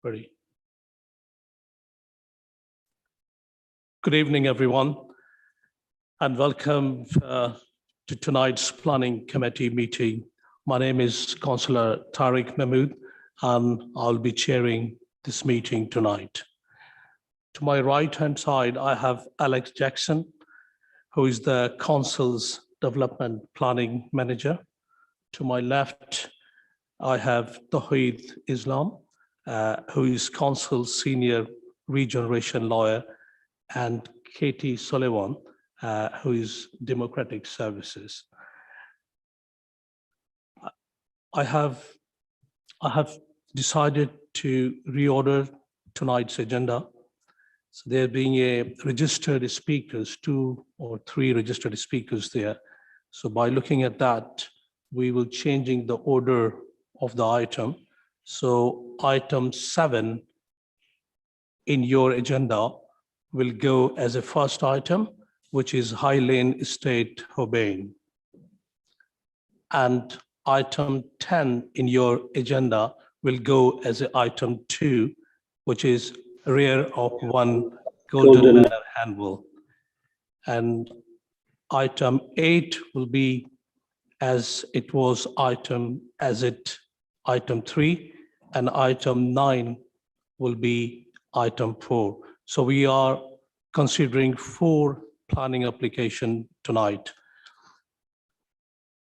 Ready. Good evening, everyone, and welcome to tonight's Planning Committee meeting. My name is Councillor Tariq Mahmood, and I'll be chairing this meeting tonight. To my right-hand side, I have Alex Jackson, who is the Council's Development Planning Manager. To my left, I have Tawheed Islam, who is Council's Senior Regeneration Lawyer, and Katie Sullivan, who is Democratic Services. I have decided to reorder tonight's agenda. So there being a registered speakers, 2 or 3 registered speakers there. So by looking at that, we will changing the order of the item. So item 7 in your agenda will go as a first item, which is High Lane Estate, Hobain. And item 10 in your agenda will go as a item 2, which is rear of 1 Golden Manor, Hanwell. And item 8 will be as it was item 3, and item 9 will be item 4. So we are considering 4 planning applications tonight.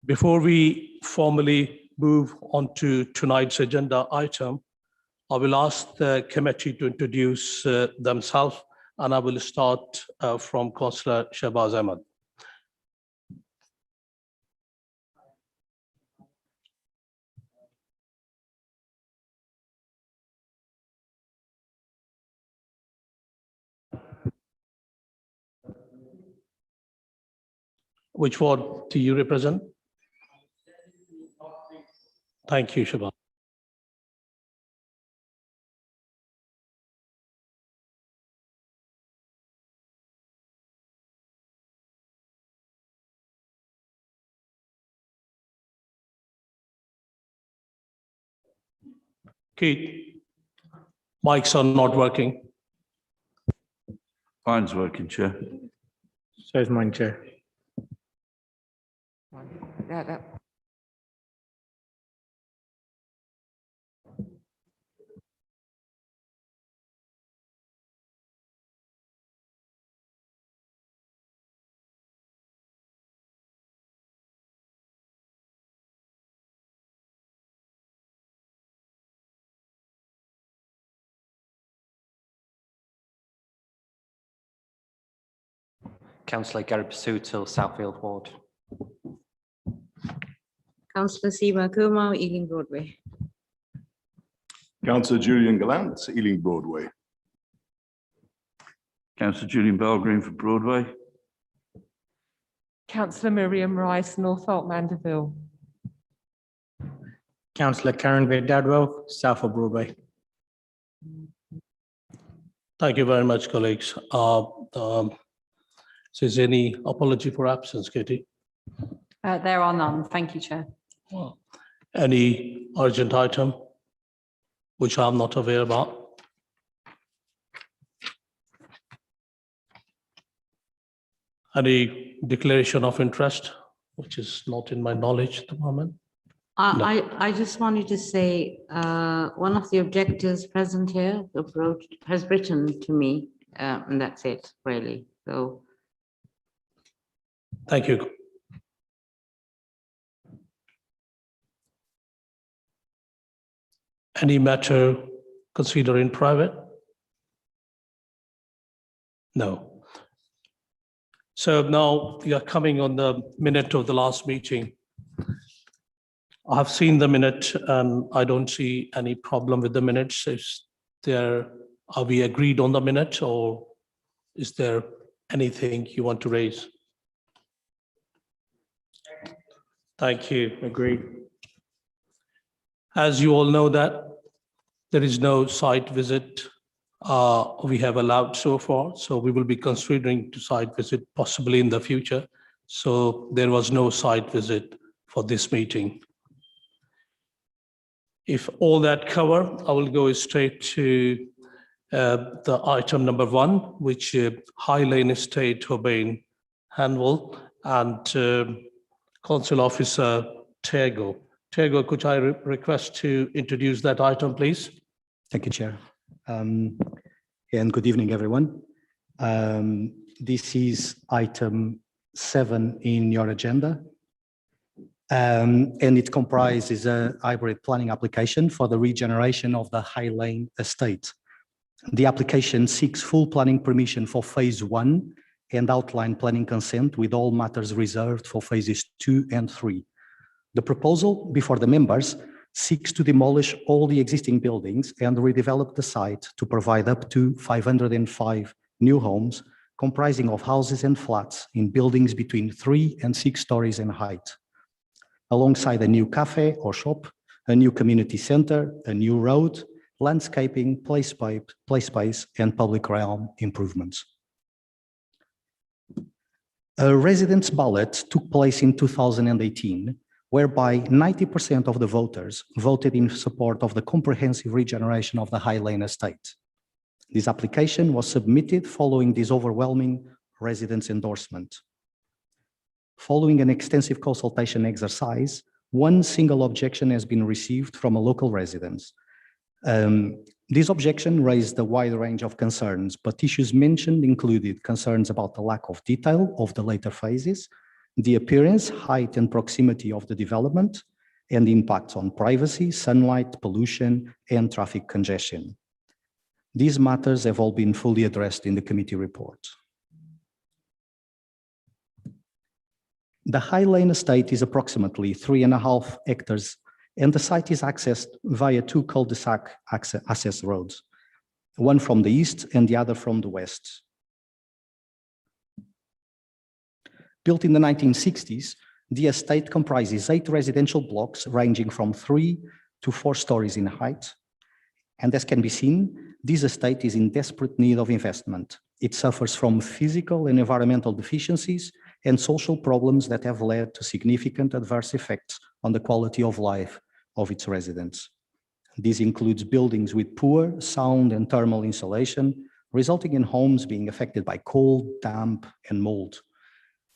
Before we formally move on to tonight's agenda item, I will ask the committee to introduce themselves, and I will start from Councillor Shahbaz Ahmed. Which ward do you represent? Thank you, Shahbaz. Keith, mics are not working. Mine's working, Chair. So is mine, Chair. Councillor Gary Pasutil, Southfield Ward. Councillor Seema Kumar, Ealing Broadway. Councillor Julian Gallant, Ealing Broadway. Councillor Julian Belgreen for Broadway. Councillor Miriam Rice, Northolt Mandeville. Councillor Karen Vedadwell, South of Broadway. Thank you very much, colleagues. So is there any apology for absence, Katie? There are none. Thank you, Chair. Well, any urgent item which I'm not aware about? Any declaration of interest, which is not in my knowledge at the moment? I just wanted to say, one of the objectives present here has written to me, and that's it, really. So. Thank you. Any matter considered in private? No. So now we are coming on the minute of the last meeting. I have seen the minute and I don't see any problem with the minutes. Are we agreed on the minute, or is there anything you want to raise? Thank you. Agreed. As you all know that there is no site visit we have allowed so far, so we will be considering to site visit possibly in the future. So there was no site visit for this meeting. If all that cover, I will go straight to the item number 1, which High Lane Estate, Hobain, Hanwell, and Council Officer Tego. Tego, could I request to introduce that item, please? Thank you, Chair. And good evening, everyone. This is item 7 in your agenda. And it comprises a hybrid planning application for the regeneration of the High Lane Estate. The application seeks full planning permission for phase 1 and outline planning consent with all matters reserved for phases 2 and 3. The proposal before the members seeks to demolish all the existing buildings and redevelop the site to provide up to 505 new homes comprising of houses and flats in buildings between 3 and 6 stories in height, alongside a new cafe or shop, a new community center, a new road, landscaping, play space, and public realm improvements. A residents' ballot took place in 2018, whereby 90% of the voters voted in support of the comprehensive regeneration of the High Lane Estate. This application was submitted following this overwhelming residents' endorsement. Following an extensive consultation exercise, one single objection has been received from a local resident. This objection raised a wide range of concerns, but issues mentioned included concerns about the lack of detail of the later phases, the appearance, height, and proximity of the development, and impacts on privacy, sunlight, pollution, and traffic congestion. These matters have all been fully addressed in the committee report. The High Lane Estate is approximately 3.5 hectares, and the site is accessed via 2 cul-de-sac access roads, one from the east and the other from the west. Built in the 1960s, the estate comprises 8 residential blocks ranging from 3 to 4 stories in height. And as can be seen, this estate is in desperate need of investment. It suffers from physical and environmental deficiencies and social problems that have led to significant adverse effects on the quality of life of its residents. This includes buildings with poor sound and thermal insulation, resulting in homes being affected by cold, damp, and mold.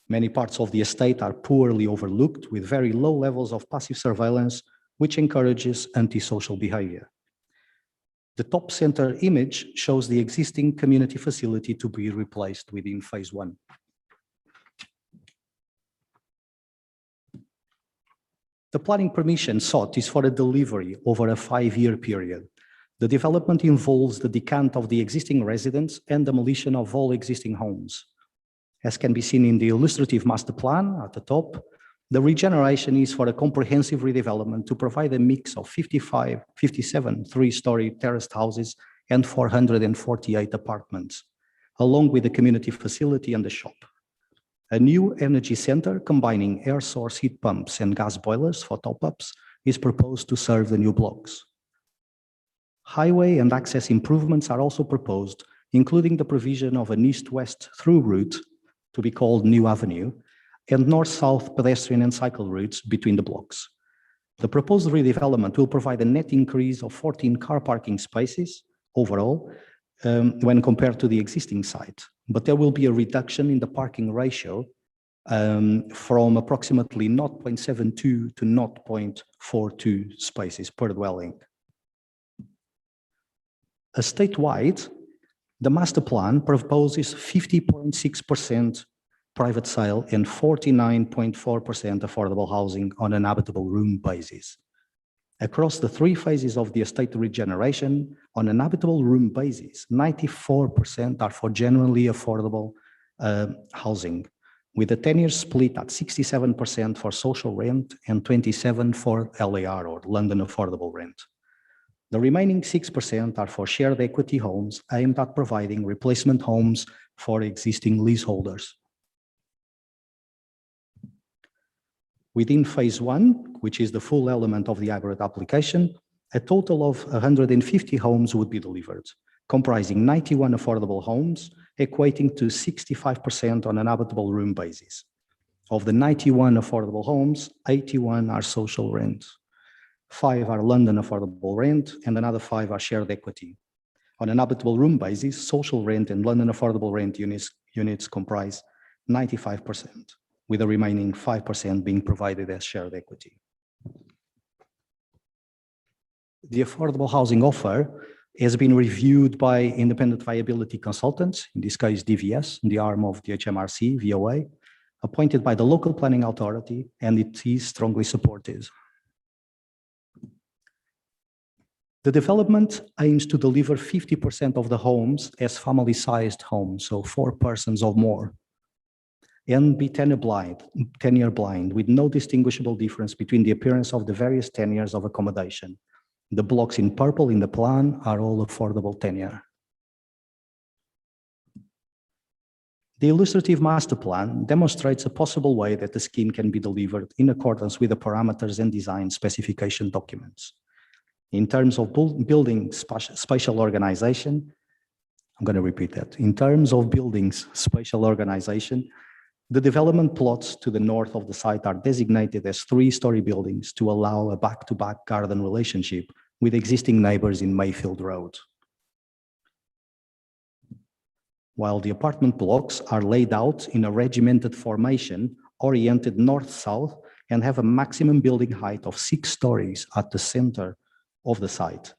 Many parts of the estate are poorly overlooked with very low levels of passive surveillance, which encourages antisocial behavior. The top center image shows the existing community facility to be replaced within phase 1. The planning permission sought is for a delivery over a 5-year period. The development involves the decant of the existing residents and demolition of all existing homes. As can be seen in the illustrative master plan at the top, the regeneration is for a comprehensive redevelopment to provide a mix of 57 3-story terraced houses and 448 apartments, along with the community facility and the shop. A new energy center combining air source heat pumps and gas boilers for top-ups is proposed to serve the new blocks. Highway and access improvements are also proposed, including the provision of an east-west through route to be called New Avenue, and north-south pedestrian and cycle routes between the blocks. The proposed redevelopment will provide a net increase of 14 car parking spaces overall when compared to the existing site, but there will be a reduction in the parking ratio from approximately 0.72 to 0.42 spaces per dwelling. Statewide, the master plan proposes 50.6% private sale and 49.4% affordable housing on an habitable room basis. Across the 3 phases of the estate regeneration, on an habitable room basis, 94% are for genuinely affordable housing, with a 10-year split at 67% for social rent and 27% for LAR, or London Affordable Rent. The remaining 6% are for shared equity homes aimed at providing replacement homes for existing leaseholders. Within phase 1, which is the full element of the hybrid application, a total of 150 homes would be delivered, comprising 91 affordable homes, equating to 65% on an habitable room basis. Of the 91 affordable homes, 81 are social rent. 5 are London affordable rent, and another 5 are shared equity. On an habitable room basis, social rent and London affordable rent units comprise 95%, with the remaining 5% being provided as shared equity. The affordable housing offer has been reviewed by independent viability consultants, in this case DVS, the arm of the HMRC, VOA, appointed by the local planning authority, and it is strongly supported. The development aims to deliver 50% of the homes as family-sized homes, so 4 persons or more, and be tenure blind, with no distinguishable difference between the appearance of the various tenures of accommodation. The blocks in purple in the plan are all affordable tenure. The illustrative master plan demonstrates a possible way that the scheme can be delivered in accordance with the parameters and design specification documents. In terms of building spatial organization, I'm going to repeat that. In terms of buildings spatial organization, the development plots to the north of the site are designated as 3-story buildings to allow a back-to-back garden relationship with existing neighbors in Mayfield Road. While the apartment blocks are laid out in a regimented formation oriented north-south and have a maximum building height of 6 stories at the center of the site.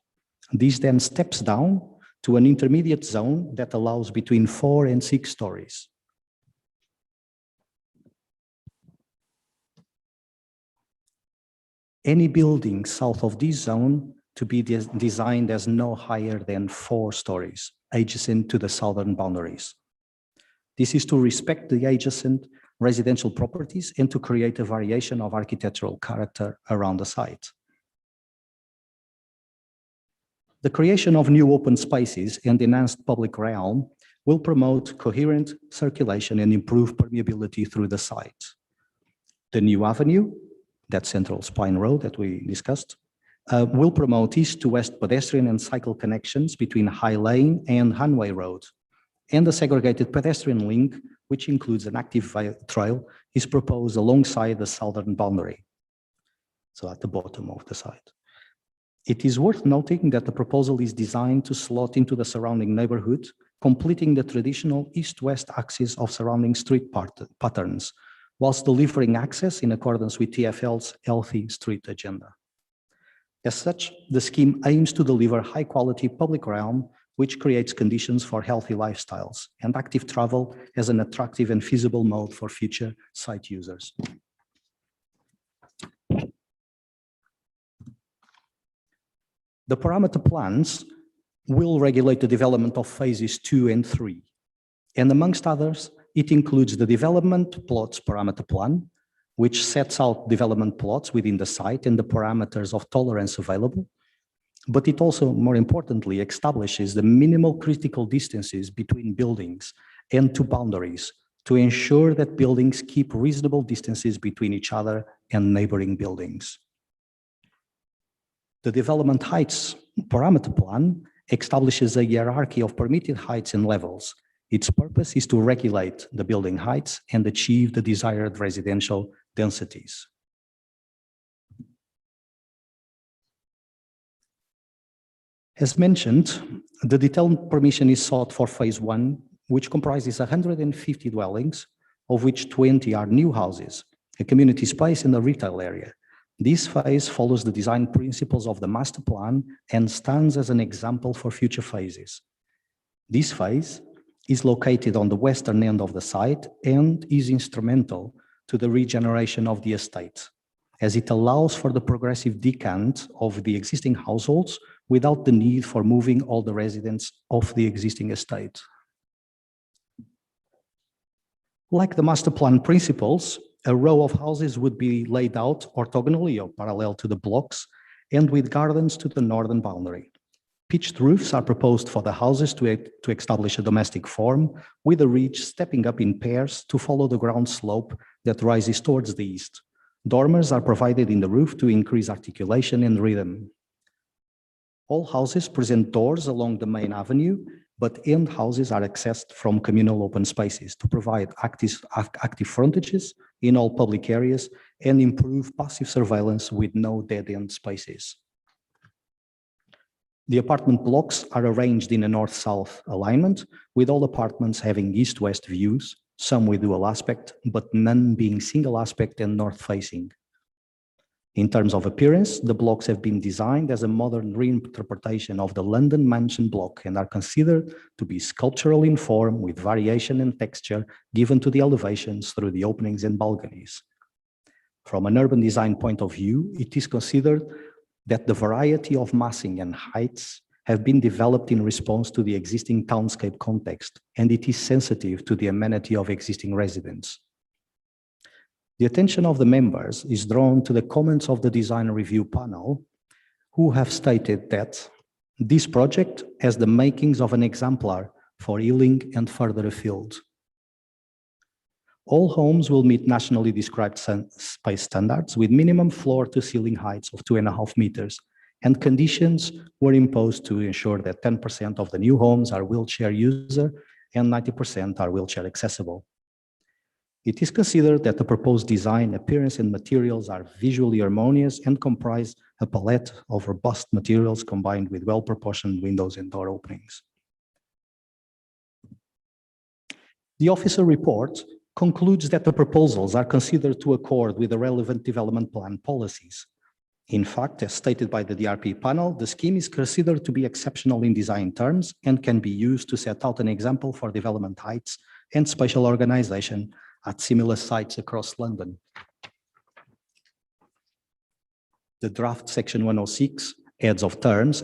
This then steps down to an intermediate zone that allows between 4 and 6 stories. Any building south of this zone to be designed as no higher than 4 stories, adjacent to the southern boundaries. This is to respect the adjacent residential properties and to create a variation of architectural character around the site. The creation of new open spaces and enhanced public realm will promote coherent circulation and improve permeability through the site. The new avenue, that central spine road that we discussed, will promote east to west pedestrian and cycle connections between High Lane and Hanway Road. And a segregated pedestrian link, which includes an active trail, is proposed alongside the southern boundary, so at the bottom of the site. It is worth noting that the proposal is designed to slot into the surrounding neighborhood, completing the traditional east-west axis of surrounding street patterns, whilst delivering access in accordance with TfL's healthy street agenda. As such, the scheme aims to deliver high-quality public realm, which creates conditions for healthy lifestyles and active travel as an attractive and feasible mode for future site users. The parameter plans will regulate the development of phases 2 and 3. And amongst others, it includes the development plots parameter plan, which sets out development plots within the site and the parameters of tolerance available. But it also, more importantly, establishes the minimal critical distances between buildings and to boundaries to ensure that buildings keep reasonable distances between each other and neighboring buildings. The development heights parameter plan establishes a hierarchy of permitted heights and levels. Its purpose is to regulate the building heights and achieve the desired residential densities. As mentioned, the detailed permission is sought for phase 1, which comprises 150 dwellings, of which 20 are new houses, a community space and a retail area. This phase follows the design principles of the master plan and stands as an example for future phases. This phase is located on the western end of the site and is instrumental to the regeneration of the estate, as it allows for the progressive decant of the existing households without the need for moving all the residents off the existing estate. Like the master plan principles, a row of houses would be laid out orthogonally or parallel to the blocks and with gardens to the northern boundary. Pitched roofs are proposed for the houses to establish a domestic form, with the ridge stepping up in pairs to follow the ground slope that rises towards the east. Dormers are provided in the roof to increase articulation and rhythm. All houses present doors along the main avenue, but end houses are accessed from communal open spaces to provide active frontages in all public areas and improve passive surveillance with no dead-end spaces. The apartment blocks are arranged in a north-south alignment, with all apartments having east-west views, some with dual aspect, but none being single aspect and north-facing. In terms of appearance, the blocks have been designed as a modern reinterpretation of the London Mansion block and are considered to be sculptural in form with variation and texture given to the elevations through the openings and balconies. From an urban design point of view, it is considered that the variety of massing and heights have been developed in response to the existing townscape context, and it is sensitive to the amenity of existing residents. The attention of the members is drawn to the comments of the design review panel, who have stated that this project has the makings of an exemplar for Ealing and further afield. All homes will meet nationally described space standards with minimum floor to ceiling heights of 2.5 meters, and conditions were imposed to ensure that 10% of the new homes are wheelchair user and 90% are wheelchair accessible. It is considered that the proposed design, appearance, and materials are visually harmonious and comprise a palette of robust materials combined with well-proportioned windows and door openings. The officer report concludes that the proposals are considered to accord with the relevant development plan policies. In fact, as stated by the DRP panel, the scheme is considered to be exceptional in design terms and can be used to set out an example for development heights and spatial organization at similar sites across London. The draft section 106 heads of terms,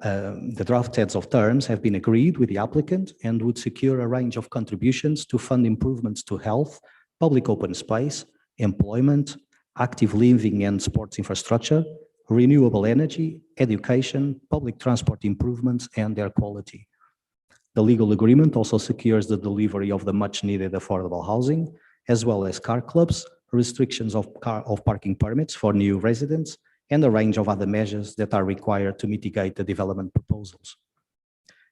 the draft heads of terms have been agreed with the applicant and would secure a range of contributions to fund improvements to health, public open space, employment, active living and sports infrastructure, renewable energy, education, public transport improvements, and air quality. The legal agreement also secures the delivery of the much needed affordable housing, as well as car clubs, restrictions of parking permits for new residents, and a range of other measures that are required to mitigate the development proposals.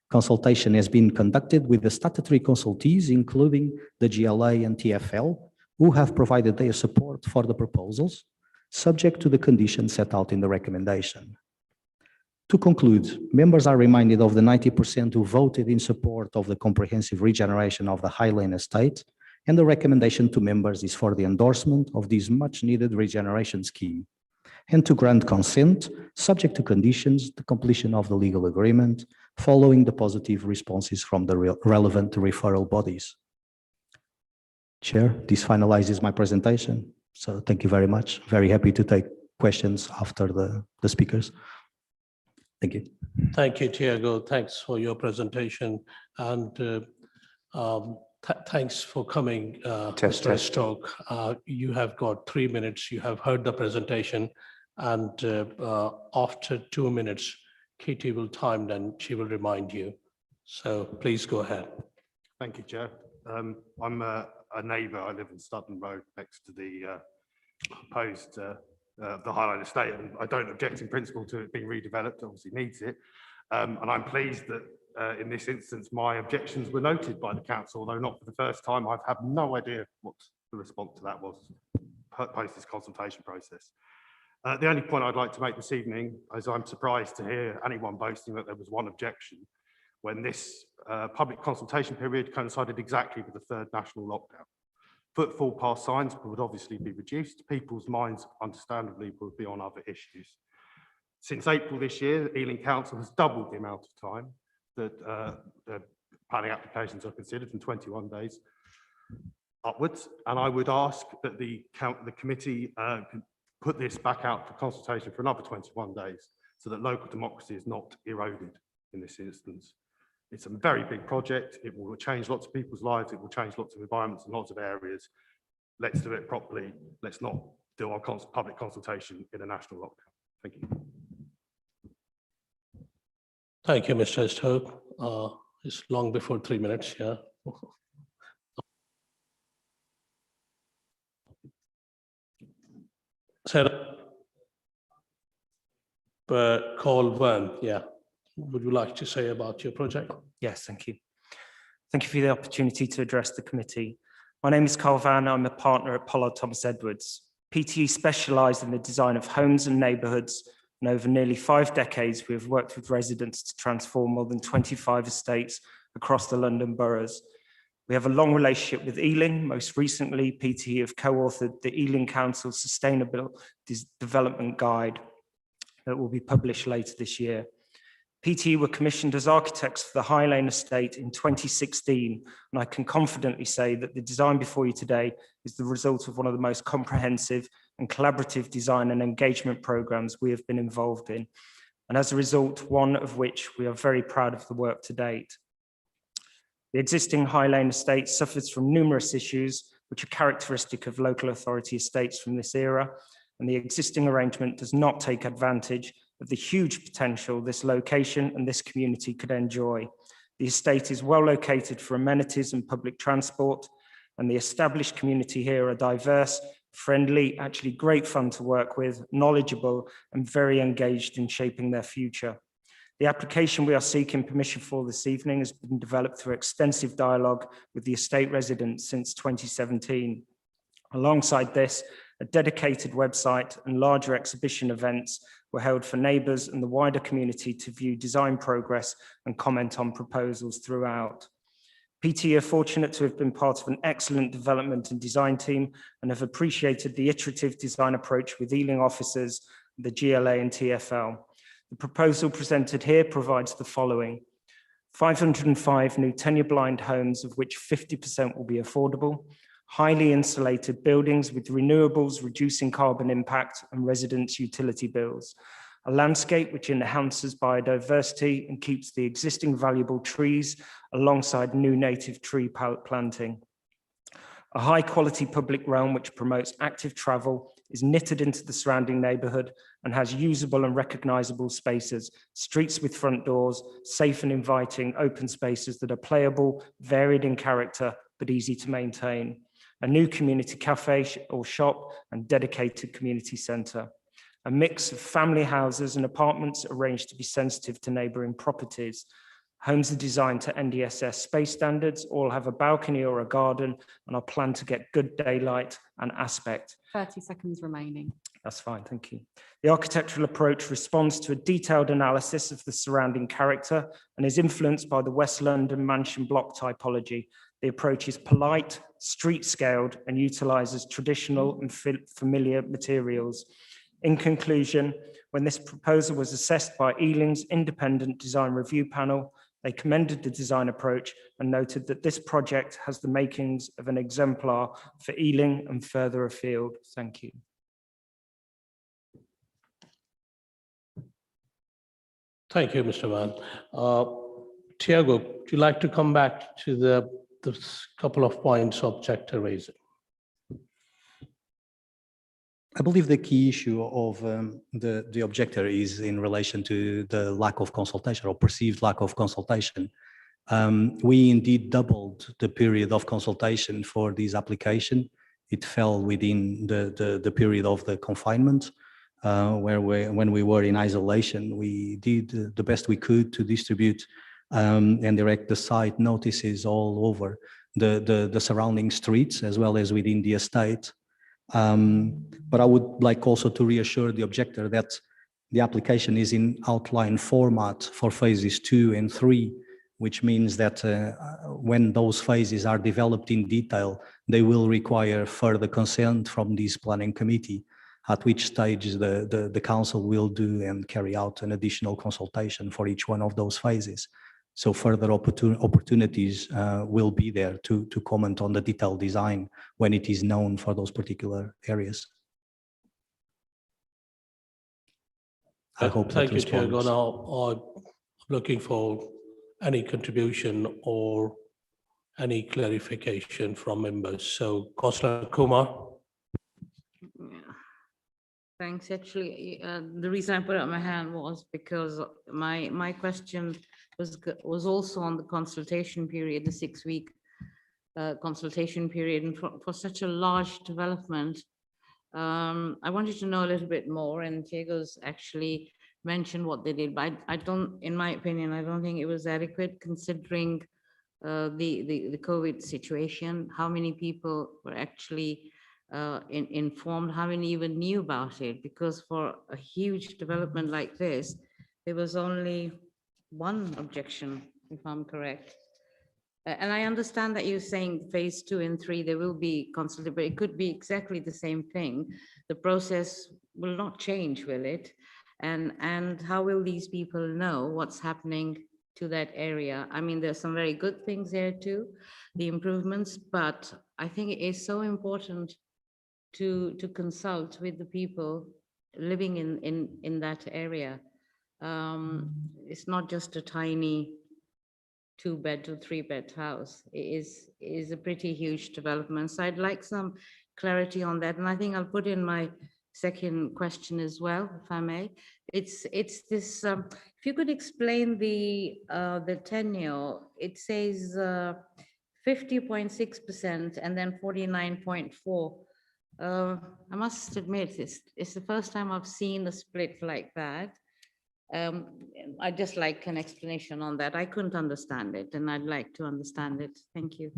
Consultation has been conducted with the statutory consultees, including the GLA and TfL, who have provided their support for the proposals, subject to the conditions set out in the recommendation. To conclude, members are reminded of the 90% who voted in support of the comprehensive regeneration of the High Lane estate, and the recommendation to members is for the endorsement of this much-needed regeneration scheme, and to grant consent, subject to conditions, the completion of the legal agreement, following the positive responses from the relevant referral bodies. Chair, this finalizes my presentation. So thank you very much. Very happy to take questions after the speakers. Thank you. Thank you, Tiago. Thanks for your presentation, and thanks for coming, Mr. Stoke. You have got 3 minutes. You have heard the presentation, and after 2 minutes, Katie will time, then she will remind you. So please go ahead. Thank you, Chair. I'm a neighbour. I live in Studden Road next to the proposed the Highline estate, and I don't object in principle to it being redeveloped. Obviously needs it, and I'm pleased that in this instance my objections were noted by the council, although not for the first time. I've had no idea what the response to that was post this consultation process. The only point I'd like to make this evening is I'm surprised to hear anyone boasting that there was one objection when this public consultation period coincided exactly with the third national lockdown. Footfall past signs would obviously be reduced. People's minds, understandably, would be on other issues. Since April this year, Ealing Council has doubled the amount of time that the planning applications are considered, from 21 days upwards. And I would ask that the committee put this back out for consultation for another 21 days, so that local democracy is not eroded in this instance. It's a very big project. It will change lots of people's lives. It will change lots of environments and lots of areas. Let's do it properly. Let's not do our public consultation in a national lockdown. Thank you. Thank you, Mr. Stoke. It's long before 3 minutes, yeah. Sarah, call one, yeah. Would you like to say about your project? Yes, thank you. Thank you for the opportunity to address the committee. My name is Carl Van. I'm a partner at Pollard Thomas Edwards. PTE specialised in the design of homes and neighbourhoods, and over nearly 5 decades, we have worked with residents to transform more than 25 estates across the London boroughs. We have a long relationship with Ealing. Most recently, PTE have co-authored the Ealing Council Sustainable Development Guide that will be published later this year. PTE were commissioned as architects for the High Lane estate in 2016, and I can confidently say that the design before you today is the result of one of the most comprehensive and collaborative design and engagement programs we have been involved in, and as a result, one of which we are very proud of the work to date. The existing High Lane estate suffers from numerous issues which are characteristic of local authority estates from this era, and the existing arrangement does not take advantage of the huge potential this location and this community could enjoy. The estate is well located for amenities and public transport, and the established community here are diverse, friendly, actually great fun to work with, knowledgeable, and very engaged in shaping their future. The application we are seeking permission for this evening has been developed through extensive dialogue with the estate residents since 2017. Alongside this, a dedicated website and larger exhibition events were held for neighbours and the wider community to view design progress and comment on proposals throughout. PTE are fortunate to have been part of an excellent development and design team and have appreciated the iterative design approach with Ealing officers, the GLA and TfL. The proposal presented here provides the following: 505 new tenure-blind homes, of which 50% will be affordable, highly insulated buildings with renewables reducing carbon impact and residents' utility bills, a landscape which enhances biodiversity and keeps the existing valuable trees alongside new native tree planting, a high-quality public realm which promotes active travel, is knitted into the surrounding neighbourhood and has usable and recognisable spaces, streets with front doors, safe and inviting open spaces that are playable, varied in character, but easy to maintain, a new community cafe or shop and dedicated community centre, a mix of family houses and apartments arranged to be sensitive to neighbouring properties. Homes are designed to NDSS space standards, all have a balcony or a garden and are planned to get good daylight and aspect. 30 seconds remaining. That's fine, thank you. The architectural approach responds to a detailed analysis of the surrounding character and is influenced by the West London mansion block typology. The approach is polite, street-scaled, and utilises traditional and familiar materials. In conclusion, when this proposal was assessed by Ealing's independent design review panel, they commended the design approach and noted that this project has the makings of an exemplar for Ealing and further afield. Thank you. Thank you, Mr. Mann. Tiago, would you like to come back to the couple of points objector raising? I believe the key issue of the objector is in relation to the lack of consultation or perceived lack of consultation. We indeed doubled the period of consultation for this application. It fell within the period of the confinement, when we were in isolation. We did the best we could to distribute and direct the site notices all over the surrounding streets as well as within the estate. But I would like also to reassure the objector that the application is in outline format for phases 2 and 3, which means that when those phases are developed in detail, they will require further consent from this planning committee, at which stage the council will do and carry out an additional consultation for each one of those phases. So further opportunities will be there to comment on the detailed design when it is known for those particular areas. I hope Thank that you, Tiago. responds. Now, I'm looking for any contribution or any clarification from members. So, Councillor Kumar. Thanks. Actually, the reason I put up my hand was because my question was also on the consultation period, the 6-week consultation period, and for such a large development, I wanted to know a little bit more. And Diego's actually mentioned what they did, but I don't, in my opinion, I don't think it was adequate considering the COVID situation, how many people were actually informed, how many even knew about it? Because for a huge development like this, there was only one objection, if I'm correct. And I understand that you're saying phase 2 and 3, there will be consulted, but it could be exactly the same thing. The process will not change, will it? And how will these people know what's happening to that area? I mean, there's some very good things there too, the improvements, but I think it is so important to consult with the people living in that area. It's not just a tiny 2-bed to 3-bed house. It is a pretty huge development. So I'd like some clarity on that. And I think I'll put in my second question as well, if I may. It's this, if you could explain the tenure, it says 50.6% and then 49.4%. I must admit, it's the first time I've seen a split like that. I'd just like an explanation on that. I couldn't understand it, and I'd like to understand it. Thank you.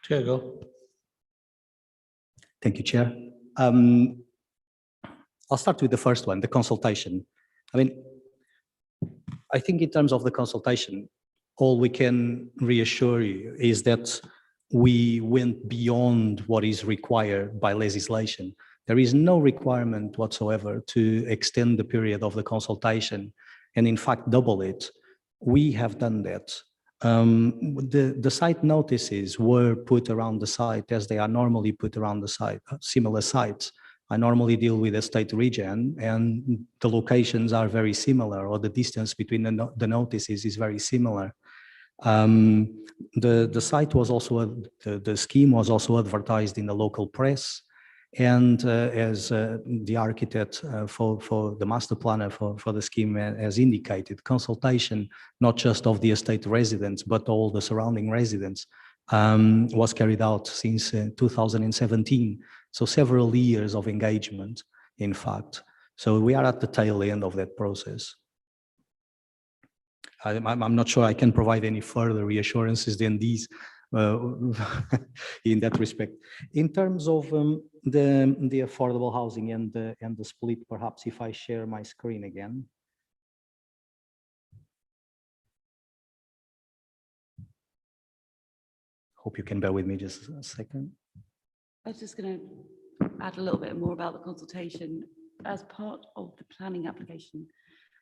Diego. Thank you, Chair. I'll start with the first one, the consultation. I mean, I think in terms of the consultation, all we can reassure you is that we went beyond what is required by legislation. There is no requirement whatsoever to extend the period of the consultation and in fact double it. We have done that. The site notices were put around the site as they are normally put around the site, similar sites. I normally deal with a state region and the locations are very similar, or the distance between the notices is very similar. The site was also, the scheme was also advertised in the local press. And as the architect for the master planner for the scheme has indicated, consultation, not just of the estate residents, but all the surrounding residents, was carried out since 2017. So several years of engagement, in fact. So we are at the tail end of that process. I'm not sure I can provide any further reassurances than these in that respect. In terms of the affordable housing and the split, perhaps if I share my screen again. Hope you can bear with me just a second. I was just going to add a little bit more about the consultation. As part of the planning application,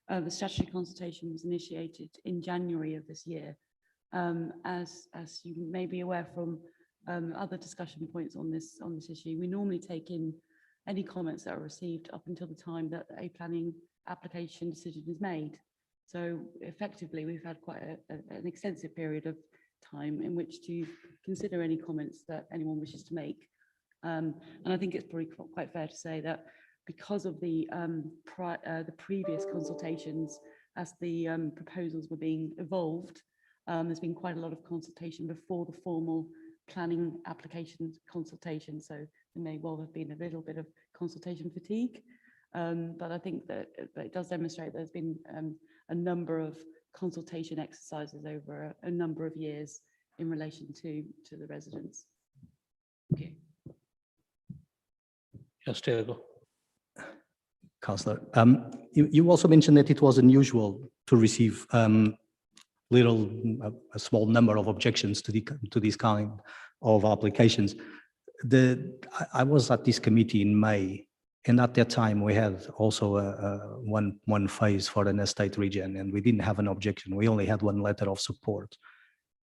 the statutory consultation was initiated in January of this year. As you may be aware from other discussion points on this issue, we normally take in any comments that are received up until the time that a planning application decision is made. So effectively, we've had quite an extensive period of time in which to consider any comments that anyone wishes to make. And I think it's probably quite fair to say that because of the previous consultations, as the proposals were being evolved, there's been quite a lot of consultation before the formal planning application consultation. So there may well have been a little bit of consultation fatigue. But I think that it does demonstrate there's been a number of consultation exercises over a number of years in relation to the residents. Okay. Yes, Diego. Councillor, you also mentioned that it was unusual to receive a small number of objections to this kind of applications. I was at this committee in May, and at that time we had also one phase for an estate region, and we didn't have an objection. We only had one letter of support.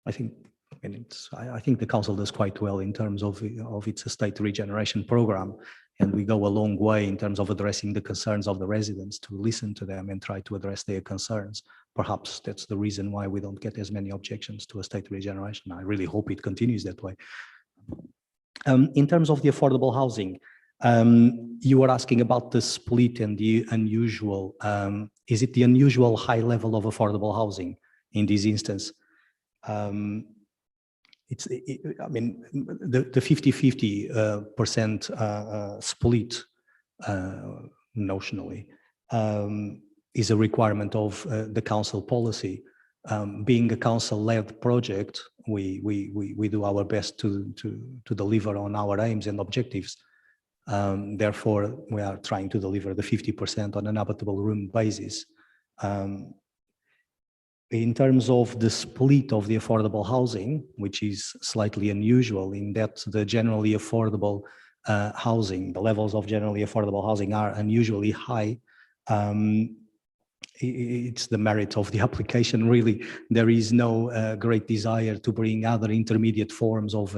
I think the council does quite well in terms of its estate regeneration program, and we go a long way in terms of addressing the concerns of the residents, to listen to them and try to address their concerns. Perhaps that's the reason why we don't get as many objections to estate regeneration. I really hope it continues that way. In terms of the affordable housing, you were asking about the split and the unusual. Is it the unusual high level of affordable housing in this instance? I mean, the 50-50% split notionally is a requirement of the council policy. Being a council-led project, we do our best to deliver on our aims and objectives. Therefore, we are trying to deliver the 50% on an habitable room basis. In terms of the split of the affordable housing, which is slightly unusual in that the generally affordable housing, the levels of generally affordable housing are unusually high. It's the merit of the application, really. There is no great desire to bring other intermediate forms of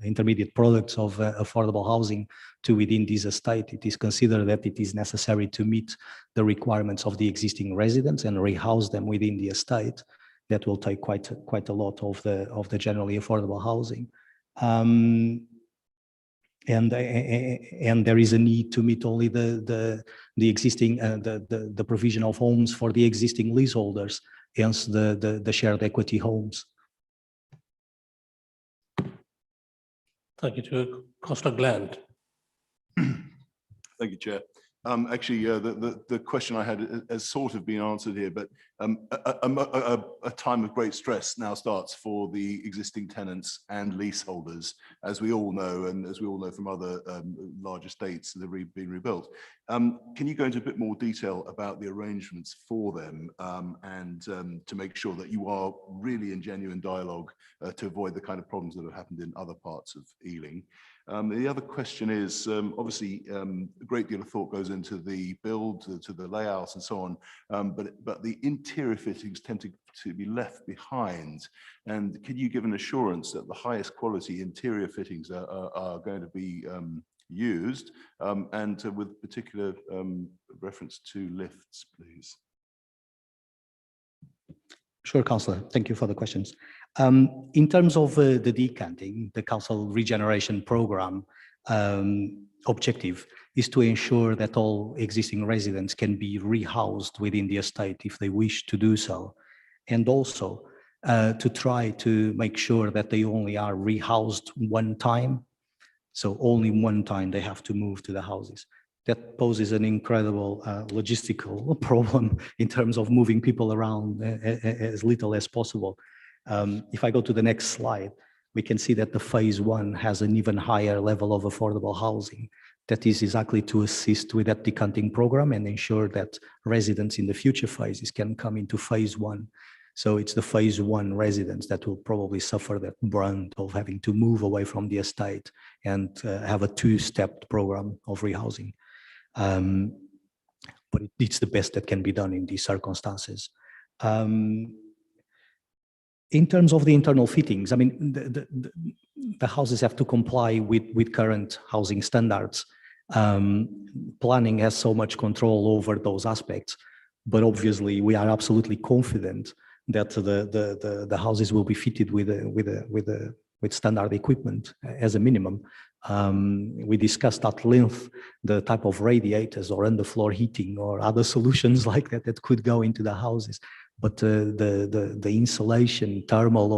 intermediate products of affordable housing to within this estate. It is considered that it is necessary to meet the requirements of the existing residents and rehouse them within the estate. That will take quite a lot of the generally affordable housing. And there is a need to meet only the existing the provision of homes for the existing leaseholders, hence the shared equity homes. Thank you, Chair. Councillor Gland. Thank you, Chair. Actually, the question I had has sort of been answered here, but a time of great stress now starts for the existing tenants and leaseholders, as we all know, and as we all know from other large estates that have been rebuilt. Can you go into a bit more detail about the arrangements for them and to make sure that you are really in genuine dialogue to avoid the kind of problems that have happened in other parts of Ealing? The other question is, obviously, a great deal of thought goes into the build, to the layouts and so on, but the interior fittings tend to be left behind. And can you give an assurance that the highest quality interior fittings are going to be used, and with particular reference to lifts, please? Sure, Councillor. Thank you for the questions. In terms of the decanting, the council regeneration program objective is to ensure that all existing residents can be rehoused within the estate if they wish to do so, and also to try to make sure that they only are rehoused one time. So only one time they have to move to the houses. That poses an incredible logistical problem in terms of moving people around as little as possible. If I go to the next slide, we can see that the phase one has an even higher level of affordable housing. That is exactly to assist with that decanting program and ensure that residents in the future phases can come into phase one. So it's the phase one residents that will probably suffer that brunt of having to move away from the estate and have a two-step program of rehousing. But it's the best that can be done in these circumstances. In terms of the internal fittings, I mean, the houses have to comply with current housing standards. Planning has so much control over those aspects, but obviously we are absolutely confident that the houses will be fitted with standard equipment as a minimum. We discussed at length the type of radiators or underfloor heating or other solutions like that that could go into the houses. But the insulation, thermal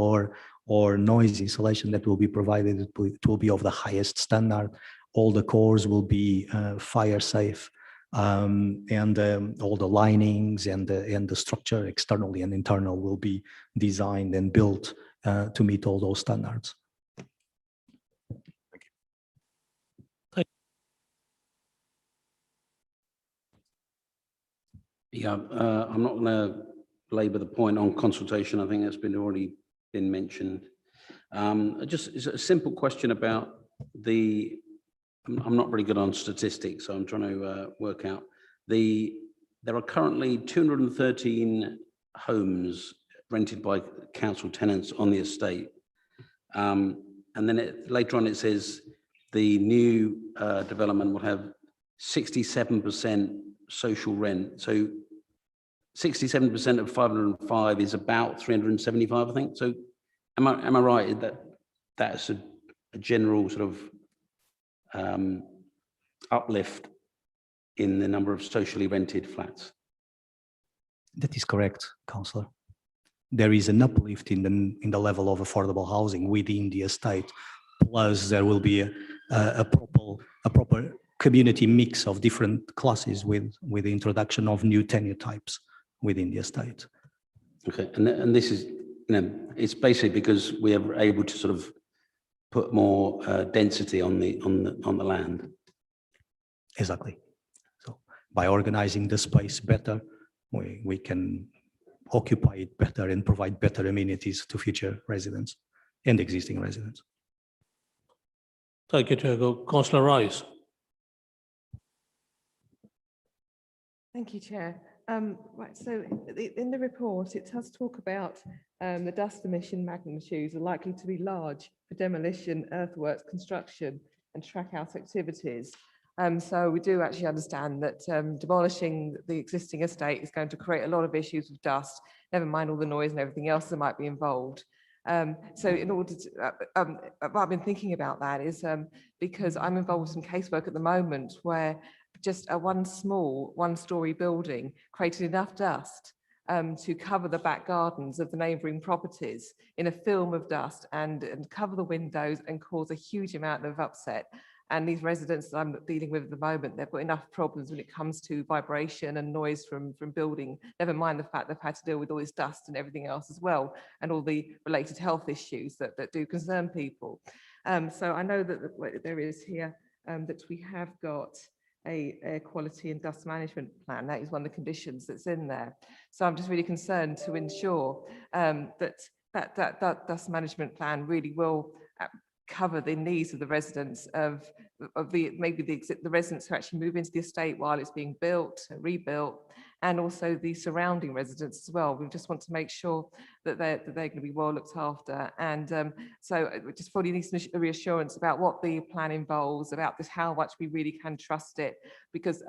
or noise insulation that will be provided, it will be of the highest standard. All the cores will be fire safe, and all the linings and the structure externally and internal will be designed and built to meet all those standards. Yeah, I'm not going to labour the point on consultation. I think that's already been mentioned. Just it's a simple question about I'm not really good on statistics, so I'm trying to work out there are currently 213 homes rented by council tenants on the estate, and then later on it says the new development will have 67% social rent. So 67% of 505 is about 375, I think. So am I right that that's a general sort of uplift in the number of socially rented flats? That is correct, Councillor. There is an uplift in the level of affordable housing within the estate. Plus, there will be a proper community mix of different classes with the introduction of new tenure types within the estate. Okay, and this is, it's basically because we are able to sort of put more density on the land. Exactly. So by organizing the space better, we can occupy it better and provide better amenities to future residents and existing residents. Thank you, Chair. Councillor Rice. Thank you, Chair. Right, so in the report, it does talk about the dust emission magnitudes are likely to be large for demolition, earthworks, construction, and track out activities. So we do actually understand that demolishing the existing estate is going to create a lot of issues with dust, never mind all the noise and everything else that might be involved. So in order to, I've been thinking about that is because I'm involved in some casework at the moment where just a one-story building created enough dust to cover the back gardens of the neighbouring properties in a film of dust and cover the windows and cause a huge amount of upset. And these residents that I'm dealing with at the moment, they've got enough problems when it comes to vibration and noise from building, never mind the fact they've had to deal with all this dust and everything else as well, and all the related health issues that do concern people. So I know that there is here that we have got a air quality and dust management plan. That is one of the conditions that's in there. So I'm just really concerned to ensure that dust management plan really will cover the needs of the residents of the residents who actually move into the estate while it's being built, rebuilt, and also the surrounding residents as well. We just want to make sure that they're going to be well looked after. And so we just probably need some reassurance about what the plan involves, about this, how much we really can trust it, because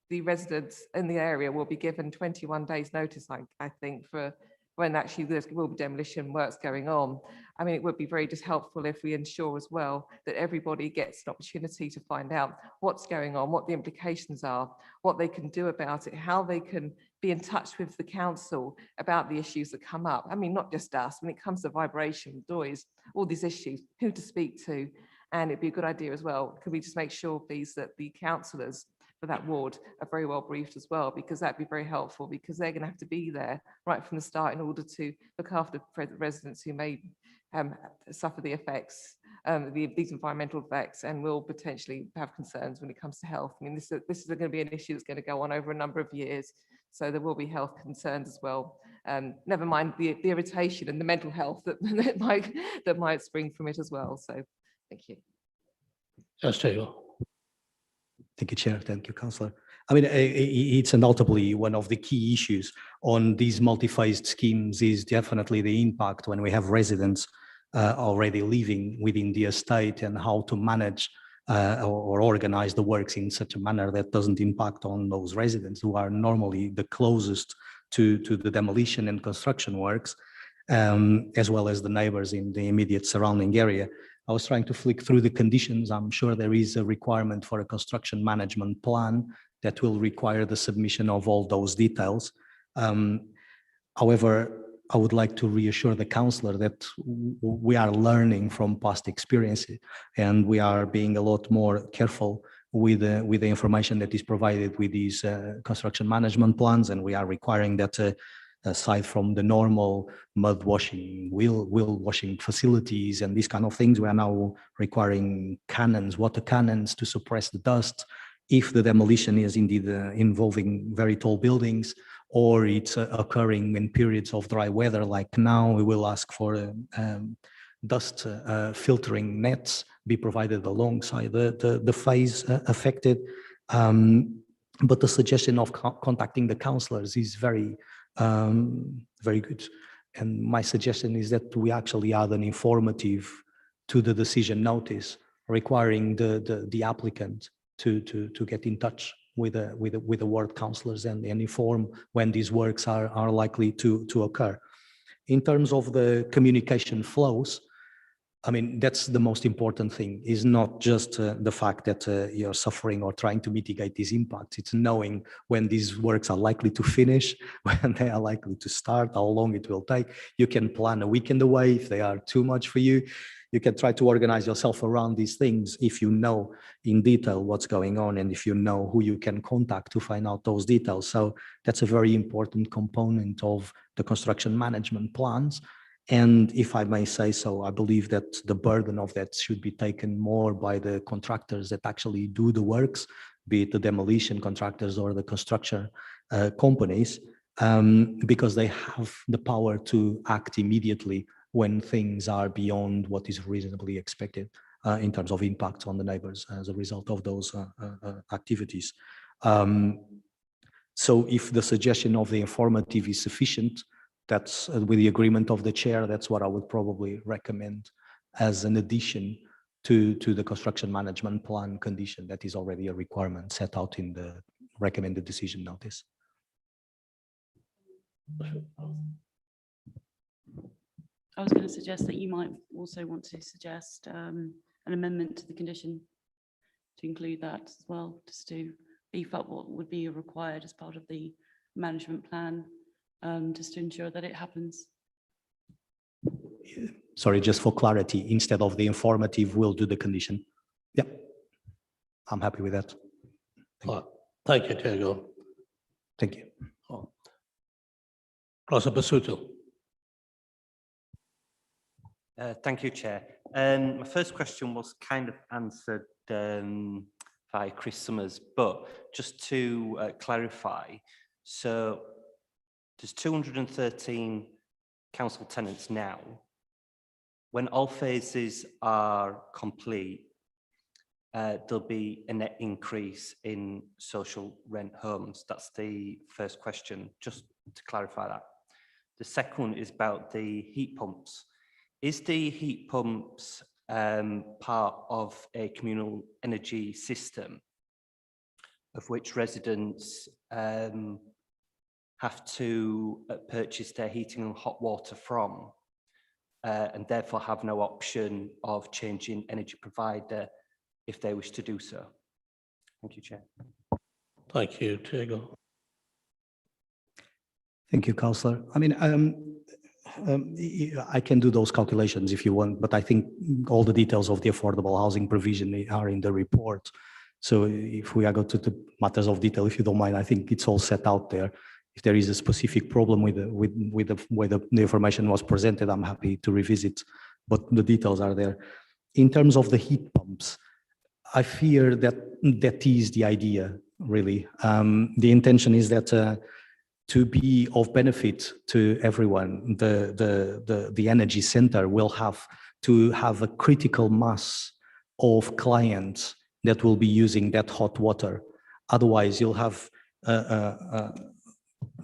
the residents in the area will be given 21 days notice, I think, for when actually there will be demolition works going on. I mean, it would be very just helpful if we ensure as well that everybody gets an opportunity to find out what's going on, what the implications are, what they can do about it, how they can be in touch with the council about the issues that come up. I mean, not just us, when it comes to vibration, noise, all these issues, who to speak to. And it'd be a good idea as well. Could we just make sure, please, that the councillors for that ward are very well briefed as well, because that'd be very helpful, because they're going to have to be there right from the start in order to look after residents who may suffer the effects, these environmental effects, and will potentially have concerns when it comes to health. I mean, this is going to be an issue that's going to go on over a number of years, so there will be health concerns as well. Never mind the irritation and the mental health that might spring from it as well. So, thank you. Yes, Chair. Thank you, Chair. Thank you, Councillor. I mean, it's undoubtedly one of the key issues on these multi-phased schemes is definitely the impact when we have residents already living within the estate, and how to manage or organize the works in such a manner that doesn't impact on those residents who are normally the closest to the demolition and construction works, as well as the neighbors in the immediate surrounding area. I was trying to flick through the conditions. I'm sure there is a requirement for a construction management plan that will require the submission of all those details. However, I would like to reassure the councillor that we are learning from past experiences, and we are being a lot more careful with the information that is provided with these construction management plans, and we are requiring that aside from the normal mud washing, wheel washing facilities and these kind of things, we are now requiring cannons, water cannons to suppress the dust if the demolition is indeed involving very tall buildings, or it's occurring in periods of dry weather like now. We will ask for dust filtering nets be provided alongside the phase affected. But the suggestion of contacting the councillors is very good. And my suggestion is that we actually add an informative to the decision notice, requiring the applicant to get in touch with the ward councillors and inform when these works are likely to occur. In terms of the communication flows, I mean, that's the most important thing, is not just the fact that you're suffering or trying to mitigate these impacts. It's knowing when these works are likely to finish, when they are likely to start, how long it will take. You can plan a weekend away if they are too much for you. you can try to organize yourself around these things if you know in detail what's going on and if you know who you can contact to find out those details. So that's a very important component of the construction management plans. And if I may say so, I believe that the burden of that should be taken more by the contractors that actually do the works, be it the demolition contractors or the construction companies, because they have the power to act immediately when things are beyond what is reasonably expected in terms of impact on the neighbors as a result of those activities. So if the suggestion of the informative is sufficient, that's with the agreement of the chair, that's what I would probably recommend as an addition to the construction management plan condition that is already a requirement set out in the recommended decision notice. I was going to suggest that you might also want to suggest an amendment to the condition to include that as well, just to beef up what would be required as part of the management plan, just to ensure that it happens. Sorry, just for clarity, instead of the informative, we'll do the condition. Yeah, I'm happy with that. Thank you, Diego. Thank you. Councillor Basuto. Thank you, Chair. My first question was kind of answered by Chris Summers, but just to clarify, so there's 213 council tenants now. When all phases are complete, there'll be a net increase in social rent homes. That's the first question, just to clarify that. The second one is about the heat pumps. Is the heat pumps part of a communal energy system of which residents have to purchase their heating and hot water from, and therefore have no option of changing energy provider if they wish to do so? Thank you, Chair. Thank you, Diego. Thank you, Councillor. I mean, I can do those calculations if you want, but I think all the details of the affordable housing provision are in the report. So if we are going to the matters of detail, if you don't mind, I think it's all set out there. If there is a specific problem with the way the information was presented, I'm happy to revisit, but the details are there. In terms of the heat pumps, I fear that that is the idea, really. The intention is that to be of benefit to everyone, the energy center will have to have a critical mass of clients that will be using that hot water. Otherwise, you'll have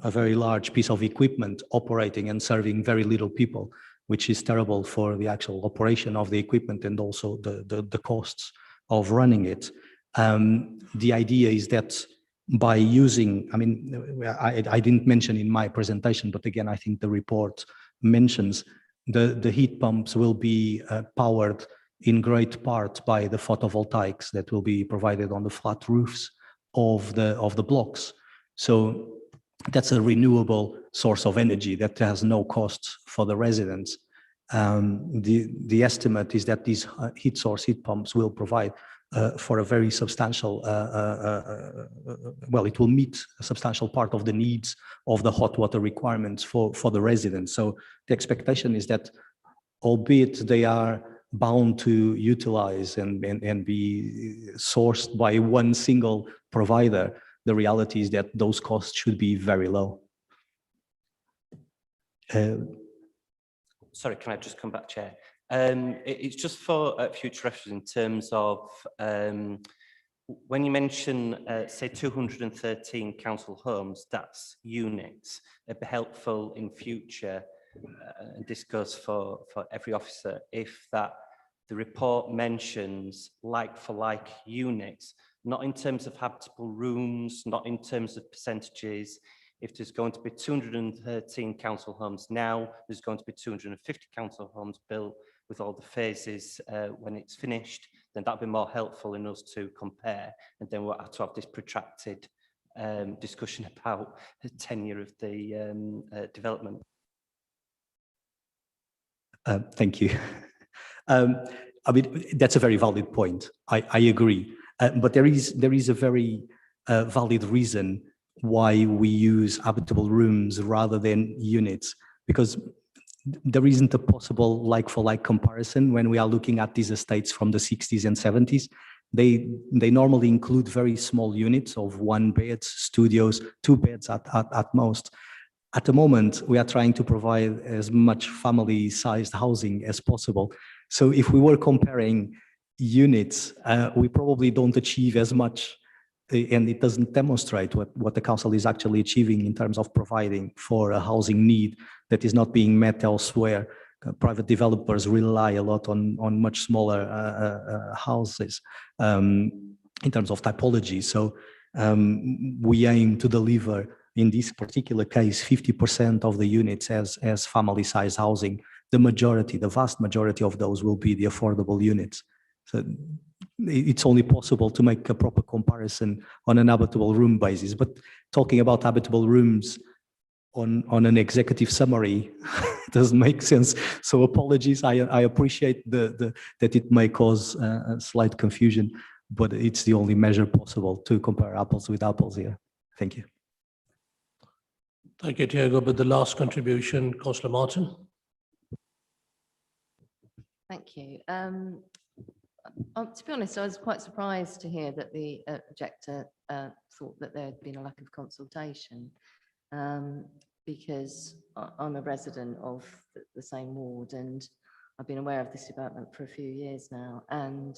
a very large piece of equipment operating and serving very little people, which is terrible for the actual operation of the equipment and also the costs of running it. The idea is that by using, I mean, I didn't mention in my presentation, but again, I think the report mentions the heat pumps will be powered in great part by the photovoltaics that will be provided on the flat roofs of the blocks. So that's a renewable source of energy that has no cost for the residents. The estimate is that these heat pumps will provide for a very substantial, well, it will meet a substantial part of the needs of the hot water requirements for the residents. So the expectation is that, albeit they are bound to utilize and be sourced by one single provider, the reality is that those costs should be very low. Sorry, can I just come back, Chair? It's just for future reference in terms of when you mention, say, 213 council homes, that's units. It'd be helpful in future, and this goes for every officer, if the report mentions like-for-like units, not in terms of habitable rooms, not in terms of percentages. If there's going to be 213 council homes now, there's going to be 250 council homes built with all the phases when it's finished, then that'd be more helpful in us to compare. And then we'll have to have this protracted discussion about the tenure of the development. Thank you. I mean, that's a very valid point. I agree. But there is a very valid reason why we use habitable rooms rather than units, because there isn't a possible like-for-like comparison when we are looking at these estates from the 60s and 70s. They normally include very small units of 1 bed, studios, 2 beds at most. At the moment, we are trying to provide as much family-sized housing as possible. So if we were comparing units, we probably don't achieve as much, and it doesn't demonstrate what the council is actually achieving in terms of providing for a housing need that is not being met elsewhere. Private developers rely a lot on much smaller houses in terms of typology. So we aim to deliver, in this particular case, 50% of the units as family-sized housing. The vast majority of those will be the affordable units. So it's only possible to make a proper comparison on an habitable room basis. But talking about habitable rooms on an executive summary doesn't make sense. So apologies. I appreciate that it may cause a slight confusion, but it's the only measure possible to compare apples with apples here. Thank you. Thank you, Diego. But the last contribution, Councillor Martin. Thank you. To be honest, I was quite surprised to hear that the objector thought that there had been a lack of consultation, because I'm a resident of the same ward and I've been aware of this development for a few years now, and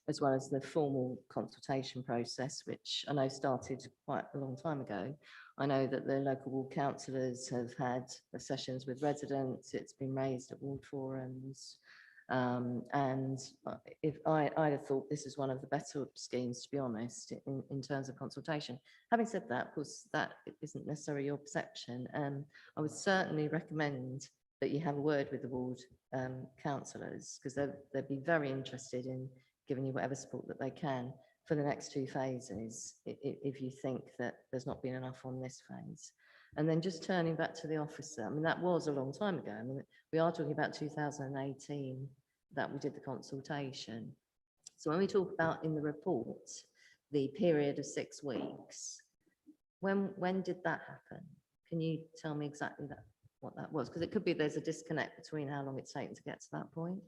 as well as the formal consultation process, which I know started quite a long time ago. I know that the local ward councillors have had sessions with residents, it's been raised at ward forums, and if I'd have thought this is one of the better schemes, to be honest, in terms of consultation. Having said that, of course, that isn't necessarily your perception. I would certainly recommend that you have a word with the ward councillors, because they'd be very interested in giving you whatever support that they can for the next 2 phases, if you think that there's not been enough on this phase. And then just turning back to the officer, I mean, that was a long time ago. I mean, we are talking about 2018 that we did the consultation. So when we talk about in the report, the period of 6 weeks, when did that happen? Can you tell me exactly what that was? Because it could be there's a disconnect between how long it's taken to get to that point.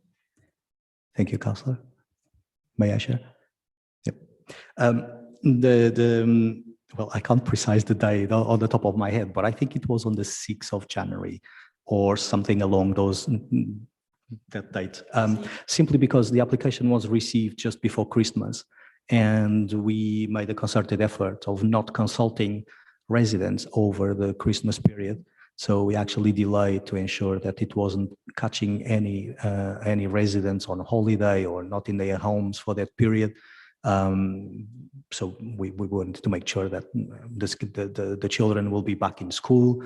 Thank you, Councillor. May I share? Yep. Well, I can't precise the date on the top of my head, but I think it was on the 6th of January or something along that date. Simply because the application was received just before Christmas, and we made a concerted effort of not consulting residents over the Christmas period. So we actually delayed to ensure that it wasn't catching any residents on holiday or not in their homes for that period. So we wanted to make sure that the children will be back in school,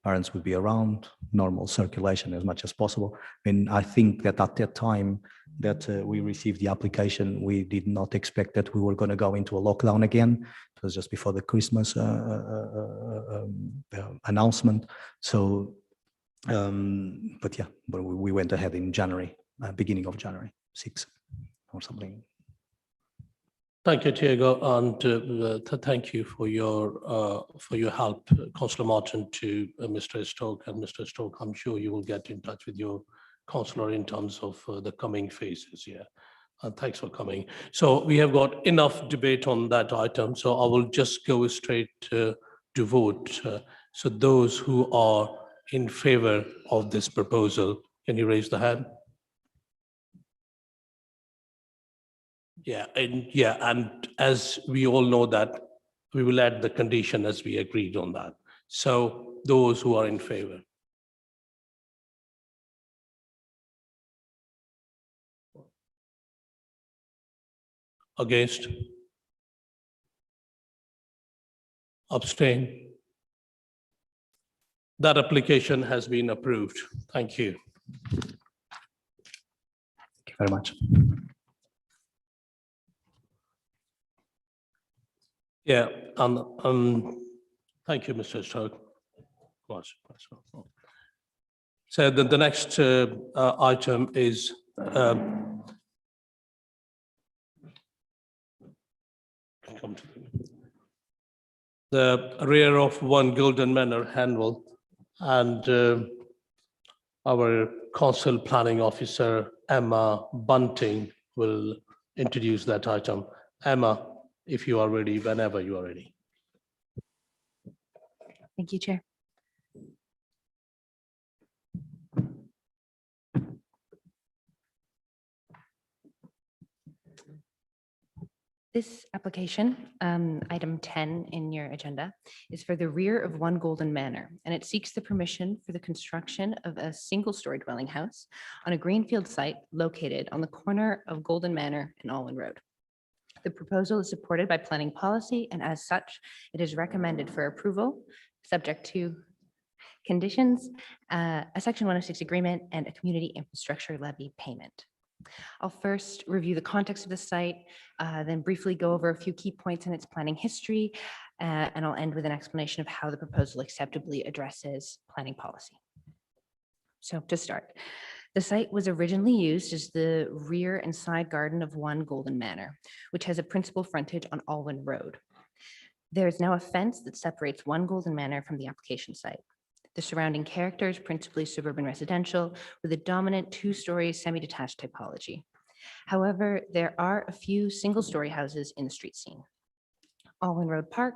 parents will be around, normal circulation as much as possible. And I think that at that time that we received the application, we did not expect that we were going to go into a lockdown again. It was just before the Christmas announcement. So, but we went ahead in January, beginning of January, 6 or something. Thank you, Diego, and thank you for your help, Councillor Martin, to Mr. Stoke. And Mr. Stoke, I'm sure you will get in touch with your councillor in terms of the coming phases. Yeah, and thanks for coming. So we have got enough debate on that item. So I will just go straight to vote. So those who are in favour of this proposal, can you raise the hand? And as we all know that we will add the condition as we agreed on that. So those who are in favor. Against? Abstain? That application has been approved. Thank you. Thank you very much. Yeah, thank you, Mr. Stoke. So the next item is the rear of 1 Golden Manor, Hanwell, and our council planning officer, Emma Bunting, will introduce that item. Emma, if you are ready, whenever you are ready. Thank you, Chair. This application, item 10 in your agenda, is for the rear of 1 Golden Manor, and it seeks the permission for the construction of a single-story dwelling house on a greenfield site located on the corner of Golden Manor and Alwyn Road. The proposal is supported by planning policy, and as such, it is recommended for approval, subject to conditions, a Section 106 agreement, and a community infrastructure levy payment. I'll first review the context of the site, then briefly go over a few key points in its planning history, and I'll end with an explanation of how the proposal acceptably addresses planning policy. So to start, the site was originally used as the rear and side garden of 1 Golden Manor, which has a principal frontage on Alwyn Road. There is now a fence that separates 1 Golden Manor from the application site. The surrounding character is principally suburban residential with a dominant 2-story semi-detached typology. However, there are a few single-story houses in the street scene. Alwyn Road Park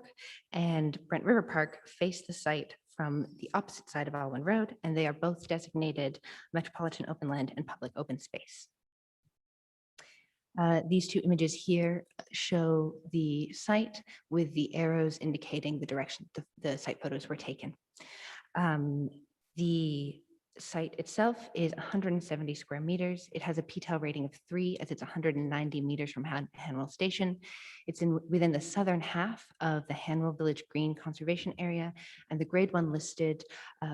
and Brent River Park face the site from the opposite side of Alwyn Road, and they are both designated metropolitan open land and public open space. These 2 images here show the site with the arrows indicating the direction the site photos were taken. The site itself is 170 square meters. It has a PTEL rating of 3 as it's 190 meters from Hanwell Station. It's within the southern half of the Hanwell Village Green Conservation Area, and the grade 1 listed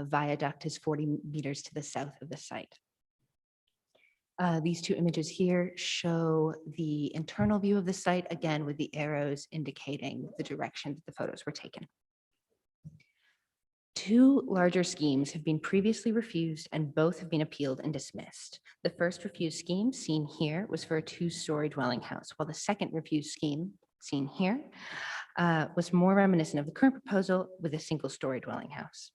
viaduct is 40 meters to the south of the site. These 2 images here show the internal view of the site, again with the arrows indicating the direction that the photos were taken. 2 larger schemes have been previously refused, and both have been appealed and dismissed. The first refused scheme, seen here, was for a 2-story dwelling house, while the second refused scheme, seen here, was more reminiscent of the current proposal with a single-story dwelling house.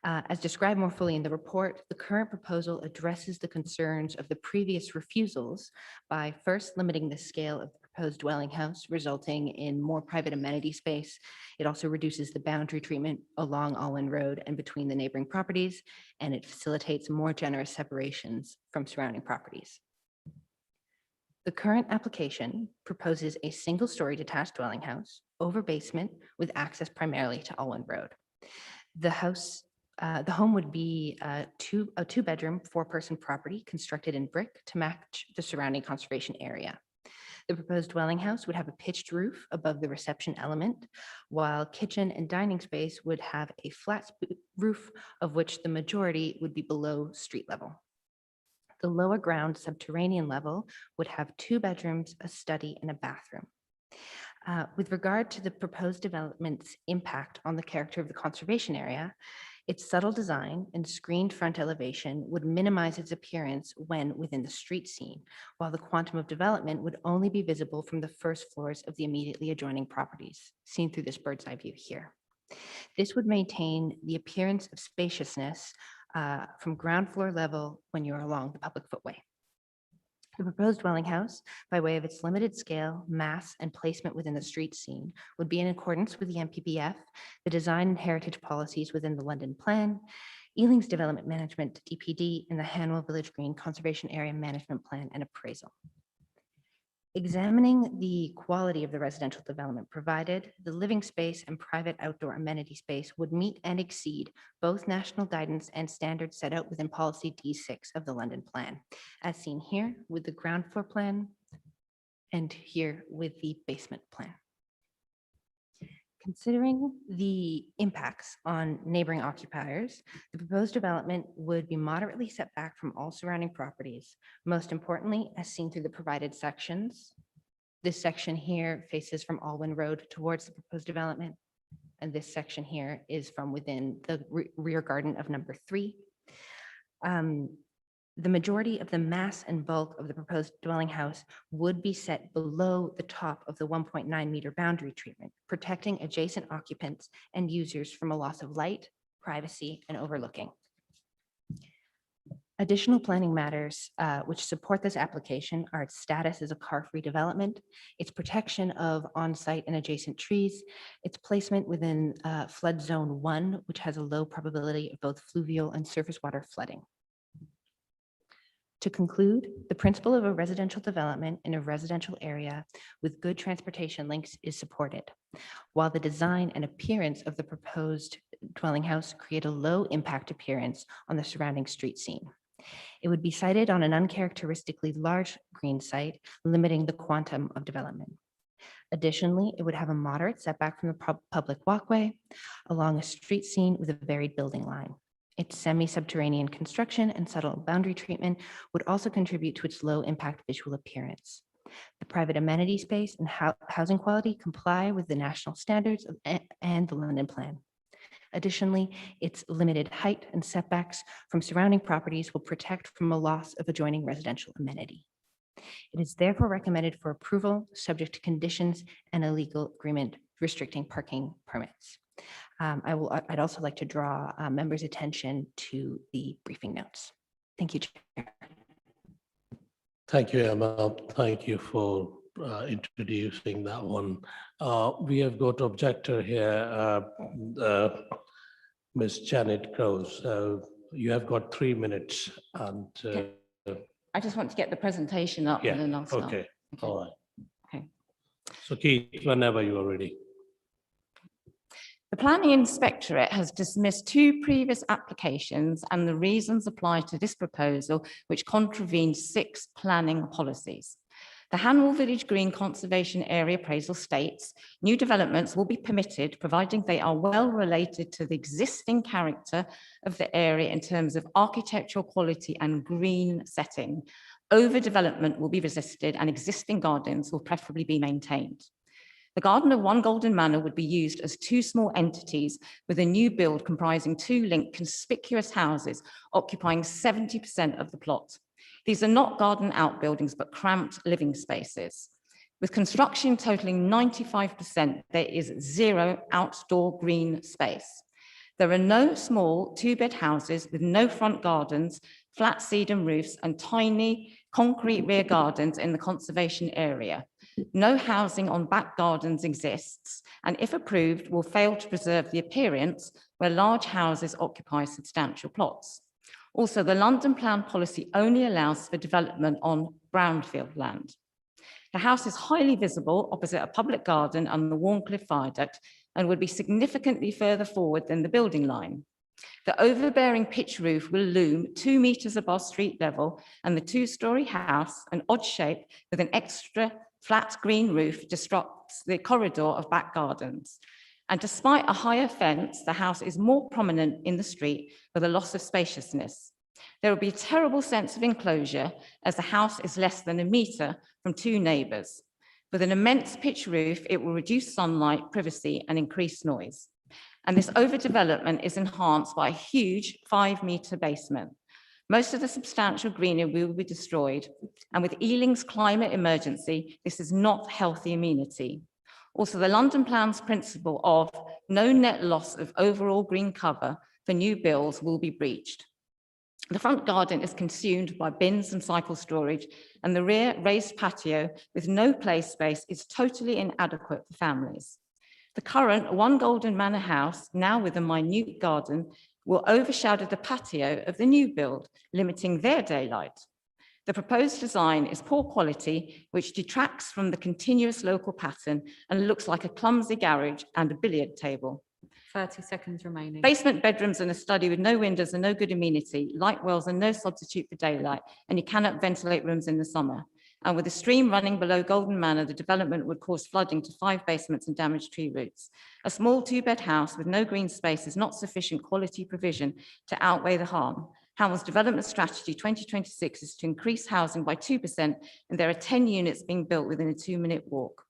As described more fully in the report, the current proposal addresses the concerns of the previous refusals by first limiting the scale of the proposed dwelling house, resulting in more private amenity space. It also reduces the boundary treatment along Alwyn Road and between the neighboring properties, and it facilitates more generous separations from surrounding properties. The current application proposes a single-story detached dwelling house over basement with access primarily to Alwyn Road. The home would be a 2-bedroom, 4-person property constructed in brick to match the surrounding conservation area. The proposed dwelling house would have a pitched roof above the reception element, while kitchen and dining space would have a flat roof, of which the majority would be below street level. The lower ground subterranean level would have 2 bedrooms, a study, and a bathroom. With regard to the proposed development's impact on the character of the conservation area, its subtle design and screened front elevation would minimize its appearance when within the street scene, while the quantum of development would only be visible from the first floors of the immediately adjoining properties, seen through this bird's eye view here. This would maintain the appearance of spaciousness from ground floor level when you're along the public footway. The proposed dwelling house, by way of its limited scale, mass, and placement within the street scene, would be in accordance with the MPPF, the design and heritage policies within the London Plan, Ealing's Development Management DPD, and the Hanwell Village Green Conservation Area Management Plan and Appraisal. Examining the quality of the residential development provided, the living space and private outdoor amenity space would meet and exceed both national guidance and standards set out within policy D6 of the London Plan, as seen here with the ground floor plan and here with the basement plan. Considering the impacts on neighboring occupiers, the proposed development would be moderately set back from all surrounding properties. Most importantly, as seen through the provided sections, this section here faces from Alwyn Road towards the proposed development, and this section here is from within the rear garden of number 3. The majority of the mass and bulk of the proposed dwelling house would be set below the top of the 1.9 meter boundary treatment, protecting adjacent occupants and users from a loss of light, privacy, and overlooking. Additional planning matters which support this application are its status as a car-free development, its protection of on-site and adjacent trees, its placement within flood zone 1, which has a low probability of both fluvial and surface water flooding. To conclude, the principle of a residential development in a residential area with good transportation links is supported, while the design and appearance of the proposed dwelling house create a low impact appearance on the surrounding street scene. It would be sited on an uncharacteristically large green site, limiting the quantum of development. Additionally, it would have a moderate setback from the public walkway along a street scene with a varied building line. Its semi-subterranean construction and subtle boundary treatment would also contribute to its low impact visual appearance. The private amenity space and housing quality comply with the national standards and the London Plan. Additionally, its limited height and setbacks from surrounding properties will protect from a loss of adjoining residential amenity. It is therefore recommended for approval, subject to conditions and a legal agreement restricting parking permits. I'd also like to draw members' attention to the briefing notes. Thank you, Chair. Thank you, Emma. Thank you for introducing that one. We have got objector here, Ms. Janet Groves. You have got 3 minutes and I just want to get the presentation up and then I'll start. okay. All right. Okay. So Keith, whenever you are ready. The Planning Inspectorate has dismissed 2 previous applications and the reasons applied to this proposal, which contravene 6 planning policies. The Hanwell Village Green Conservation Area appraisal states new developments will be permitted providing they are well related to the existing character of the area in terms of architectural quality and green setting. Overdevelopment will be resisted and existing gardens will preferably be maintained. The garden of One Golden Manor would be used as 2 small entities with a new build comprising 2 linked conspicuous houses occupying 70% of the plot. These are not garden outbuildings, but cramped living spaces. With construction totaling 95%, there is 0 outdoor green space. There are no small 2-bed houses with no front gardens, flat sedum roofs, and tiny concrete rear gardens in the conservation area. No housing on back gardens exists, and if approved, will fail to preserve the appearance where large houses occupy substantial plots. Also, the London Plan policy only allows for development on brownfield land. The house is highly visible opposite a public garden and the Warncliffe Viaduct and would be significantly further forward than the building line. The overbearing pitch roof will loom 2 meters above street level, and the 2-story house, an odd shape with an extra flat green roof, disrupts the corridor of back gardens. And despite a higher fence, the house is more prominent in the street with a loss of spaciousness. There will be a terrible sense of enclosure as the house is less than 1 meter from 2 neighbors. With an immense pitch roof, it will reduce sunlight, privacy, and increase noise. And this overdevelopment is enhanced by a huge 5-meter basement. Most of the substantial greenery will be destroyed. And with Ealing's climate emergency, this is not healthy amenity. Also, the London Plan's principle of no net loss of overall green cover for new builds will be breached. The front garden is consumed by bins and cycle storage, and the rear raised patio with no play space is totally inadequate for families. The current One Golden Manor house, now with a minute garden, will overshadow the patio of the new build, limiting their daylight. The proposed design is poor quality, which detracts from the continuous local pattern and looks like a clumsy garage and a billiard table. 30 seconds remaining. Basement bedrooms and a study with no windows and no good amenity, light wells and no substitute for daylight, and you cannot ventilate rooms in the summer. And with a stream running below Golden Manor, the development would cause flooding to 5 basements and damaged tree roots. A small 2-bed house with no green space is not sufficient quality provision to outweigh the harm. Hamill's development strategy 2026 is to increase housing by 2%, and there are 10 units being built within a 2-minute walk.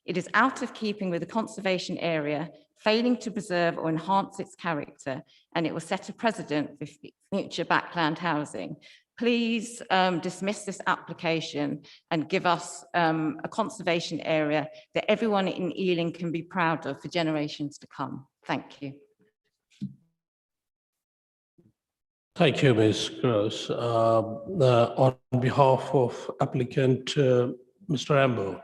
It is out of keeping with the conservation area failing to preserve or enhance its character, and it will set a precedent for future backland housing. Please dismiss this application and give us a conservation area that everyone in Ealing can be proud of for generations to come. Thank you. Thank you, Ms. Gross. On behalf of applicant, Mr. Ambo.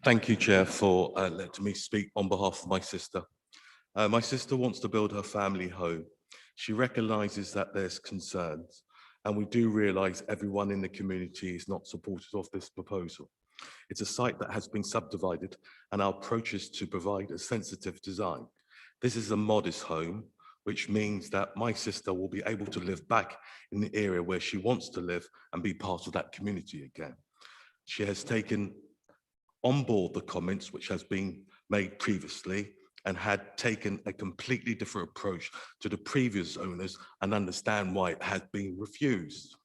Thank you, Chair, for letting me speak on behalf of my sister. My sister wants to build her family home. She recognises that there's concerns, and we do realise everyone in the community is not supportive of this proposal. It's a site that has been subdivided, and our approach is to provide a sensitive design. This is a modest home, which means that my sister will be able to live back in the area where she wants to live and be part of that community again. She has taken on board the comments which has been made previously and had taken a completely different approach to the previous owners and understand why it had been refused.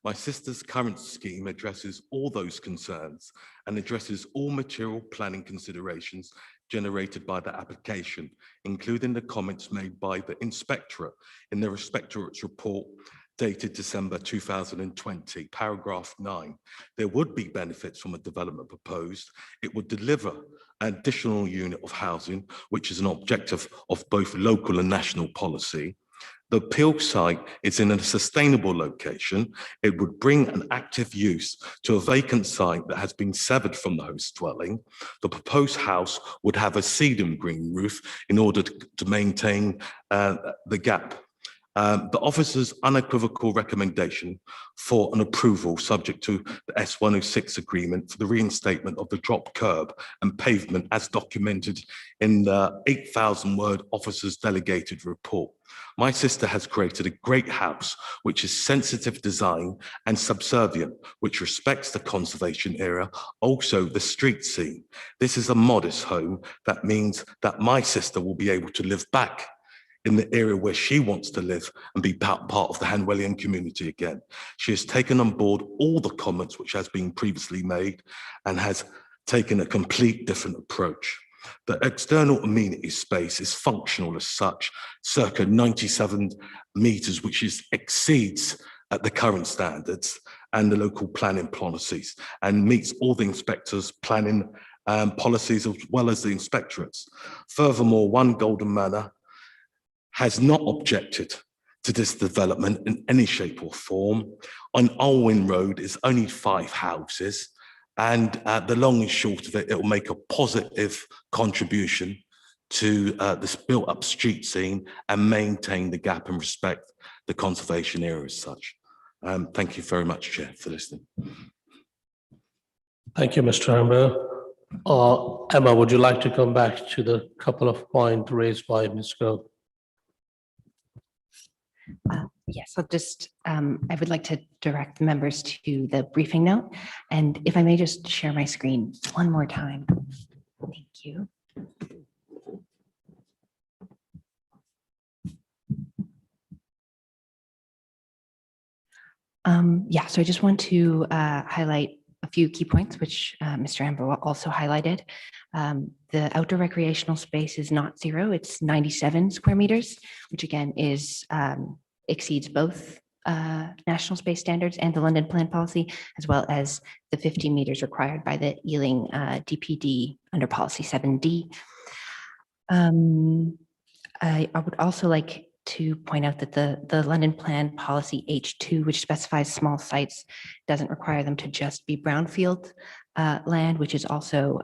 My sister's current scheme addresses all those concerns and addresses all material planning considerations generated by the application, including the comments made by the inspectorate in the inspectorate's report dated December 2020, paragraph 9. There would be benefits from a development proposed. It would deliver an additional unit of housing, which is an objective of both local and national policy. The appeal site is in a sustainable location. It would bring an active use to a vacant site that has been severed from the host dwelling. The proposed house would have a sedum green roof in order to maintain the gap. The officer's unequivocal recommendation for an approval subject to the S106 agreement for the reinstatement of the drop curb and pavement as documented in the 8,000-word officer's delegated report. My sister has created a great house which is sensitive design and subservient, which respects the conservation area, also the street scene. This is a modest home. That means that my sister will be able to live back in the area where she wants to live and be part of the Hanwellian community again. She has taken on board all the comments which has been previously made and has taken a complete different approach. The external amenity space is functional as such, circa 97 meters, which exceeds at the current standards and the local planning policies and meets all the inspectors' planning policies as well as the inspectorates. Furthermore, One Golden Manor has not objected to this development in any shape or form. On Alwyn Road is only 5 houses, and the long and short of it, it will make a positive contribution to this built-up street scene and maintain the gap and respect the conservation area as such. Thank you very much, Chair, for listening. Thank you, Mr. Amber. Emma, would you like to come back to the couple of points raised by Ms. Grove? Yes, I'll just, I would like to direct the members to the briefing note. And if I may just share my screen one more time. Thank you. Yeah, so I just want to highlight a few key points, which Mr. Amber also highlighted. The outdoor recreational space is not 0, it's 97 square meters, which again is exceeds both national space standards and the London Plan Policy, as well as the 50 meters required by the Ealing DPD under Policy 7D. I would also like to point out that the London Plan Policy H2, which specifies small sites, doesn't require them to just be brownfield land, which is also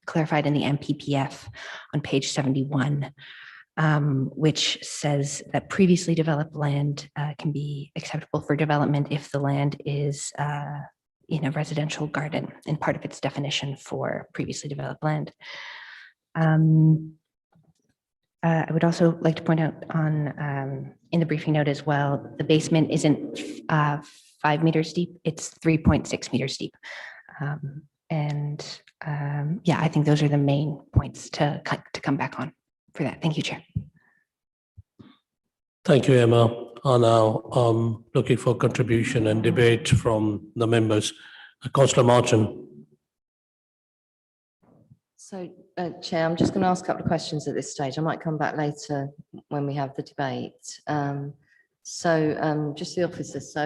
clarified in the MPPF on page 71. Which says that previously developed land can be acceptable for development if the land is in a residential garden in part of its definition for previously developed land. I would also like to point out on in the briefing note as well, the basement isn't 5 meters deep, it's 3.6 meters deep. Yeah, I think those are the main points to come back on for that. Thank you, Chair. Thank you, Emma. Now looking for contribution and debate from the members. Councillor Martin. So, Chair, I'm just going to ask a couple of questions at this stage. I might come back later when we have the debate. Just the officers.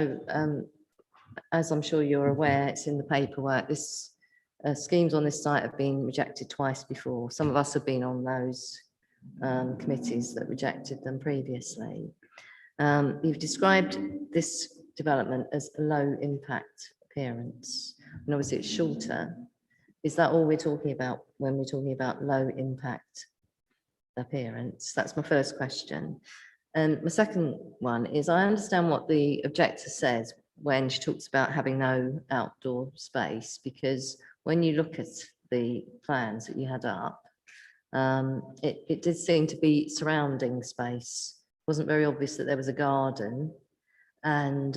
As I'm sure you're aware, it's in the paperwork. This schemes on this site have been rejected twice before. Some of us have been on those committees that rejected them previously. You've described this development as a low impact appearance, and obviously it's shorter. Is that all we're talking about when we're talking about low impact appearance? That's my first question. And my second one is, I understand what the objector says when she talks about having no outdoor space, because when you look at the plans that you had up, it did seem to be surrounding space. It wasn't very obvious that there was a garden, and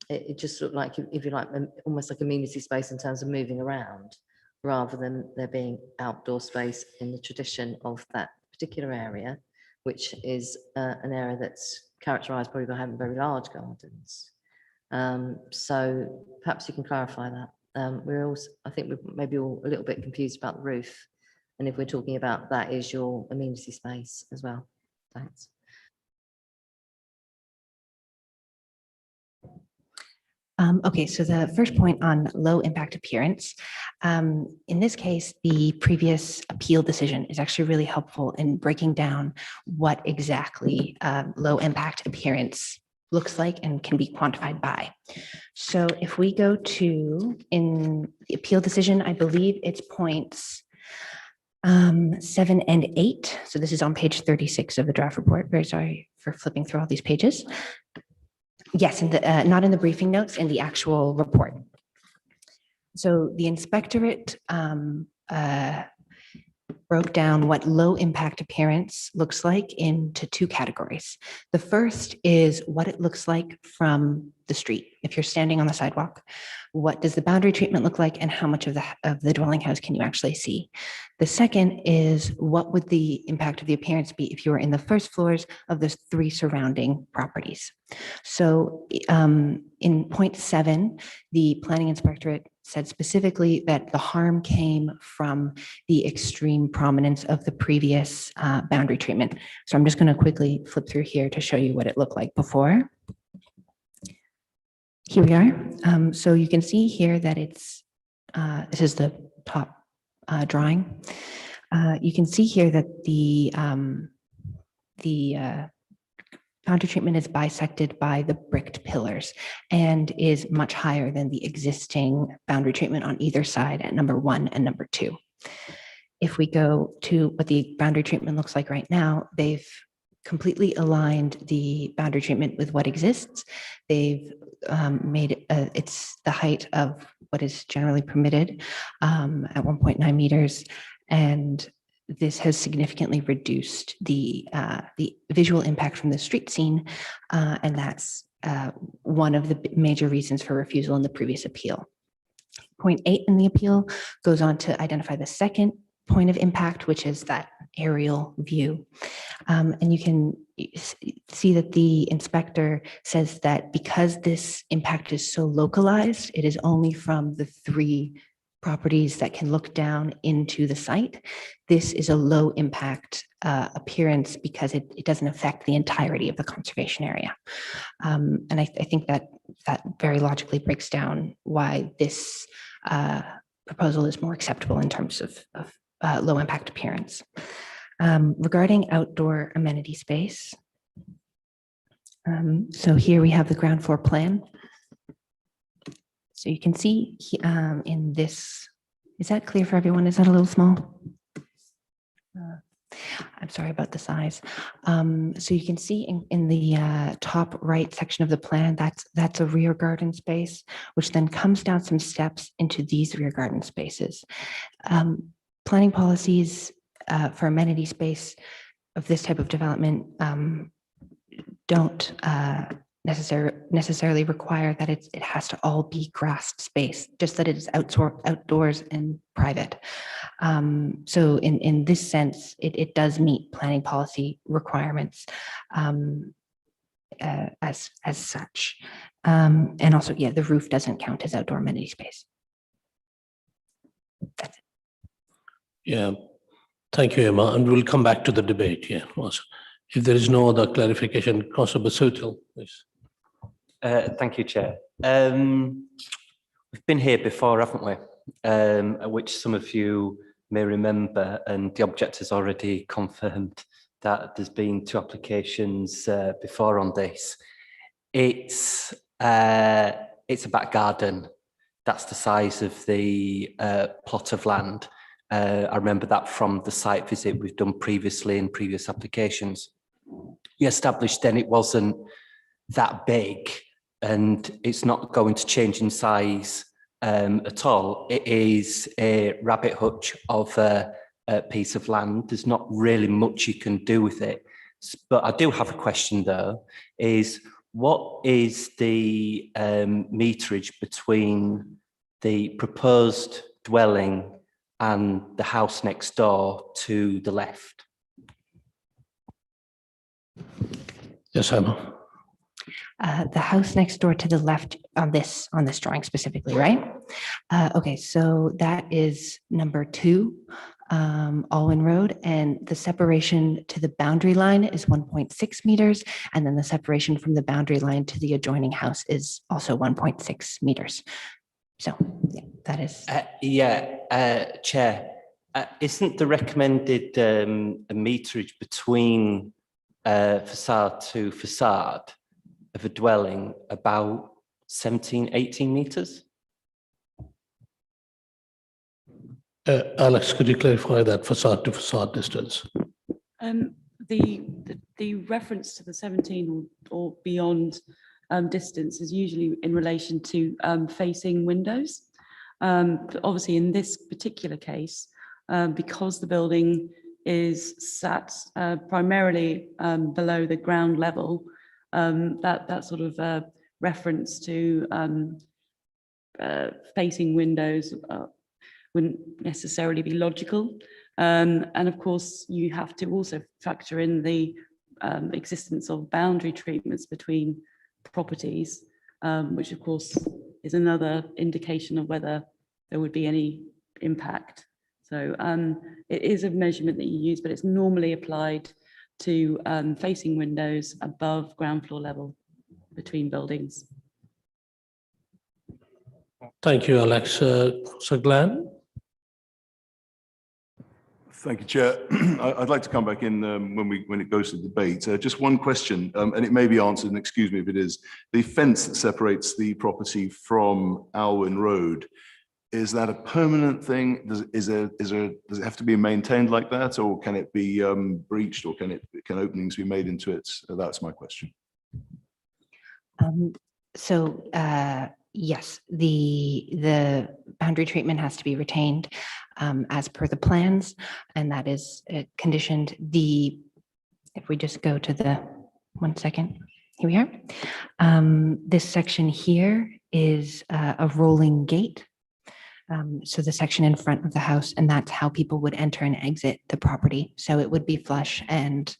it just looked like, if you like, almost like amenity space in terms of moving around, rather than there being outdoor space in the tradition of that particular area, which is an area that's characterised probably by having very large gardens. So perhaps you can clarify that. We're also, I think we're maybe all a little bit confused about the roof, and if we're talking about that is your amenity space as well. Thanks. Okay, so the first point on low impact appearance. In this case, the previous appeal decision is actually really helpful in breaking down what exactly low impact appearance looks like and can be quantified by. So if we go to, in the appeal decision, I believe it's points 7 and 8. So this is on page 36 of the draft report. Very sorry for flipping through all these pages. Yes, in the, not in the briefing notes, in the actual report. So the inspectorate broke down what low impact appearance looks like into 2 categories. The first is what it looks like from the street. If you're standing on the sidewalk, what does the boundary treatment look like, and how much of the dwelling house can you actually see? The second is, what would the impact of the appearance be if you were in the first floors of the 3 surrounding properties? So in point 7, the planning inspectorate said specifically that the harm came from the extreme prominence of the previous boundary treatment. So I'm just going to quickly flip through here to show you what it looked like before. Here we are. So you can see here that it's, this is the top drawing. You can see here that the boundary treatment is bisected by the bricked pillars and is much higher than the existing boundary treatment on either side at number 1 and number 2. If we go to what the boundary treatment looks like right now, they've completely aligned the boundary treatment with what exists. They've made it's the height of what is generally permitted at 1.9 meters, and this has significantly reduced the visual impact from the street scene, and that's one of the major reasons for refusal in the previous appeal. Point 8 in the appeal goes on to identify the second point of impact, which is that aerial view. And you can see that the inspector says that because this impact is so localized, it is only from the 3 properties that can look down into the site. This is a low impact appearance because it doesn't affect the entirety of the conservation area. And I think that very logically breaks down why this proposal is more acceptable in terms of low impact appearance. Regarding outdoor amenity space, so here we have the ground floor plan. So you can see in this, is that clear for everyone? Is that a little small? I'm sorry about the size. So you can see in the top right section of the plan, that's a rear garden space, which then comes down some steps into these rear garden spaces. Planning policies for amenity space of this type of development don't necessarily require that it has to all be grassed space, just that it is outdoors and private. So in this sense, it does meet planning policy requirements as such. And also, yeah, the roof doesn't count as outdoor amenity space. That's it. Yeah, thank you, Emma, and we'll come back to the debate, yeah. Also, if there is no other clarification, Councillor Basutil, please. Thank you, Chair. We've been here before, haven't we? Which some of you may remember, and the object has already confirmed that there's been 2 applications before on this. It's a back garden. That's the size of the plot of land. I remember that from the site visit we've done previously in previous applications. We established then it wasn't that big, and it's not going to change in size at all. It is a rabbit hutch of a piece of land. There's not really much you can do with it. But I do have a question though, is what is the meterage between the proposed dwelling and the house next door to the left? Yes, Emma. The house next door to the left on this drawing specifically, right? Okay, so that is number 2, Alwyn Road, and the separation to the boundary line is 1.6 meters, and then the separation from the boundary line to the adjoining house is also 1.6 meters. So yeah, that is. Chair, isn't the recommended meterage between facade to facade of a dwelling about 17, 18 meters? Alex, could you clarify that facade to facade distance? The reference to the 17 or beyond distance is usually in relation to facing windows. But obviously in this particular case, because the building is sat primarily below the ground level, that sort of reference to facing windows wouldn't necessarily be logical. And of course, you have to also factor in the existence of boundary treatments between properties, which of course is another indication of whether there would be any impact. So it is a measurement that you use, but it's normally applied to facing windows above ground floor level between buildings. Thank you, Alex. So Glenn? Thank you, Chair. I'd like to come back in when it goes to debate. Just one question, and it may be answered, and excuse me if it is. The fence that separates the property from Alwyn Road, is that a permanent thing? Does it have to be maintained like that, or can it be breached, or can openings be made into it? That's my question. Yes, the boundary treatment has to be retained as per the plans, and that is conditioned. If we just go to the 1 second, here we are. This section here is a rolling gate. So the section in front of the house, and that's how people would enter and exit the property. So it would be flush and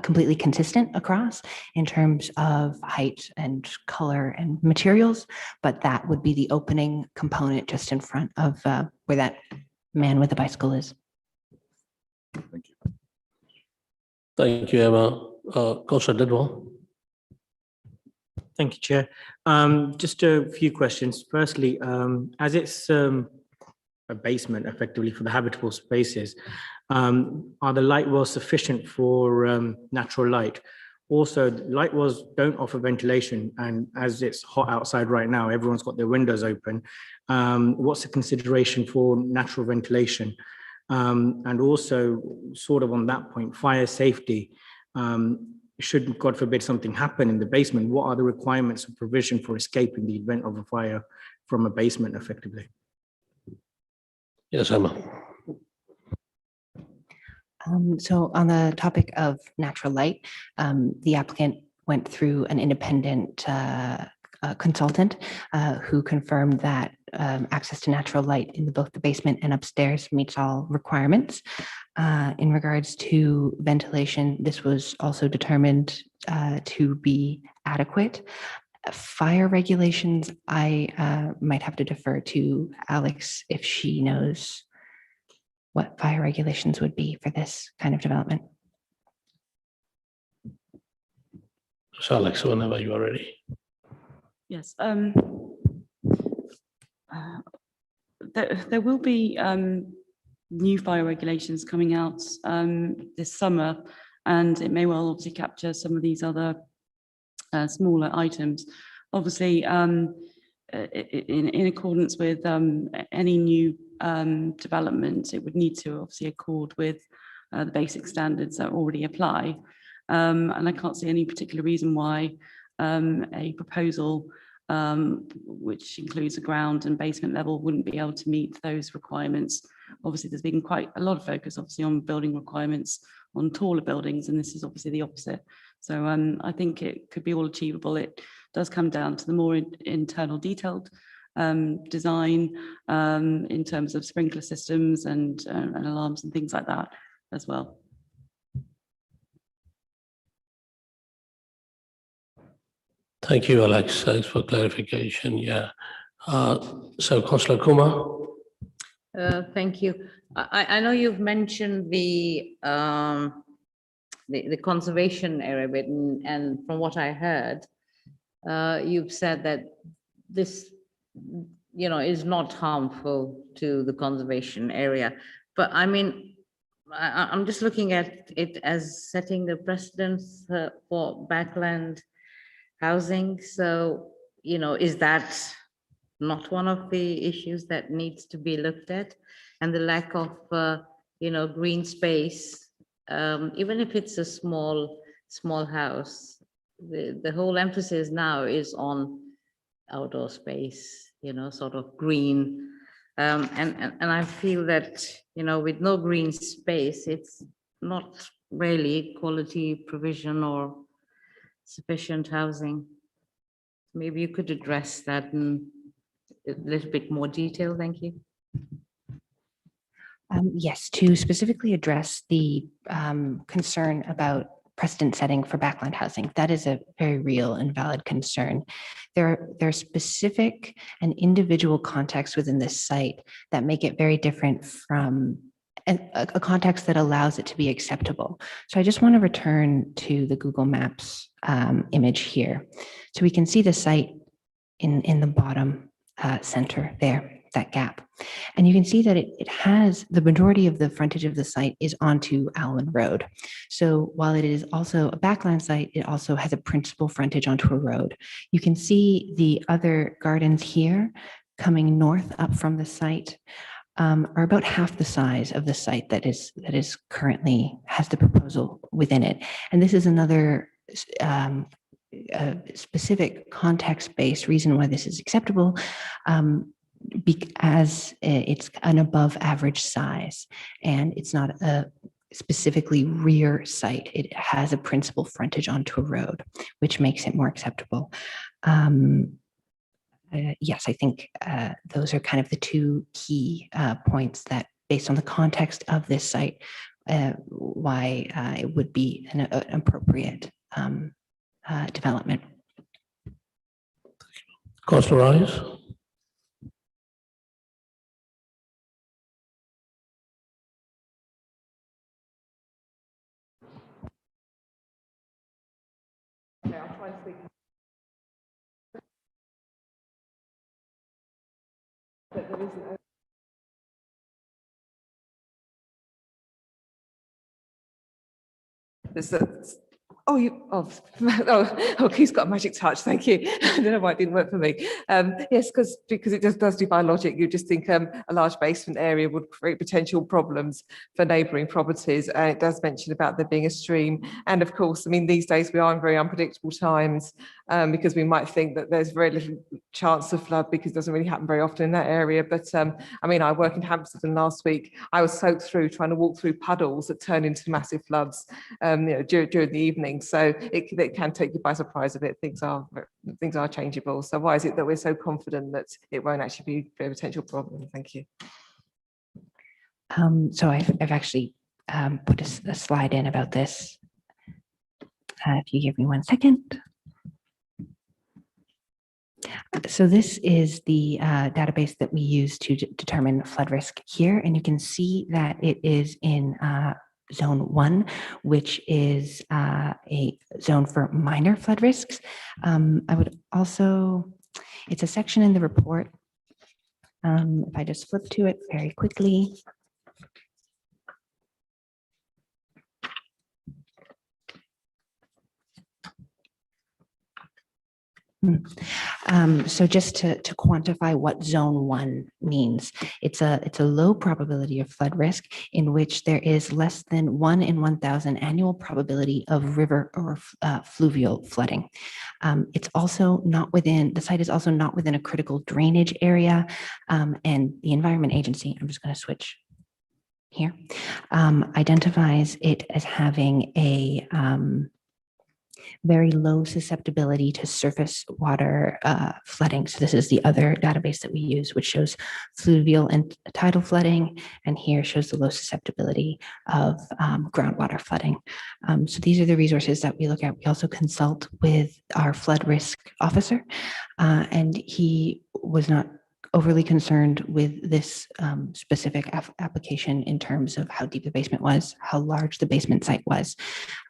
completely consistent across in terms of height and color and materials, but that would be the opening component just in front of where that man with the bicycle is. Thank you. Thank you, Emma. Councillor Didwell. Thank you, Chair. Just a few questions. Firstly, as it's a basement effectively for the habitable spaces, are the light wells sufficient for natural light? Also, light wells don't offer ventilation, and as it's hot outside right now, everyone's got their windows open. What's the consideration for natural ventilation? And also, sort of on that point, fire safety. Should, God forbid, something happen in the basement, what are the requirements of provision for escape in the event of a fire from a basement effectively? Yes, Emma. So on the topic of natural light, the applicant went through an independent consultant who confirmed that access to natural light in both the basement and upstairs meets all requirements. In regards to ventilation, this was also determined to be adequate. Fire regulations, I might have to defer to Alex if she knows what fire regulations would be for this kind of development. So Alex, whenever you are ready. Yes. There will be new fire regulations coming out this summer, and it may well obviously capture some of these other smaller items. Obviously, in accordance with any new development, it would need to obviously accord with the basic standards that already apply. And I can't see any particular reason why a proposal which includes a ground and basement level wouldn't be able to meet those requirements. Obviously, there's been quite a lot of focus obviously on building requirements on taller buildings, and this is obviously the opposite. So I think it could be all achievable. It does come down to the more internal detailed design in terms of sprinkler systems and alarms and things like that as well. Thank you, Alex. Thanks for clarification. Yeah. So Councillor Kumar. Thank you. I know you've mentioned the conservation area bit, and from what I heard, you've said that this, is not harmful to the conservation area. But I mean, I'm just looking at it as setting the precedence for backland housing. So, is that not one of the issues that needs to be looked at? And the lack of, green space, even if it's a small house, the whole emphasis now is on outdoor space, sort of green. And I feel that, with no green space, it's not really quality provision or sufficient housing. Maybe you could address that in a little bit more detail. Thank you. Yes, to specifically address the concern about precedent setting for backland housing, that is a very real and valid concern. There are specific and individual contexts within this site that make it very different from a context that allows it to be acceptable. So I just want to return to the Google Maps image here. So we can see the site in the bottom center there, that gap. And you can see that it has the majority of the frontage of the site is onto Allen Road. So while it is also a backland site, it also has a principal frontage onto a road. You can see the other gardens here coming north up from the site are about half the size of the site that is currently has the proposal within it. And this is another specific context-based reason why this is acceptable, because it's an above average size and it's not a specifically rear site. It has a principal frontage onto a road, which makes it more acceptable. Yes, I think those are kind of the two key points that, based on the context of this site, why it would be an appropriate development. Councillor Rice. Okay, I'll try and speak. But there isn't a he's got a magic touch. Thank you. I don't know why it didn't work for me. Yes, because it just does defy logic. You just think a large basement area would create potential problems for neighbouring properties. And it does mention about there being a stream. And of course, I mean, these days we are in very unpredictable times because we might think that there's very little chance of flood because it doesn't really happen very often in that area. But I mean, I work in Hampstead, last week I was soaked through trying to walk through puddles that turn into massive floods during the evening. So it can take you by surprise a bit. Things are changeable. So why is it that we're so confident that it won't actually be a potential problem? Thank you. So I've actually put a slide in about this. If you give me 1 second. So this is the database that we use to determine flood risk here, and you can see that it is in Zone 1, which is a zone for minor flood risks. I would also, it's a section in the report. If I just flip to it very quickly. So just to quantify what Zone 1 means, it's a low probability of flood risk in which there is less than 1 in 1,000 annual probability of river or fluvial flooding. It's also not within, the site is also not within a critical drainage area, and the Environment Agency, I'm just going to switch here, identifies it as having a very low susceptibility to surface water flooding. So this is the other database that we use, which shows fluvial and tidal flooding, and here shows the low susceptibility of groundwater flooding. So these are the resources that we look at. We also consult with our flood risk officer, and he was not overly concerned with this specific application in terms of how deep the basement was, how large the basement site was,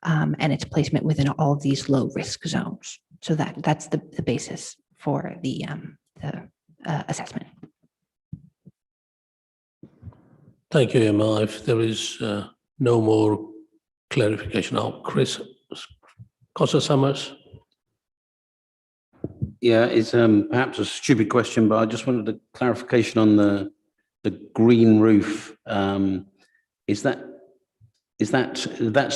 and its placement within all of these low risk zones. So that's the basis for the assessment. Thank you, Emma. If there is no more clarification, now Chris, Councillor Summers. Yeah, it's perhaps a stupid question, but I just wanted a clarification on the green roof. That's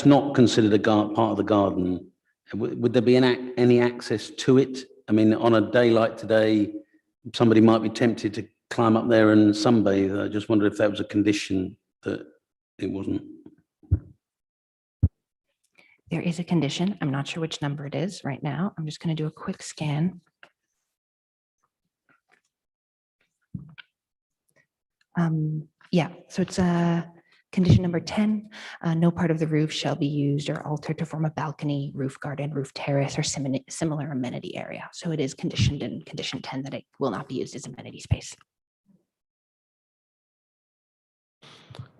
not considered a part of the garden? Would there be any access to it? I mean, on a day like today, somebody might be tempted to climb up there and sunbathe. I just wondered if that was a condition that it wasn't. There is a condition. I'm not sure which number it is right now. I'm just going to do a quick scan. Yeah, so it's condition number 10. No part of the roof shall be used or altered to form a balcony, roof garden, roof terrace, or similar amenity area. So it is conditioned in condition 10 that it will not be used as amenity space.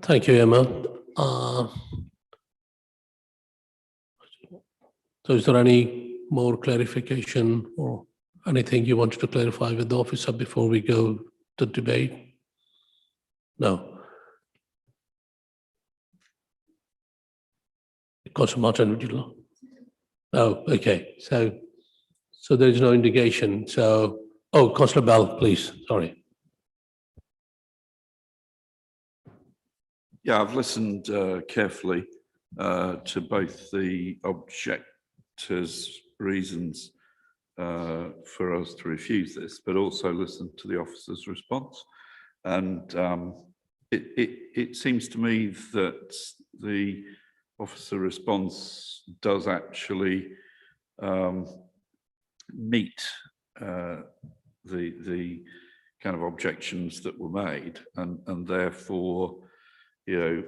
Thank you, Emma. So is there any more clarification or anything you wanted to clarify with the officer before we go to debate? No. Councillor Martin, would you like? Oh, okay. So there is no indication. So, oh, Councillor Bell, please. Sorry. Yeah, I've listened carefully to both the objectors' reasons for us to refuse this, but also listened to the officer's response. And it seems to me that the officer response does actually meet the kind of objections that were made, and therefore, you know,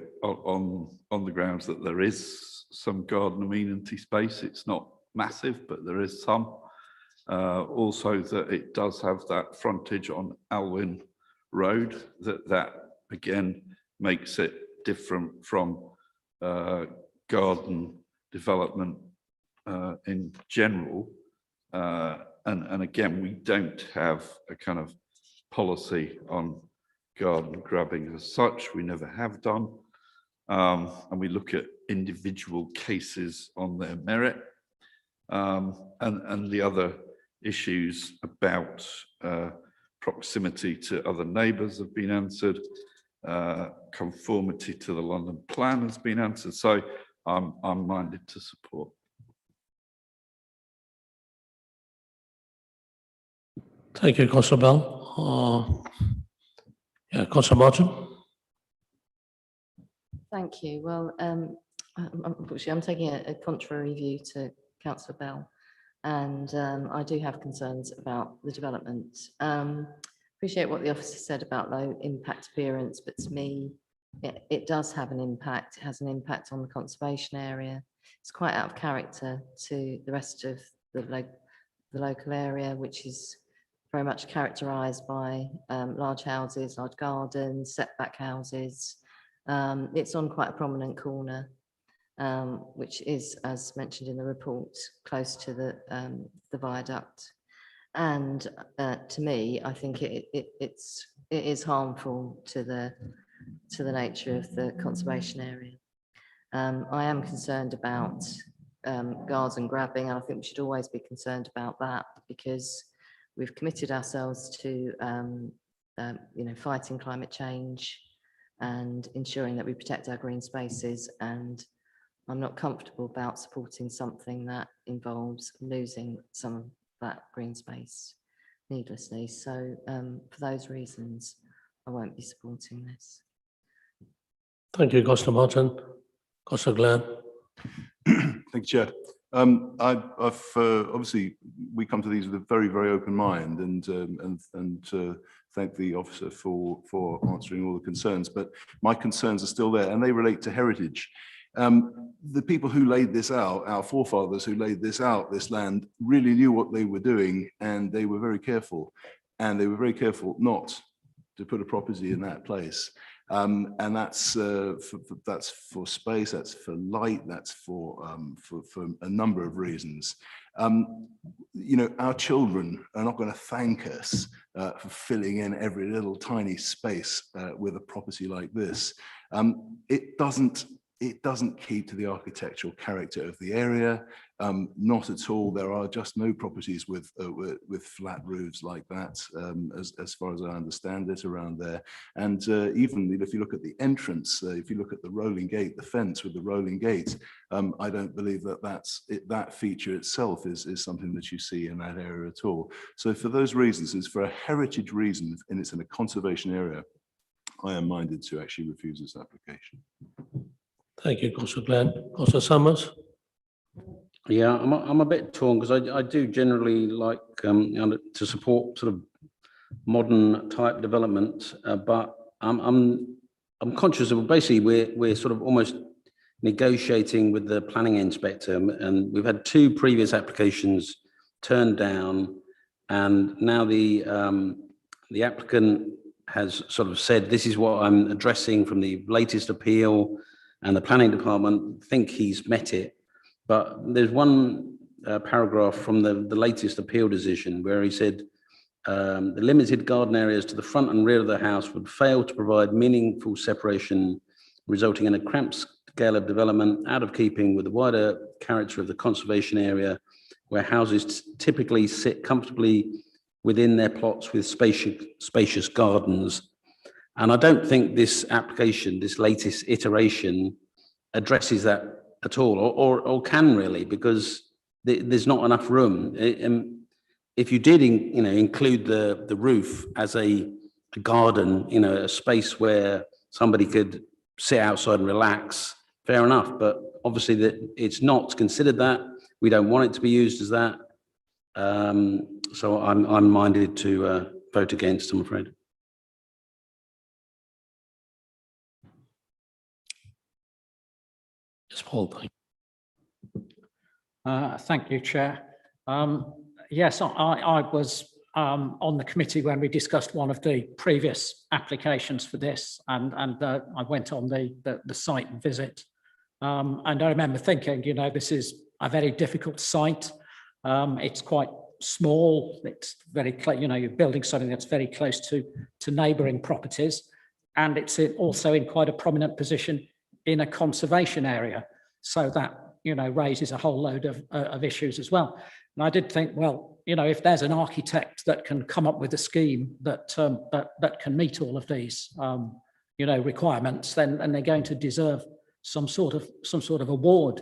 on the grounds that there is some garden amenity space. It's not massive, but there is some. Also that it does have that frontage on Alwyn Road, that again makes it different from garden development in general. And again, we don't have a kind of policy on garden grabbing as such. We never have done. And we look at individual cases on their merit. And the other issues about proximity to other neighbours have been answered. Conformity to the London plan has been answered. So I'm minded to support. Thank you, Councillor Bell. Yeah, Councillor Martin. Thank you. Well, unfortunately, I'm taking a contrary view to Councillor Bell, and I do have concerns about the development. Appreciate what the officer said about low impact appearance, but to me, it does have an impact. It has an impact on the conservation area. It's quite out of character to the rest of the local area, which is very much characterised by large houses, large gardens, setback houses. It's on quite a prominent corner, which is, as mentioned in the report, close to the viaduct. And to me, I think it is harmful to the nature of the conservation area. I am concerned about garden grabbing, and I think we should always be concerned about that, because we've committed ourselves to fighting climate change and ensuring that we protect our green spaces. And I'm not comfortable about supporting something that involves losing some of that green space needlessly. So for those reasons, I won't be supporting this. Thank you, Councillor Martin. Councillor Glenn. Thank you, Chair. I've obviously we come to these with a very, very open mind, and thank the officer for answering all the concerns. But my concerns are still there, and they relate to heritage. The people who laid this out, our forefathers who laid this out, this land, really knew what they were doing, and they were very careful. And they were very careful not to put a property in that place. And that's for space, that's for light, that's for a number of reasons. Our children are not going to thank us for filling in every little tiny space with a property like this. It doesn't keep to the architectural character of the area, not at all. There are just no properties with flat roofs like that, as far as I understand it, around there. And even if you look at the entrance, if you look at the rolling gate, the fence with the rolling gate, I don't believe that feature itself is something that you see in that area at all. So for those reasons, it's for a heritage reason, and it's in a conservation area, I am minded to actually refuse this application. Thank you, Councillor Glenn. Councillor Summers. Yeah, I'm a bit torn, because I do generally like to support sort of modern type development, but I'm conscious of basically we're sort of almost negotiating with the planning inspector, and we've had 2 previous applications turned down, and now the applicant has sort of said, this is what I'm addressing from the latest appeal, and the planning department think he's met it. But there's one paragraph from the latest appeal decision where he said, the limited garden areas to the front and rear of the house would fail to provide meaningful separation, resulting in a cramped scale of development out of keeping with the wider character of the conservation area, where houses typically sit comfortably within their plots with spacious gardens. And I don't think this application, this latest iteration, addresses that at all, or can really, because there's not enough room. If you did, include the roof as a garden, a space where somebody could sit outside and relax, fair enough. But obviously, it's not considered that. We don't want it to be used as that. So I'm minded to vote against, I'm afraid. Yes, Paul. Thank you, Chair. Yes, I was on the committee when we discussed one of the previous applications for this, and I went on the site visit. And I remember thinking, this is a very difficult site. It's quite small. It's very close. You're building something that's very close to neighbouring properties, and it's also in quite a prominent position in a conservation area. So that raises a whole load of issues as well. And I did think, well, if there's an architect that can come up with a scheme that can meet all of these requirements, then they're going to deserve some sort of award.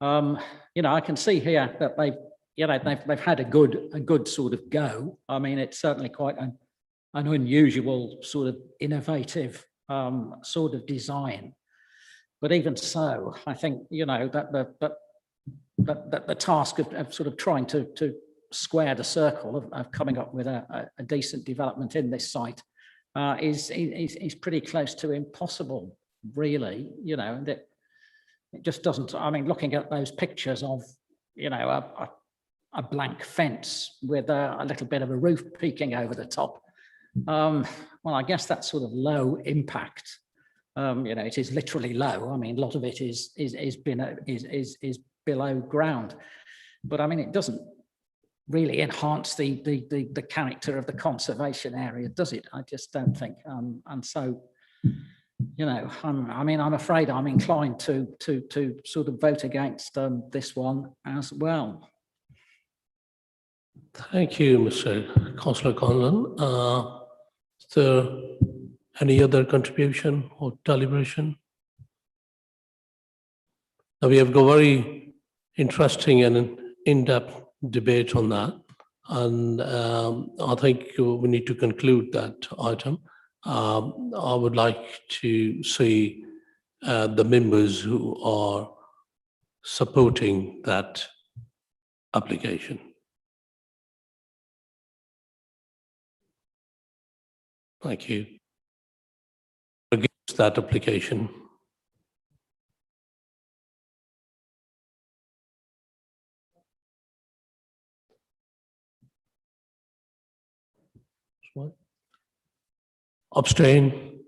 I can see here that they've had a good sort of go. I mean, it's certainly quite an unusual sort of innovative sort of design. But even so, I think that the task of sort of trying to square the circle of coming up with a decent development in this site is pretty close to impossible, really. And it just doesn't. I mean, looking at those pictures of a a blank fence with a little bit of a roof peeking over the top. Well, I guess that's sort of low impact. It is literally low. I mean, a lot of it is below ground, but I mean, it doesn't really enhance the character of the conservation area, does it? I just don't think. And so, I'm afraid I'm inclined to sort of vote against this one as well. Thank you, Mr. Councillor Conlon. Is there any other contribution or deliberation? Now, we have got very interesting and in-depth debate on that. And I think we need to conclude that item. I would like to see the members who are supporting that application. Thank you. Against that application. Abstain.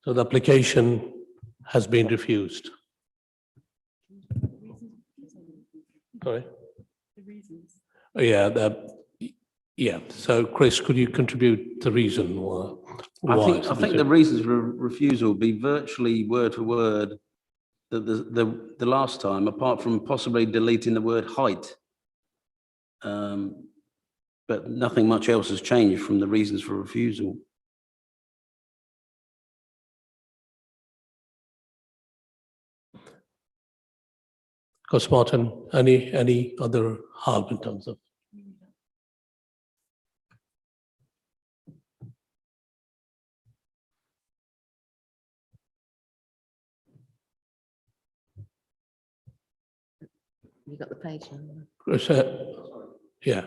So the application has been refused. Sorry? The reasons. Yeah. So Chris, could you contribute the reason why? I think the reasons for refusal would be virtually word for word the last time, apart from possibly deleting the word height. But nothing much else has changed from the reasons for refusal. Because Martin, any other help in terms of? You got the page number? Chris, yeah.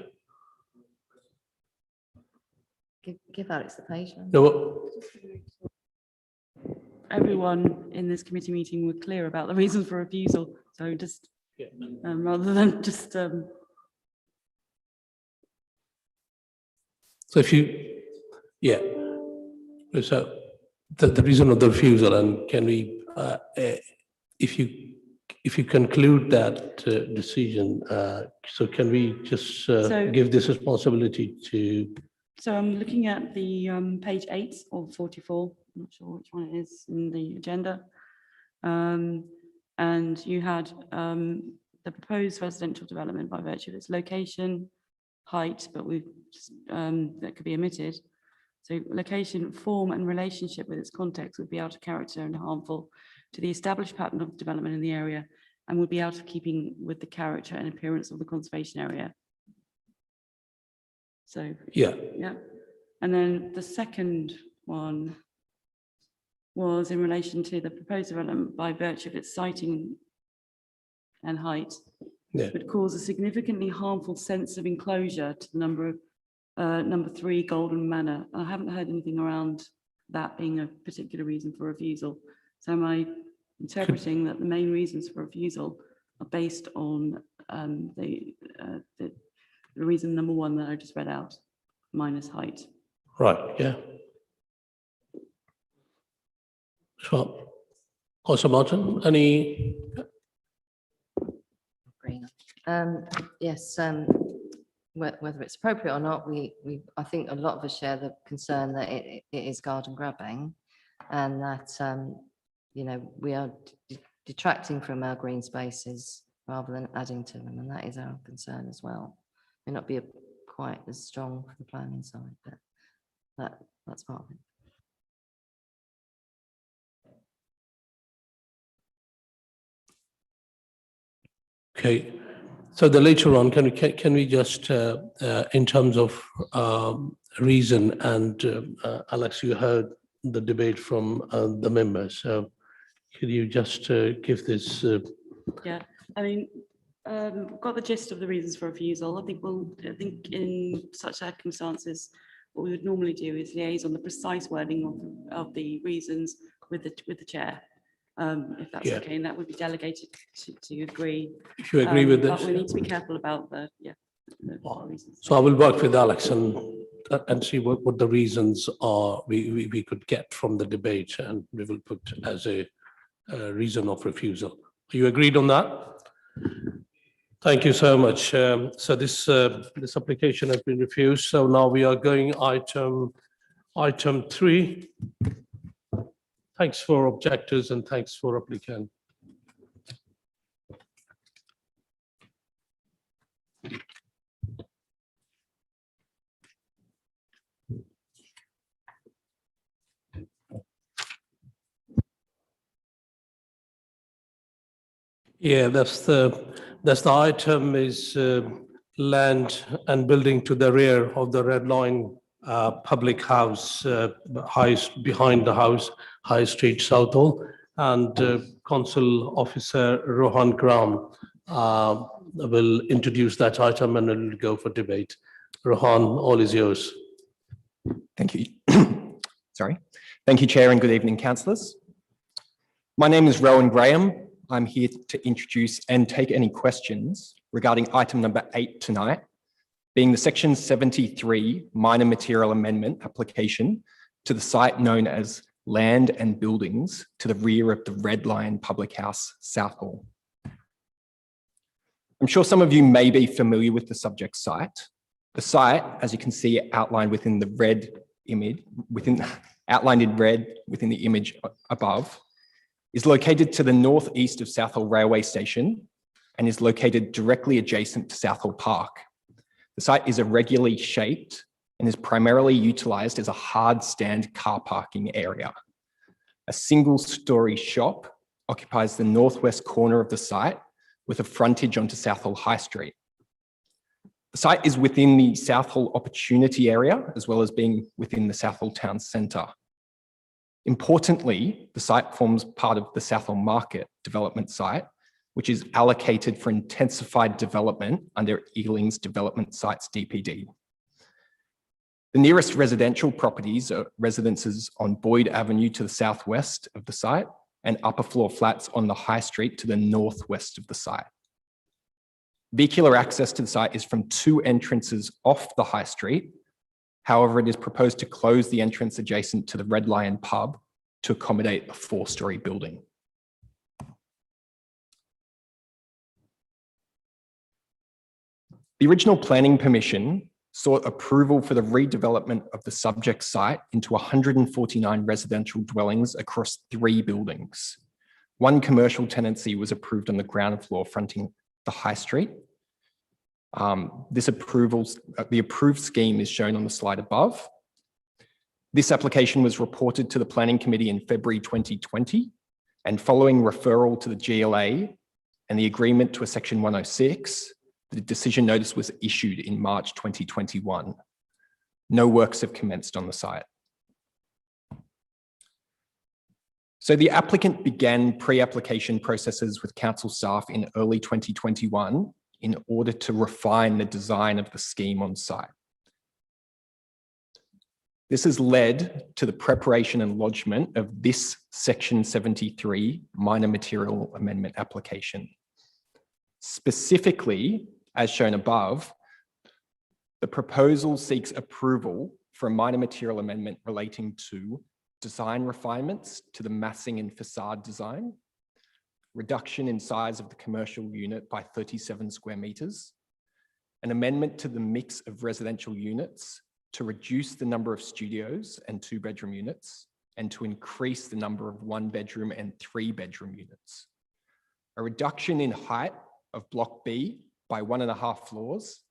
Give Alex the page number. No. Everyone in this committee meeting were clear about the reasons for refusal. So just rather than just. So if you, so the reason of the refusal, and can we, if you conclude that decision, so can we just give this responsibility to? So I'm looking at the page 8 of 44. I'm not sure which one it is in the agenda. And you had the proposed residential development by virtue of its location, height, but we've that could be omitted. So location, form and relationship with its context would be out of character and harmful to the established pattern of development in the area and would be out of keeping with the character and appearance of the conservation area. So, yeah. And then the second one was in relation to the proposed development by virtue of its siting and height, would cause a significantly harmful sense of enclosure to the number 3 Golden Manor. I haven't heard anything around that being a particular reason for refusal. So am I interpreting that the main reasons for refusal are based on the reason number 1 that I just read out, minus height? Right, yeah. Sure. Councillor Martin, any? Yes, whether it's appropriate or not, I think a lot of us share the concern that it is garden grabbing, and that we are detracting from our green spaces rather than adding to them, and that is our concern as well. May not be quite as strong for the planning side, but that's part of it. Okay, so the later on, can we just, in terms of reason, and Alex, you heard the debate from the members, so could you just give this? Yeah, I mean, got the gist of the reasons for refusal. I think in such circumstances, what we would normally do is liaise on the precise wording of the reasons with the chair. if that's Yeah. okay, and that would be delegated to agree. If you agree with But this. we need to be careful about the reasons. So I will work with Alex and see what the reasons are we could get from the debate, and we will put as a reason of refusal. Are you agreed on that? Thank you so much. So this application has been refused. So now we are going item 3. Thanks for objectors and thanks for applicant. Yeah, that's the item is land and building to the rear of the Red Line public house, behind the house, High Street, Southall, and Council Officer Rohan Gram will introduce that item and it will go for debate. Rohan, all is yours. Thank you. Sorry. Thank you, Chair, and good evening, councillors. My name is Rowan Graham. I'm here to introduce and take any questions regarding item number 8 tonight, being the Section 73 minor material amendment application to the site known as Land and Buildings to the rear of the Red Lion Public House, Southall. I'm sure some of you may be familiar with the subject site. The site, as you can see outlined within the red image, outlined in red within the image above, is located to the northeast of Southall Railway Station and is located directly adjacent to Southall Park. The site is irregularly shaped and is primarily utilised as a hard stand car parking area. A single-storey shop occupies the northwest corner of the site with a frontage onto Southall High Street. The site is within the Southall Opportunity Area, as well as being within the Southall Town Centre. Importantly, the site forms part of the Southall Market development site, which is allocated for intensified development under Ealing's Development Sites DPD. The nearest residential properties are residences on Boyd Avenue to the southwest of the site and upper floor flats on the High Street to the northwest of the site. Vehicular access to the site is from 2 entrances off the High Street. However, it is proposed to close the entrance adjacent to the Red Lion pub to accommodate a 4-storey building. The original planning permission sought approval for the redevelopment of the subject site into 149 residential dwellings across 3 buildings. 1 commercial tenancy was approved on the ground floor fronting the High Street. The approved scheme is shown on the slide above. This application was reported to the Planning Committee in February 2020, and following referral to the GLA and the agreement to a Section 106, the decision notice was issued in March 2021. No works have commenced on the site. So the applicant began pre-application processes with council staff in early 2021 in order to refine the design of the scheme on site. This has led to the preparation and lodgement of this Section 73 minor material amendment application. Specifically, as shown above, the proposal seeks approval for a minor material amendment relating to design refinements to the massing and facade design, reduction in size of the commercial unit by 37 square metres, an amendment to the mix of residential units to reduce the number of studios and 2-bedroom units, and to increase the number of 1-bedroom and 3-bedroom units, a reduction in height of Block B by 1.5 floors,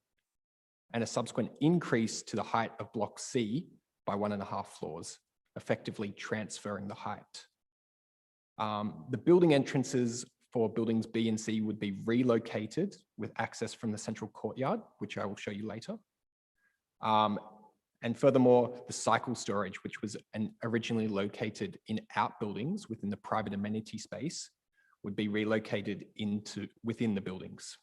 and a subsequent increase to the height of Block C by 1.5 floors, effectively transferring the height. The building entrances for buildings B and C would be relocated with access from the central courtyard, which I will show you later. And furthermore, the cycle storage, which was originally located in outbuildings within the private amenity space, would be relocated within the buildings.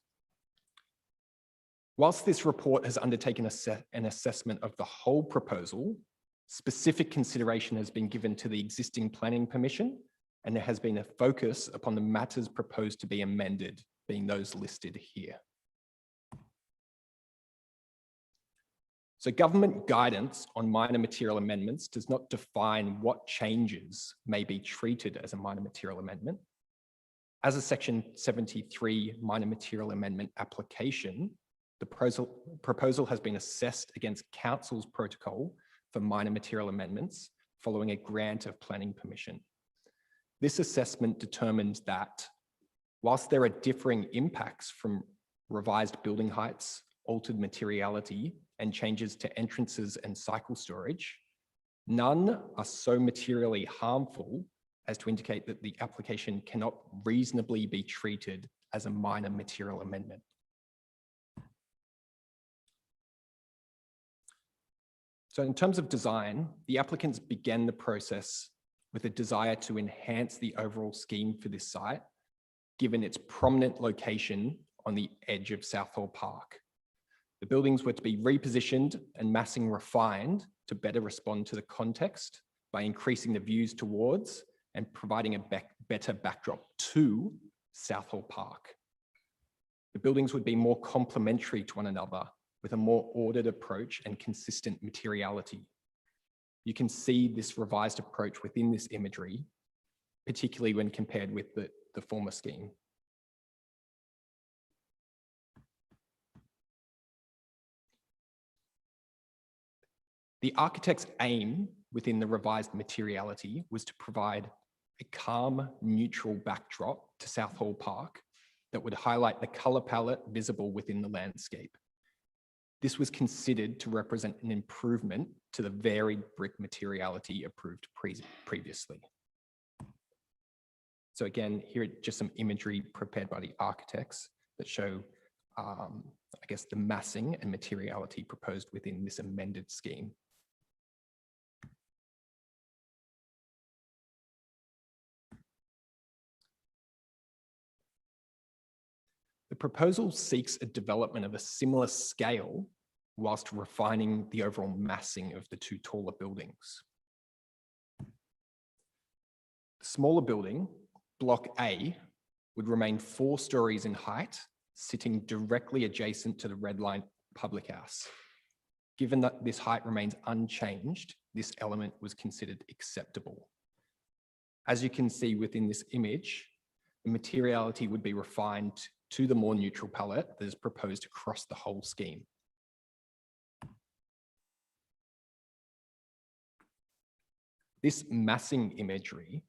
Whilst this report has undertaken an assessment of the whole proposal, specific consideration has been given to the existing planning permission and there has been a focus upon the matters proposed to be amended, being those listed here. So government guidance on minor material amendments does not define what changes may be treated as a minor material amendment. As a Section 73 minor material amendment application, the proposal has been assessed against Council's protocol for minor material amendments following a grant of planning permission. This assessment determined that whilst there are differing impacts from revised building heights, altered materiality, and changes to entrances and cycle storage, none are so materially harmful as to indicate that the application cannot reasonably be treated as a minor material amendment. So in terms of design, the applicants began the process with a desire to enhance the overall scheme for this site, given its prominent location on the edge of Southall Park. The buildings were to be repositioned and massing refined to better respond to the context by increasing the views towards and providing a better backdrop to Southall Park. The buildings would be more complementary to one another with a more ordered approach and consistent materiality. You can see this revised approach within this imagery, particularly when compared with the former scheme. The architect's aim within the revised materiality was to provide a calm, neutral backdrop to Southall Park that would highlight the colour palette visible within the landscape. This was considered to represent an improvement to the varied brick materiality approved previously. So again, here are just some imagery prepared by the architects that show, I guess, the massing and materiality proposed within this amended scheme. The proposal seeks a development of a similar scale whilst refining the overall massing of the two taller buildings. The smaller building, Block A, would remain 4 stories in height, sitting directly adjacent to the Red Line Public House. Given that this height remains unchanged, this element was considered acceptable. As you can see within this image, the materiality would be refined to the more neutral palette that is proposed across the whole scheme. This massing imagery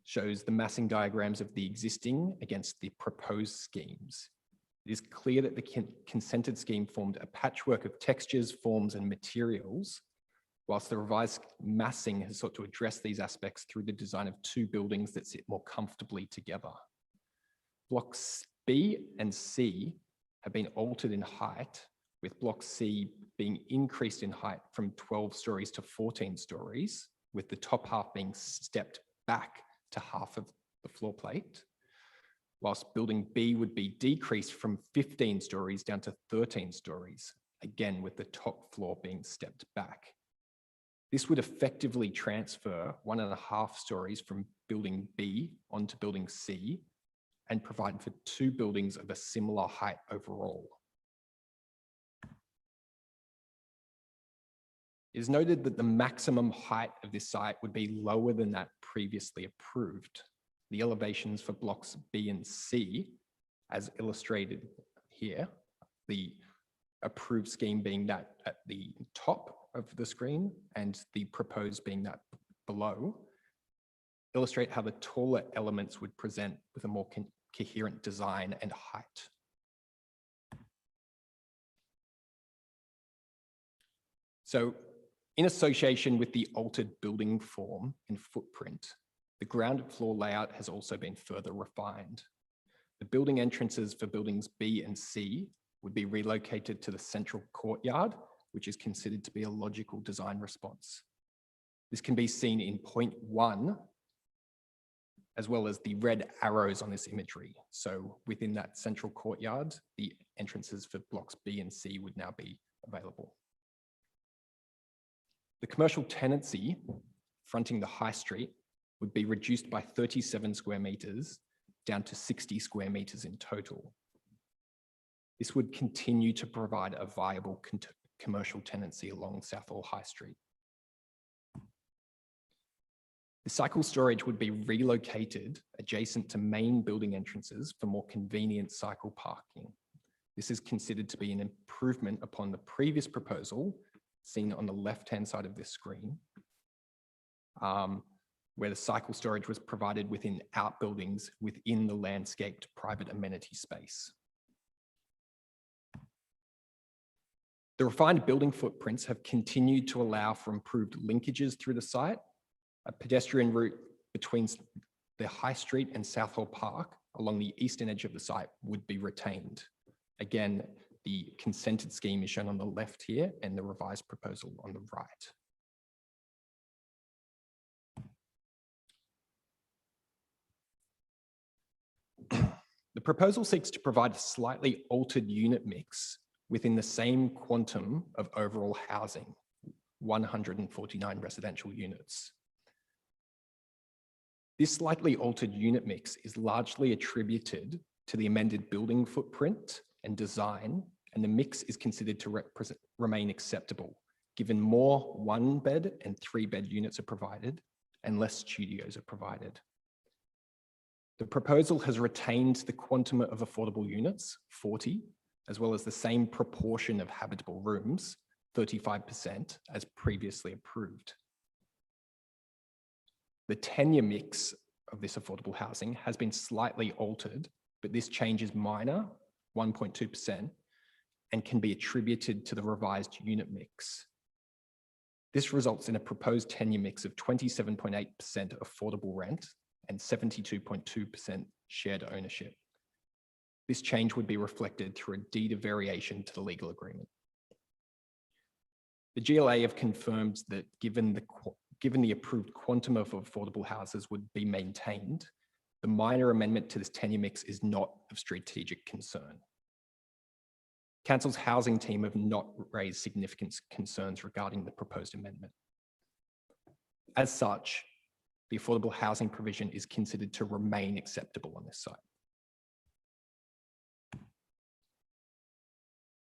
shows the massing diagrams of the existing against the proposed schemes. It is clear that the consented scheme formed a patchwork of textures, forms, and materials, whilst the revised massing has sought to address these aspects through the design of 2 buildings that sit more comfortably together. Blocks B and C have been altered in height, with Block C being increased in height from 12 stories to 14 stories, with the top half being stepped back to half of the floor plate, whilst Building B would be decreased from 15 stories down to 13 stories, again with the top floor being stepped back. This would effectively transfer 1.5 stories from Building B onto Building C and provide for 2 buildings of a similar height overall. It is noted that the maximum height of this site would be lower than that previously approved. The elevations for blocks B and C, as illustrated here, the approved scheme being that at the top of the screen and the proposed being that below, illustrate how the taller elements would present with a more coherent design and height. So in association with the altered building form and footprint, the ground floor layout has also been further refined. The building entrances for buildings B and C would be relocated to the central courtyard, which is considered to be a logical design response. This can be seen in point 1, as well as the red arrows on this imagery. So within that central courtyard, the entrances for blocks B and C would now be available. The commercial tenancy fronting the high street would be reduced by 37 square meters down to 60 square meters in total. This would continue to provide a viable commercial tenancy along Southall High Street. The cycle storage would be relocated adjacent to main building entrances for more convenient cycle parking. This is considered to be an improvement upon the previous proposal seen on the left-hand side of this screen, where the cycle storage was provided within outbuildings within the landscaped private amenity space. The refined building footprints have continued to allow for improved linkages through the site. A pedestrian route between the High Street and Southall Park along the eastern edge of the site would be retained. Again, the consented scheme is shown on the left here and the revised proposal on the right. The proposal seeks to provide a slightly altered unit mix within the same quantum of overall housing, 149 residential units. This slightly altered unit mix is largely attributed to the amended building footprint and design, and the mix is considered to remain acceptable, given more 1-bed and 3-bed units are provided and less studios are provided. The proposal has retained the quantum of affordable units, 40, as well as the same proportion of habitable rooms, 35%, as previously approved. The tenure mix of this affordable housing has been slightly altered, but this change is minor, 1.2%, and can be attributed to the revised unit mix. This results in a proposed tenure mix of 27.8% affordable rent and 72.2% shared ownership. This change would be reflected through a deed of variation to the legal agreement. The GLA have confirmed that given the approved quantum of affordable houses would be maintained, the minor amendment to this tenure mix is not of strategic concern. Council's housing team have not raised significant concerns regarding the proposed amendment. As such, the affordable housing provision is considered to remain acceptable on this site.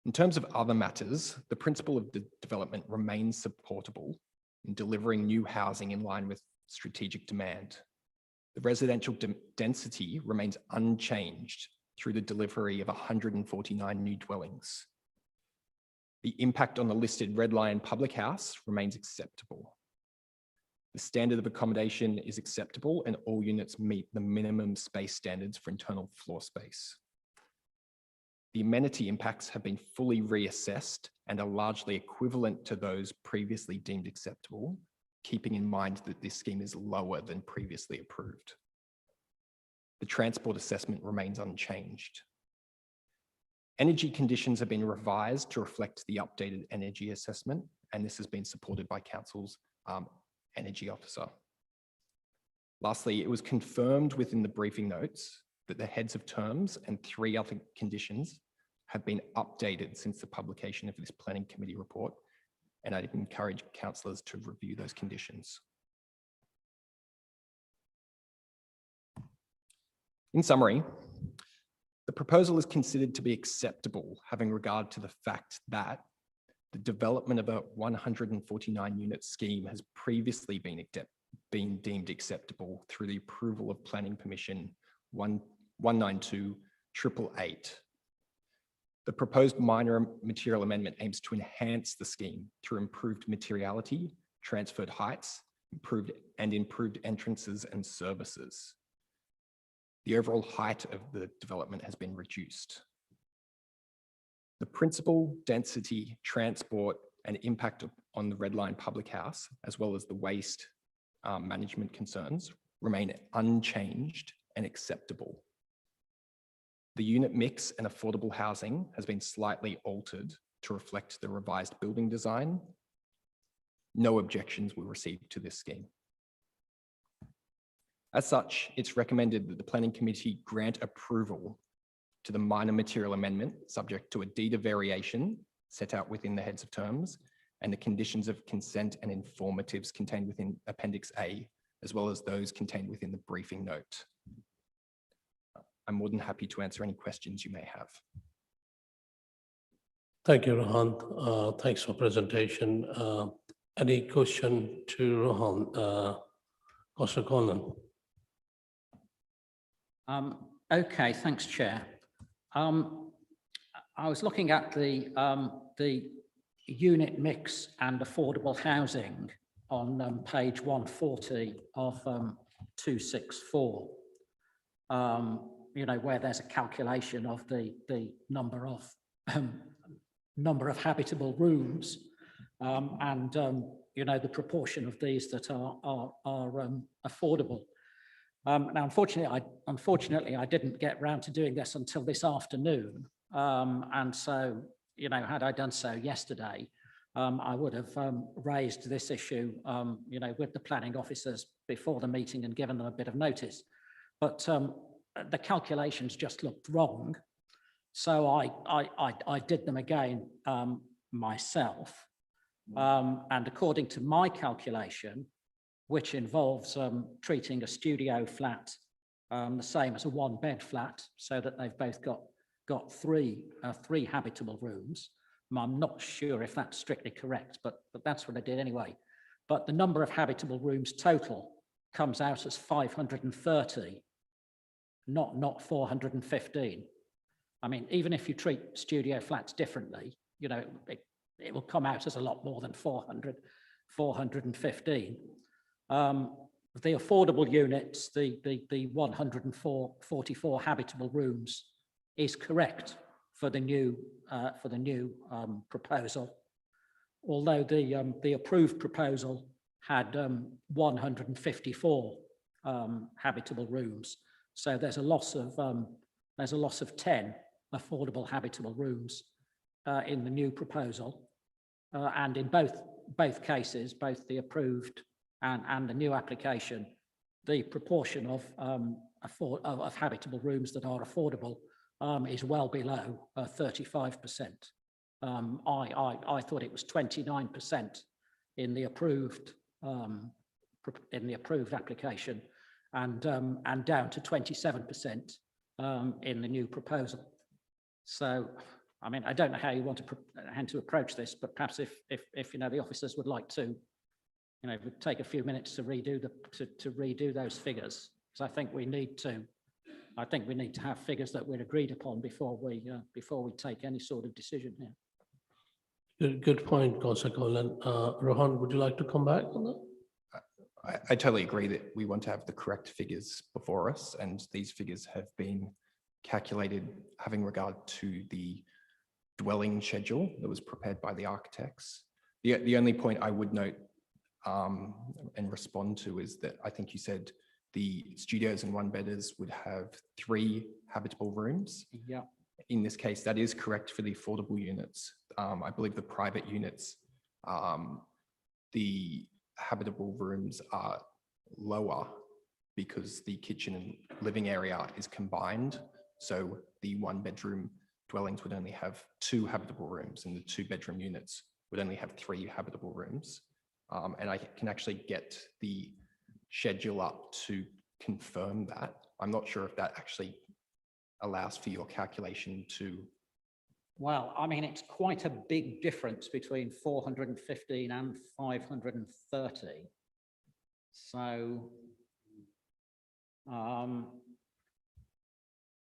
In terms of other matters, the principle of the development remains supportable in delivering new housing in line with strategic demand. The residential density remains unchanged through the delivery of 149 new dwellings. The impact on the listed Red Lion public house remains acceptable. The standard of accommodation is acceptable and all units meet the minimum space standards for internal floor space. The amenity impacts have been fully reassessed and are largely equivalent to those previously deemed acceptable, keeping in mind that this scheme is lower than previously approved. The transport assessment remains unchanged. Energy conditions have been revised to reflect the updated energy assessment, and this has been supported by Council's energy officer. Lastly, it was confirmed within the briefing notes that the heads of terms and 3 other conditions have been updated since the publication of this planning committee report, and I'd encourage councillors to review those conditions. In summary, the proposal is considered to be acceptable, having regard to the fact that the development of a 149 unit scheme has previously been deemed acceptable through the approval of Planning Permission 192/888. The proposed minor material amendment aims to enhance the scheme through improved materiality, transferred heights, improved entrances and services. The overall height of the development has been reduced. The principal density, transport, and impact on the Red Line public house, as well as the waste management concerns, remain unchanged and acceptable. The unit mix and affordable housing has been slightly altered to reflect the revised building design. No objections were received to this scheme. As such, it's recommended that the Planning Committee grant approval to the minor material amendment subject to a deed of variation set out within the heads of terms and the conditions of consent and informatives contained within Appendix A as well as those contained within the briefing note. I'm more than happy to answer any questions you may have. Thank you, Rohan. Thanks for presentation. Any question to Rohan? Councillor Conlon. Okay, thanks, Chair. I was looking at the unit mix and affordable housing on page 140 of 264. You know, where there's a calculation of the number of habitable rooms and you know, the proportion of these that are affordable. Now, unfortunately, I didn't get round to doing this until this afternoon. And so, you know, had I done so yesterday, I would have raised this issue, you know, with the planning officers before the meeting and given them a bit of notice. But the calculations just looked wrong. So I did them again myself. And according to my calculation, which involves treating a studio flat the same as a one-bed flat, so that they've both got three habitable rooms. I'm not sure if that's strictly correct, but that's what I did anyway. But the number of habitable rooms total comes out as 530, not 415. I mean, even if you treat studio flats differently, you know, it will come out as a lot more than 415. The affordable units, the 144 habitable rooms is correct for the new proposal, although the approved proposal had 154 habitable rooms. So there's a loss of 10 affordable habitable rooms in the new proposal, and in both cases, both the approved and the new application, the proportion of habitable rooms that are affordable is well below 35%. I thought it was 29% in the approved application, and down to 27% in the new proposal. So, I mean, I don't know how you want to approach this, but perhaps if you know, the officers would like to, you know, take a few minutes to redo those figures, because I think we need to have figures that we're agreed upon before we take any sort of decision here. Good point, Councillor Conlon. Rohan, would you like to come back on that? I totally agree that we want to have the correct figures before us, and these figures have been calculated having regard to the dwelling schedule that was prepared by the architects. The only point I would note and respond to is that I think you said the studios and one-bedders would have 3 habitable rooms. Yeah. In this case, that is correct for the affordable units. I believe the private units, the habitable rooms are lower because the kitchen and living area is combined. So the 1-bedroom dwellings would only have 2 habitable rooms, and the 2-bedroom units would only have 3 habitable rooms. And I can actually get the schedule up to confirm that. I'm not sure if that actually allows for your calculation to. Well, I mean, it's quite a big difference between 415 and 530. So,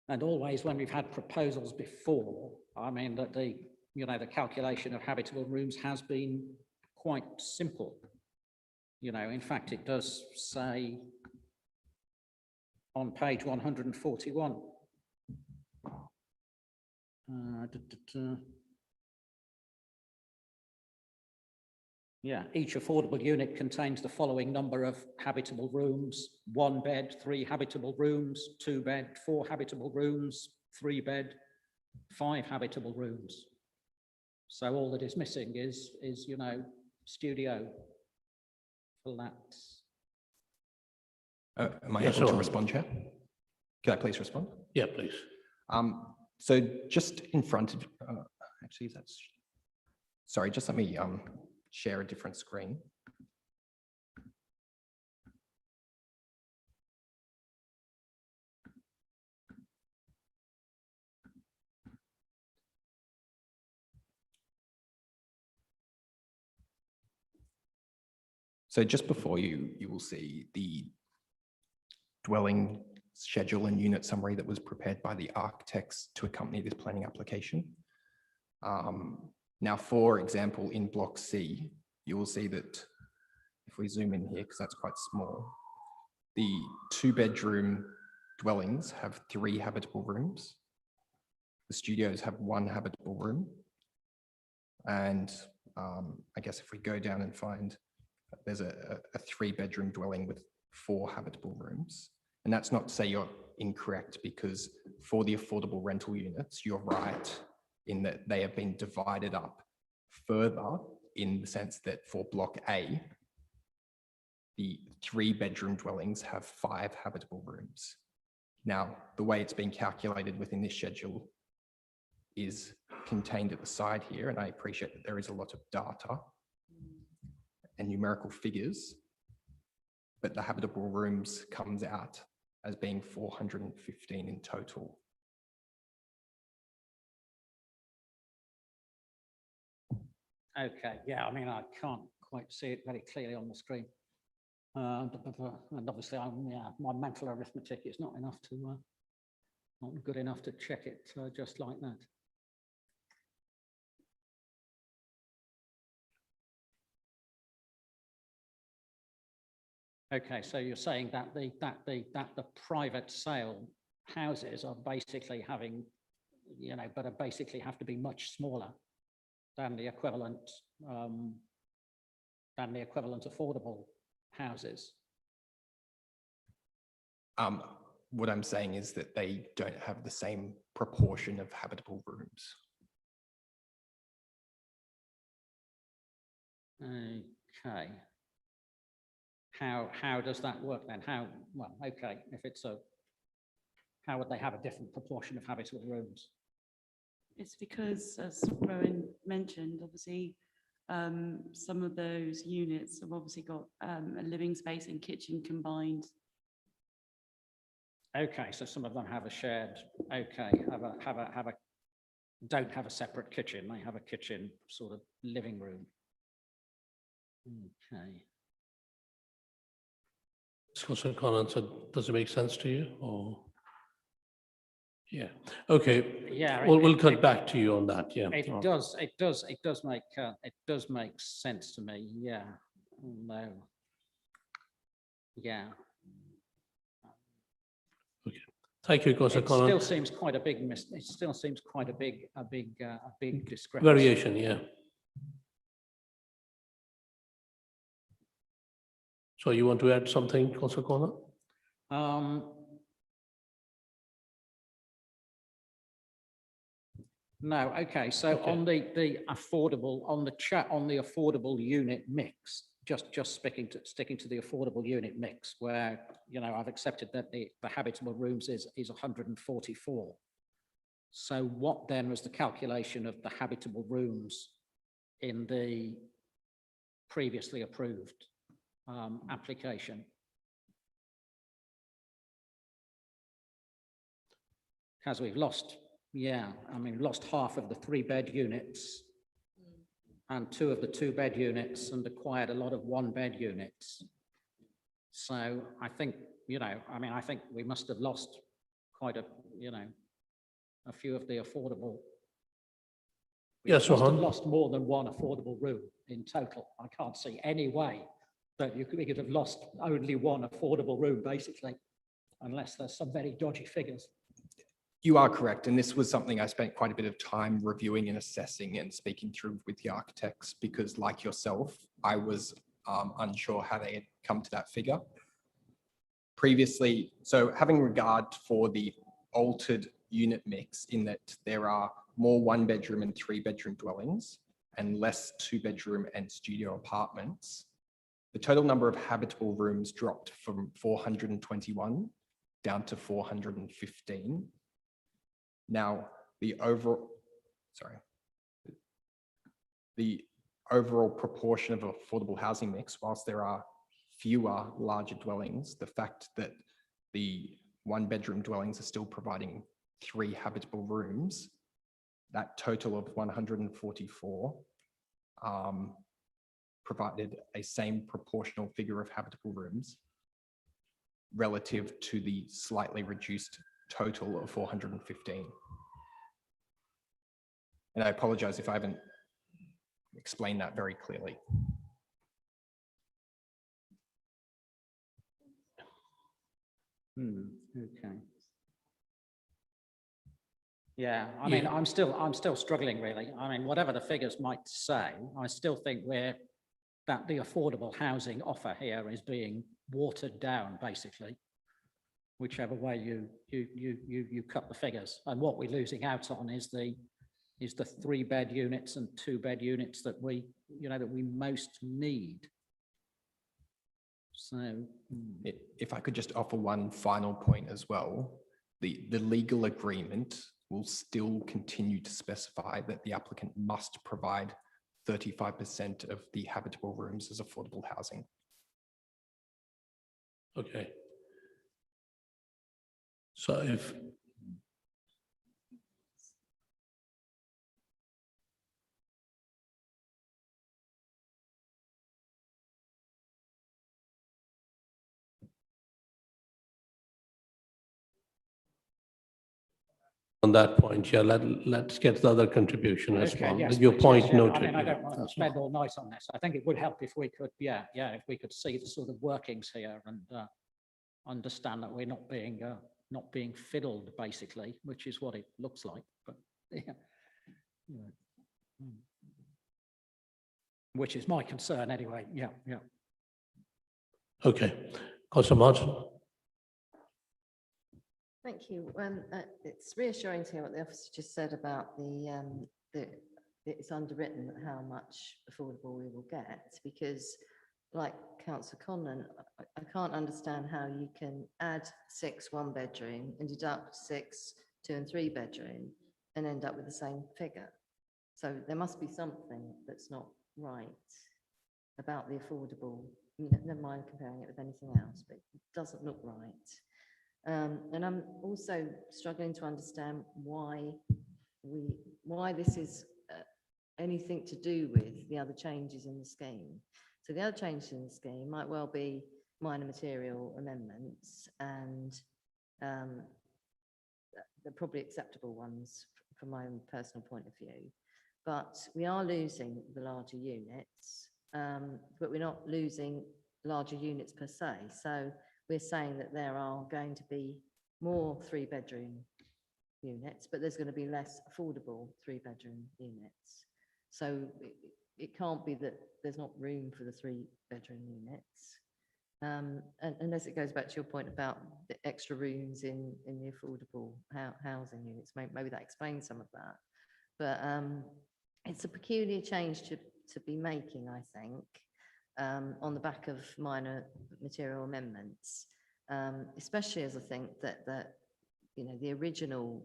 and always when we've had proposals before, I mean, that the calculation of habitable rooms has been quite simple. You know, in fact, it does say on page 141. Yeah, each affordable unit contains the following number of habitable rooms: 1 bed, 3 habitable rooms, 2 bed, 4 habitable rooms, 3 bed, 5 habitable rooms. So all that is missing is you know, studio flats. Am I able to respond, Chair? Can I please respond? Yeah, please. So just in front of, actually, that's, sorry, just let me share a different screen. So just before you, you will see the dwelling schedule and unit summary that was prepared by the architects to accompany this planning application. Now, for example, in block C, you will see that if we zoom in here, because that's quite small, the 2-bedroom dwellings have 3 habitable rooms. The studios have 1 habitable room. And I guess if we go down and find, there's a 3-bedroom dwelling with 4 habitable rooms. And that's not to say you're incorrect, because for the affordable rental units, you're right in that they have been divided up further, in the sense that for block A, the 3-bedroom dwellings have 5 habitable rooms. Now, the way it's been calculated within this schedule is contained at the side here, and I appreciate that there is a lot of data and numerical figures, but the habitable rooms comes out as being 415 in total. Okay, yeah, I mean, I can't quite see it very clearly on the screen. And obviously, yeah, my mental arithmetic is not enough to, not good enough to check it just like that. Okay, so you're saying that the private sale houses are basically having, you know, but are basically have to be much smaller than the equivalent affordable houses. What I'm saying is that they don't have the same proportion of habitable rooms. Okay. How does that work then? How, well, okay, if it's a, how would they have a different proportion of habitable rooms? It's because, as Rowan mentioned, obviously, some of those units have obviously got a living space and kitchen combined. Okay, so some of them have a shared, okay, don't have a separate kitchen, they have a kitchen sort of living room. Okay. Councillor Collins, does it make sense to you, or? Yeah, okay. Yeah, We'll cut back to you on that, yeah. It does make sense to me, yeah. No. Yeah. Okay, thank you, Councillor It Collins. still seems quite a big it still seems quite a big discrepancy. Variation, yeah. So you want to add something, Councillor Collins? No, okay, so Okay. on the affordable, on the chat, on the affordable unit mix, just sticking to the affordable unit mix, where, you know, I've accepted that the habitable rooms is 144. So what then was the calculation of the habitable rooms in the previously approved application? Because we've lost, yeah, I mean, lost half of the 3-bed units and 2 of the 2-bed units, and acquired a lot of 1-bed units. So I think, you know, I mean, I think we must have lost quite a, you know, a few of the affordable. We Yes, must have Rohan. lost more than 1 affordable room in total. I can't see any way that we could have lost only 1 affordable room, basically, unless there's some very dodgy figures. You are correct. And this was something I spent quite a bit of time reviewing and assessing and speaking through with the architects, because like yourself, I was unsure how they had come to that figure. Previously, so having regard for the altered unit mix, in that there are more 1-bedroom and 3-bedroom dwellings and less 2-bedroom and studio apartments, the total number of habitable rooms dropped from 421 down to 415. Now, the overall proportion of affordable housing mix, whilst there are fewer larger dwellings, the fact that the 1-bedroom dwellings are still providing 3 habitable rooms, that total of 144 provided a same proportional figure of habitable rooms relative to the slightly reduced total of 415. And I apologize if I haven't explained that very clearly. Okay. Yeah, I mean, I'm still struggling really. I mean, whatever the figures might say, I still think that the affordable housing offer here is being watered down, basically, whichever way you cut the figures. And what we're losing out on is the 3-bed units and 2-bed units that we most need. So, if I could just offer one final point as well, the legal agreement will still continue to specify that the applicant must provide 35% of the habitable rooms as affordable housing. Okay. So if on that point, yeah, let's get the other contribution as well. yes, Your please, point yes, yeah. noted. I mean, I don't want to spend all night on this. I think it would help if we could, if we could see the sort of workings here and understand that we're not being fiddled, basically, which is what it looks like. But yeah. Which is my concern anyway. Yeah. Okay, Councillor Martin. Thank you. It's reassuring to hear what the officer just said about it's underwritten how much affordable we will get, because like Councillor Conlon, I can't understand how you can add 6 1-bedroom and deduct 6 2- and 3-bedroom and end up with the same figure. So there must be something that's not right about the affordable. Never mind comparing it with anything else, but it doesn't look right. And I'm also struggling to understand why this is anything to do with the other changes in the scheme. So the other changes in the scheme might well be minor material amendments, and they're probably acceptable ones from my own personal point of view. But we are losing the larger units, but we're not losing larger units per se. So we're saying that there are going to be more 3-bedroom units, but there's going to be less affordable 3-bedroom units. So it can't be that there's not room for the 3-bedroom units. And as it goes back to your point about the extra rooms in the affordable housing units, maybe that explains some of that. But it's a peculiar change to be making, I think, on the back of minor material amendments, especially as I think that the original,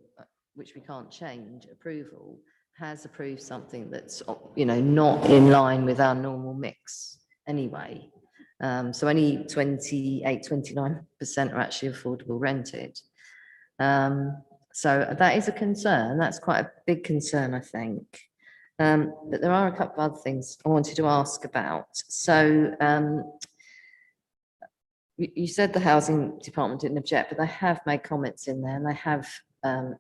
which we can't change, approval has approved something that's not in line with our normal mix anyway. So only 29% are actually affordable rented. So that is a concern. That's quite a big concern, I think. But there are a couple of other things I wanted to ask about. So you said the housing department didn't object, but they have made comments in there, and they have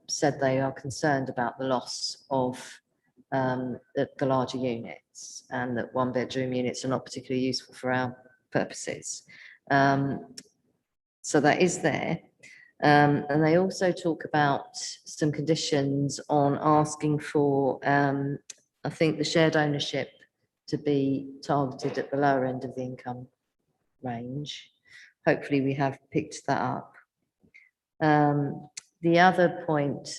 said they are concerned about the loss of the larger units, and that 1-bedroom units are not particularly useful for our purposes. So that is there. And they also talk about some conditions on asking for, I think, the shared ownership to be targeted at the lower end of the income range. Hopefully we have picked that up. The other point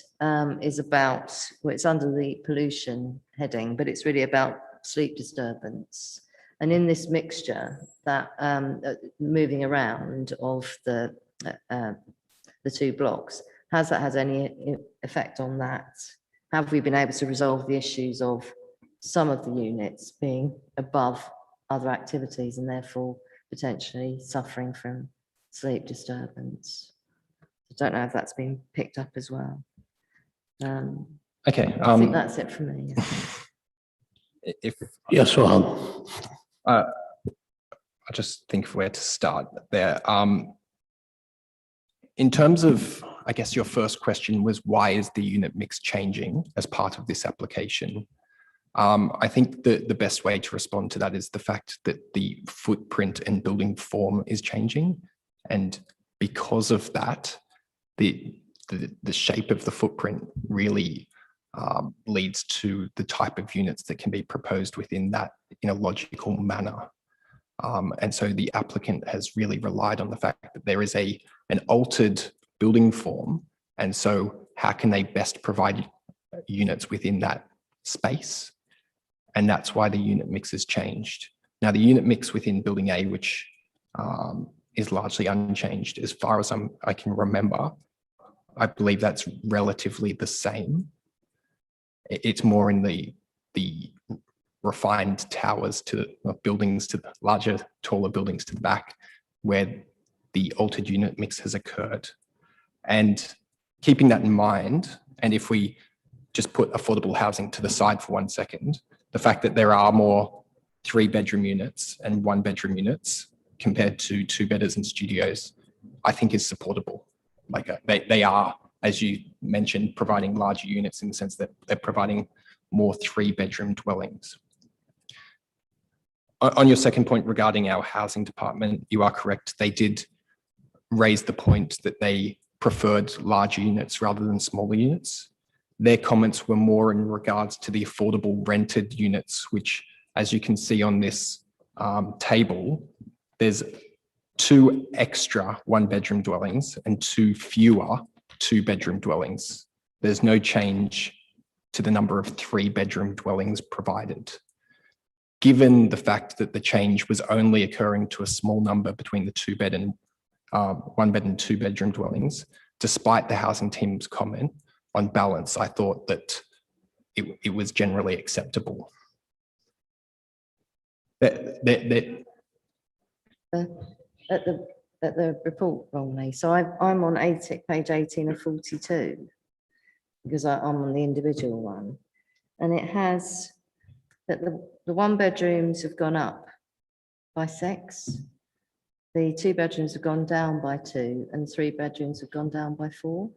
is about, well, it's under the pollution heading, but it's really about sleep disturbance. And in this mixture, that moving around of the 2 blocks, has that had any effect on that? Have we been able to resolve the issues of some of the units being above other activities and therefore potentially suffering from sleep disturbance? I don't know if that's been picked up as well. Okay. I think that's it for me. Yes, Rohan. I just think of where to start there. In terms of, I guess your first question was, why is the unit mix changing as part of this application? I think the best way to respond to that is the fact that the footprint and building form is changing. And because of that, the shape of the footprint really leads to the type of units that can be proposed within that in a logical manner. And so the applicant has really relied on the fact that there is an altered building form. And so how can they best provide units within that space? And that's why the unit mix has changed. Now, the unit mix within building A, which is largely unchanged as far as I can remember, I believe that's relatively the same. It's more in the refined towers to buildings to the larger, taller buildings to the back where the altered unit mix has occurred. And keeping that in mind, and if we just put affordable housing to the side for 1 second, the fact that there are more 3-bedroom units and 1-bedroom units compared to 2-bedders and studios, I think is supportable. Like they are, as you mentioned, providing larger units in the sense that they're providing more 3-bedroom dwellings. On your second point regarding our housing department, you are correct. They did raise the point that they preferred larger units rather than smaller units. Their comments were more in regards to the affordable rented units, which, as you can see on this table, there's 2 extra 1-bedroom dwellings and 2 fewer 2-bedroom dwellings. There's no change to the number of 3-bedroom dwellings provided. Given the fact that the change was only occurring to a small number between the 2-bed and 1-bed and 2-bedroom dwellings, despite the housing team's comment, on balance, I thought that it was generally acceptable. At the report wrongly. So I'm on page 18 of 42 because I'm on the individual one, and it has that the 1-bedrooms have gone up by 6, the 2-bedrooms have gone down by 2, and 3-bedrooms have gone down by 4. Is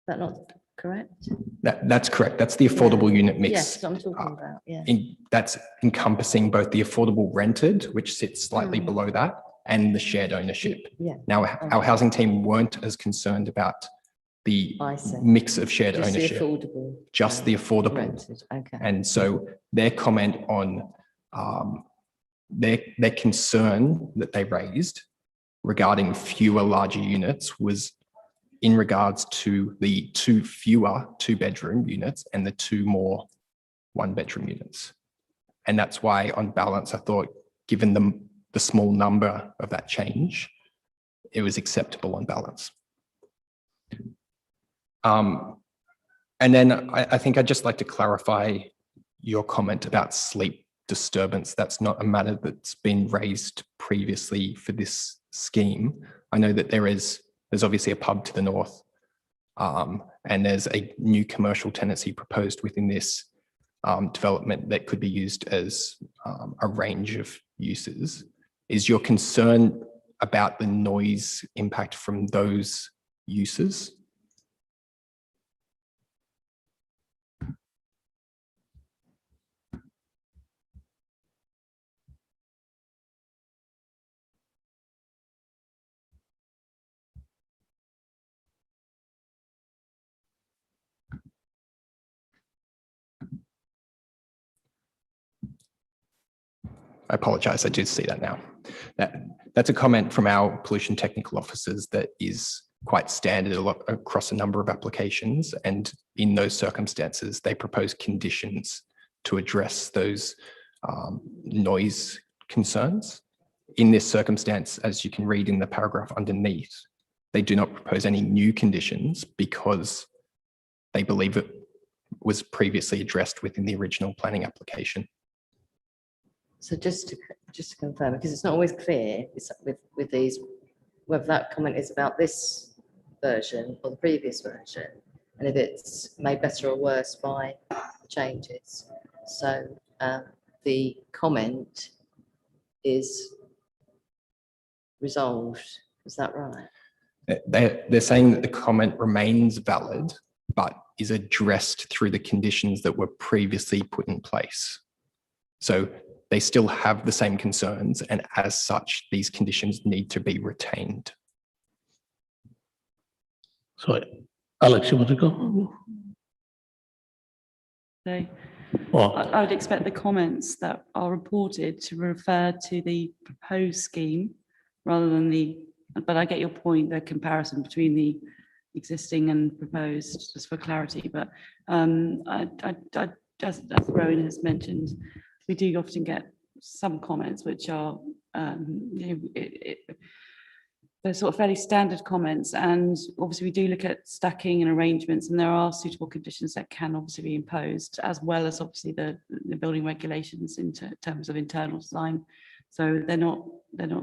that not correct? That's correct. That's the affordable unit mix. Yes, I'm talking about, yeah. That's encompassing both the affordable rented, which sits slightly below that, and the shared ownership. Yeah. Now, our housing team weren't as concerned about the mix of shared Just ownership. the affordable. Just the affordable. Rented, okay. And so their comment on their concern that they raised regarding fewer larger units was in regards to the 2 fewer 2-bedroom units and the 2 more 1-bedroom units. And that's why on balance, I thought, given the small number of that change, it was acceptable on balance. And then I think I'd just like to clarify your comment about sleep disturbance. That's not a matter that's been raised previously for this scheme. I know that there's obviously a pub to the north, and there's a new commercial tenancy proposed within this development that could be used as a range of uses. Is your concern about the noise impact from those uses? I apologize, I do see that now. That's a comment from our pollution technical officers that is quite standard across a number of applications. And in those circumstances, they propose conditions to address those noise concerns. In this circumstance, as you can read in the paragraph underneath, they do not propose any new conditions because they believe it was previously addressed within the original planning application. So just to confirm, because it's not always clear with these, whether that comment is about this version or the previous version, and if it's made better or worse by changes. So the comment is resolved. Is that right? They're saying that the comment remains valid, but is addressed through the conditions that were previously put in place. So they still have the same concerns, and as such, these conditions need to be retained. Sorry, Alex, you want to go? So Well, I would expect the comments that are reported to refer to the proposed scheme rather than but I get your point, the comparison between the existing and proposed, just for clarity. But as Rowan has mentioned, we do often get some comments which are, they're sort of fairly standard comments, and obviously we do look at stacking and arrangements, and there are suitable conditions that can obviously be imposed, as well as obviously the building regulations in terms of internal design. So they're not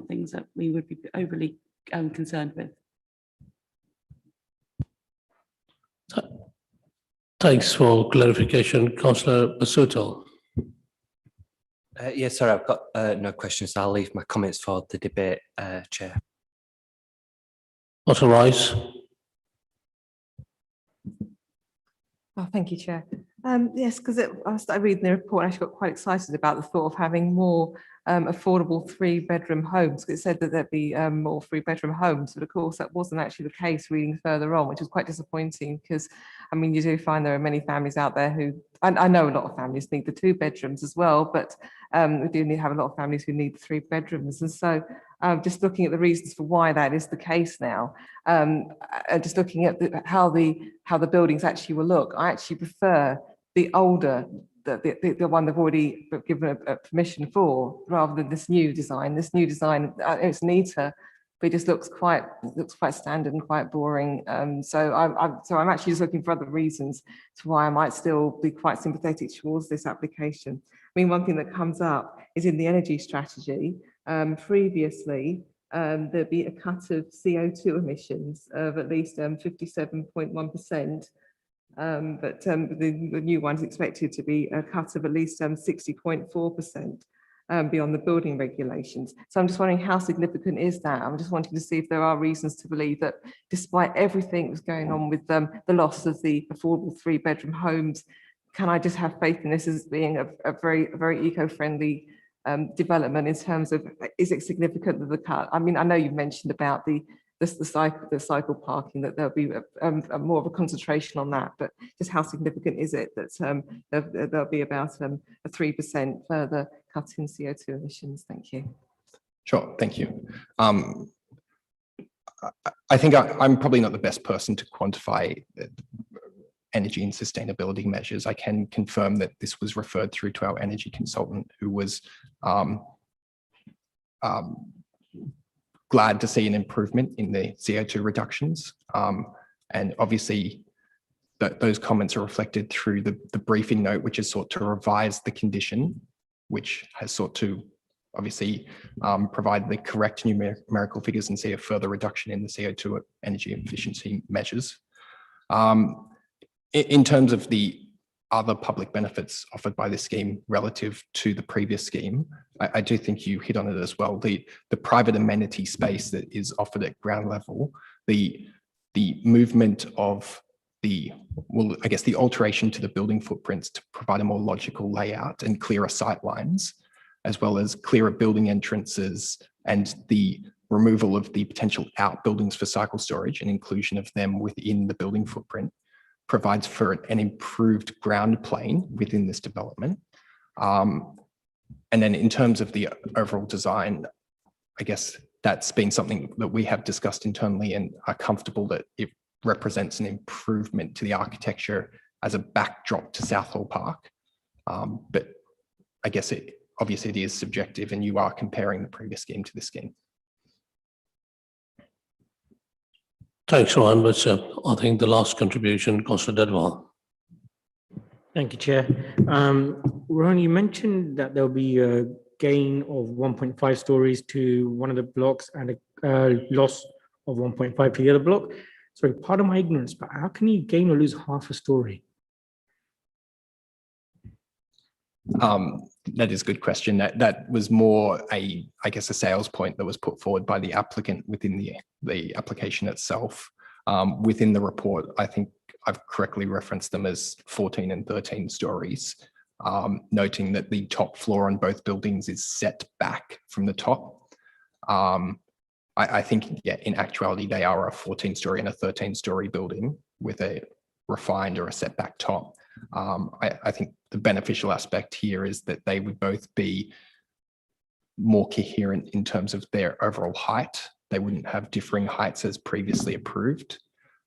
things that we would be overly concerned with. thanks for clarification, Councillor Basuto. Yes, sorry, I've got no questions. I'll leave my comments for the debate, Chair. Councillor Rice. Oh, thank you, Chair. Yes, because I started reading the report, I actually got quite excited about the thought of having more affordable 3-bedroom homes. It said that there'd be more 3-bedroom homes, but of course that wasn't actually the case reading further on, which was quite disappointing because, I mean, you do find there are many families out there who, I know a lot of families need the 2 bedrooms as well, but we do have a lot of families who need the 3 bedrooms. And so just looking at the reasons for why that is the case now, just looking at how the buildings actually will look, I actually prefer the older, the one they've already given a permission for, rather than this new design. This new design, it's neater, but it just looks quite standard and quite boring. So I'm actually just looking for other reasons to why I might still be quite sympathetic towards this application. I mean, one thing that comes up is in the energy strategy. Previously, there'd be a cut of CO2 emissions of at least 57.1%. But the new one is expected to be a cut of at least 60.4% beyond the building regulations. So I'm just wondering how significant is that? I'm just wanting to see if there are reasons to believe that despite everything that's going on with the loss of the affordable 3-bedroom homes, can I just have faith in this as being a very eco-friendly development in terms of, is it significant that the cut? I mean, I know you've mentioned about the cycle parking, that there'll be more of a concentration on that, but just how significant is it that there'll be about a 3% further cut in CO2 emissions? Thank you. Sure, thank you. I think I'm probably not the best person to quantify energy and sustainability measures. I can confirm that this was referred through to our energy consultant, who was glad to see an improvement in the CO2 reductions. And obviously those comments are reflected through the briefing note, which has sought to revise the condition, which has sought to obviously provide the correct numerical figures and see a further reduction in the CO2 energy efficiency measures. In terms of the other public benefits offered by this scheme relative to the previous scheme, I do think you hit on it as well. The private amenity space that is offered at ground level, the movement of the alteration to the building footprints to provide a more logical layout and clearer sight lines, as well as clearer building entrances and the removal of the potential outbuildings for cycle storage and inclusion of them within the building footprint, provides for an improved ground plane within this development. And then in terms of the overall design, I guess that's been something that we have discussed internally and are comfortable that it represents an improvement to the architecture as a backdrop to Southall Park. But I guess obviously it is subjective, and you are comparing the previous scheme to this scheme. Thanks, Ryan. But I think the last contribution, Councillor Dedwall. Thank you, Chair. Ron, you mentioned that there'll be a gain of 1.5 stories to one of the blocks and a loss of 1.5 to the other block. Sorry, pardon my ignorance, but how can you gain or lose half a story? That is a good question. That was more I guess, a sales point that was put forward by the applicant within the application itself. Within the report, I think I've correctly referenced them as 14 and 13 stories, noting that the top floor on both buildings is set back from the top. I think, yeah, in actuality, they are a 14-story and a 13-story building with a refined or a setback top. I think the beneficial aspect here is that they would both be more coherent in terms of their overall height. They wouldn't have differing heights as previously approved.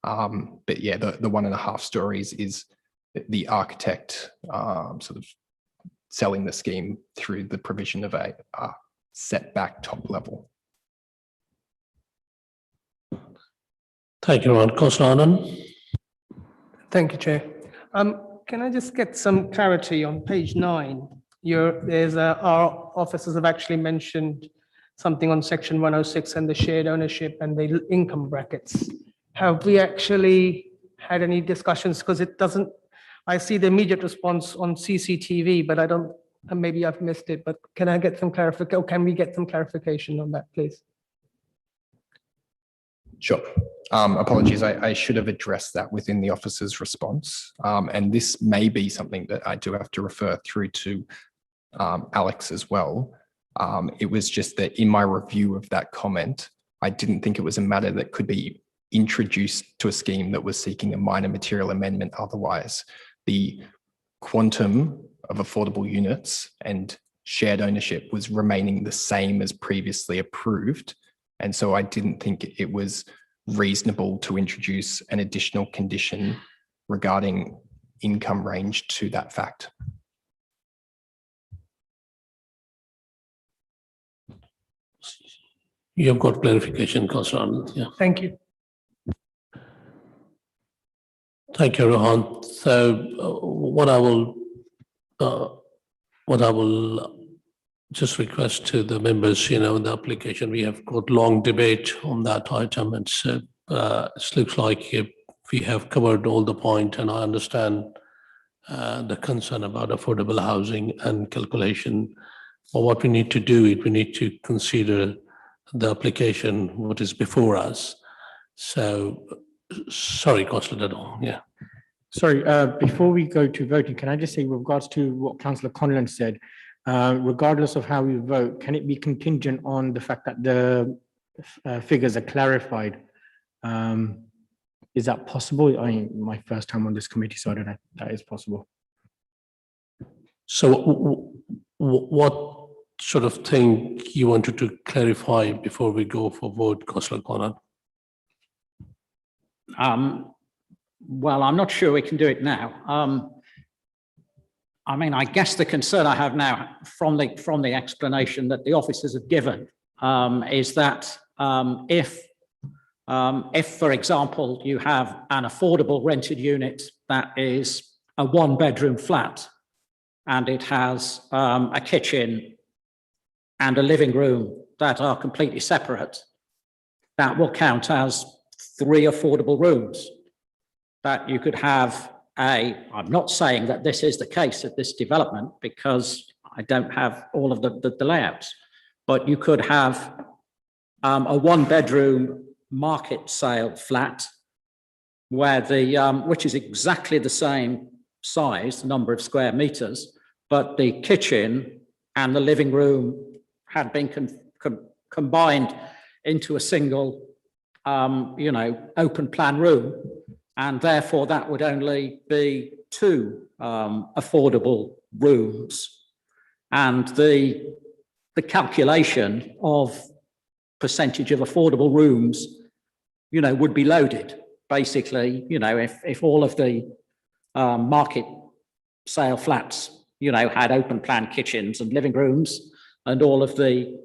But yeah, the 1.5 stories is the architect sort of selling the scheme through the provision of a setback top level. Thank you, Ron. Councillor Anand. Thank you, Chair. Can I just get some clarity on page 9? Our officers have actually mentioned something on section 106 and the shared ownership and the income brackets. Have we actually had any discussions? Because it doesn't, I see the immediate response on CCTV, but I don't, maybe I've missed it, but can I get some clarification, or can we get some clarification on that, please? Sure. Apologies, I should have addressed that within the officer's response. And this may be something that I do have to refer through to Alex as well. It was just that in my review of that comment, I didn't think it was a matter that could be introduced to a scheme that was seeking a minor material amendment. Otherwise, the quantum of affordable units and shared ownership was remaining the same as previously approved. And so I didn't think it was reasonable to introduce an additional condition regarding income range to that fact. You've got clarification, Councillor Anand. Yeah. Thank you. Thank you, Rohan. So what I will just request to the members, in the application, we have got long debate on that item. And so it looks like we have covered all the point, and I understand the concern about affordable housing and calculation. But what we need to do is we need to consider the application, what is before us. So, sorry, Councillor Dadon, yeah. Sorry, before we go to voting, can I just say with regards to what Councillor Conlon said, regardless of how we vote, can it be contingent on the fact that the figures are clarified? Is that possible? I mean, my first time on this committee, so I don't know if that is possible. So what sort of thing you wanted to clarify before we go for vote, Councillor Conlon? Well, I'm not sure we can do it now. I mean, I guess the concern I have now from the explanation that the officers have given is that if, for example, you have an affordable rented unit that is a 1-bedroom flat and it has a kitchen and a living room that are completely separate, that will count as 3 affordable rooms. That you could have I'm not saying that this is the case at this development because I don't have all of the layouts, but you could have a 1-bedroom market sale flat where which is exactly the same size, number of square meters, but the kitchen and the living room had been combined into a single, open plan room. And therefore, that would only be 2 affordable rooms. And the calculation of percentage of affordable rooms, would be loaded. Basically, if all of the market sale flats, had open plan kitchens and living rooms, and all of the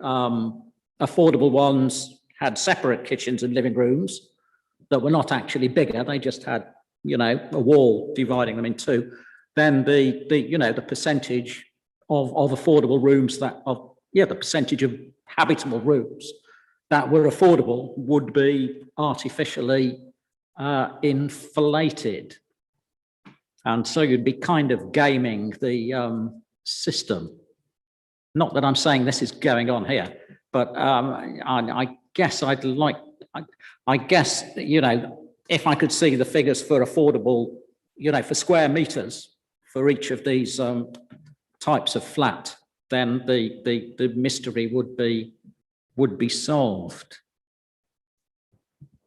affordable ones had separate kitchens and living rooms, that were not actually bigger, they just had, a wall dividing them in 2, then the percentage of affordable rooms the percentage of habitable rooms that were affordable would be artificially inflated. And so you'd be kind of gaming the system. Not that I'm saying this is going on here, but I guess I'd like, I guess, you know, if I could see the figures for affordable, you know, for square meters for each of these types of flat, then the mystery would be solved.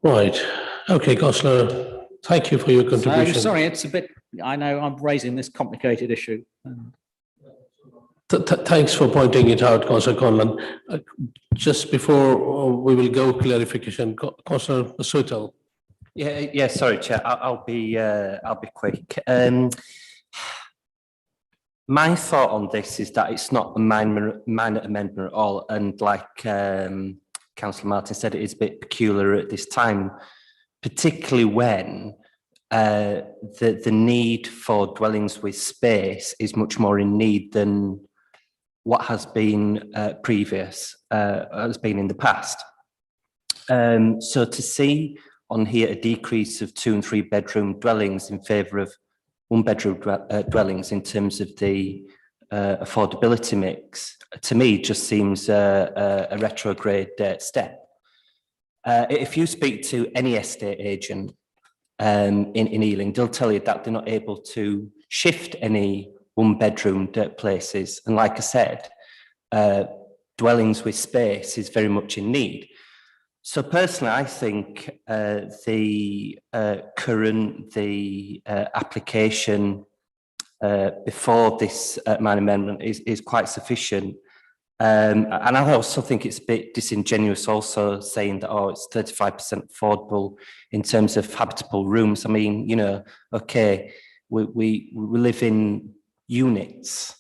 Right. Okay, Councillor, thank you for your contribution. So, sorry, it's a bit, I know I'm raising this complicated issue. Thanks for pointing it out, Councillor Conlon. Just before we will go clarification, Councillor Sutil. Yeah, sorry, Chair. I'll be quick. My thought on this is that it's not a minor amendment at all, and like Councillor Martin said, it is a bit peculiar at this time, particularly when the need for dwellings with space is much more in need than what has been has been in the past. So to see on here a decrease of 2 and 3 bedroom dwellings in favour of 1 bedroom dwellings in terms of the affordability mix, to me just seems a retrograde step. If you speak to any estate agent in Ealing, they'll tell you that they're not able to shift any 1 bedroom places. And like I said, dwellings with space is very much in need. So personally, I think the current application before this minor amendment is quite sufficient. And I also think it's a bit disingenuous also saying that, oh, it's 35% affordable in terms of habitable rooms. I mean, you know, okay, we live in units.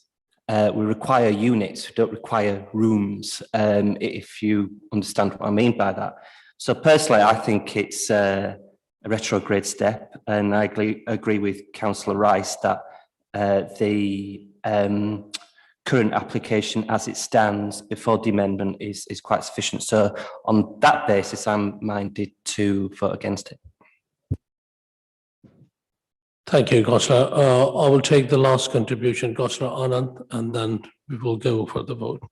We require units, we don't require rooms, if you understand what I mean by that. So personally, I think it's a retrograde step, and I agree with Councillor Rice that the current application as it stands before the amendment is quite sufficient. So on that basis, I'm minded to vote against it. Thank you, Councillor. I will take the last contribution, Councillor Anand, and then we will go for the vote.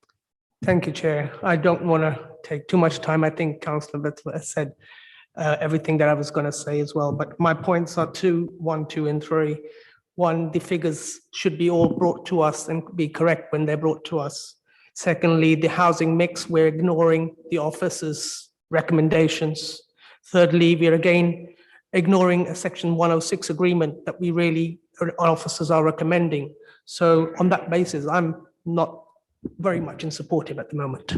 Thank you, Chair. I don't want to take too much time. I think Councillor Bittler has said everything that I was going to say as well, but my points are 1, 2, and 3. 1, the figures should be all brought to us and be correct when they're brought to us. Secondly, the housing mix, we're ignoring the officer's recommendations. Thirdly, we're again ignoring a Section 106 agreement that we really, our officers are recommending. So on that basis, I'm not very much in supportive at the moment.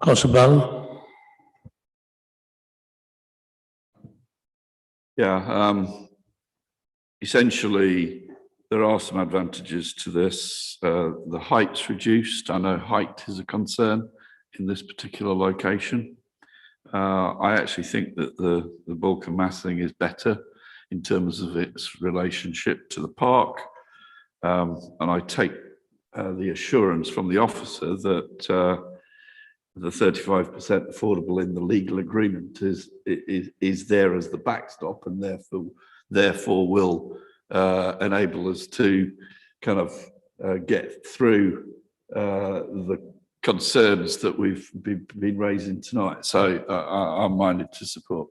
Councillor Ballot. Yeah, essentially, there are some advantages to this. The height's reduced. I know height is a concern in this particular location. I actually think that the bulk and massing is better in terms of its relationship to the park. And I take the assurance from the officer that the 35% affordable in the legal agreement is there as the backstop, and therefore will enable us to kind of get through the concerns that we've been raising tonight. So I'm minded to support.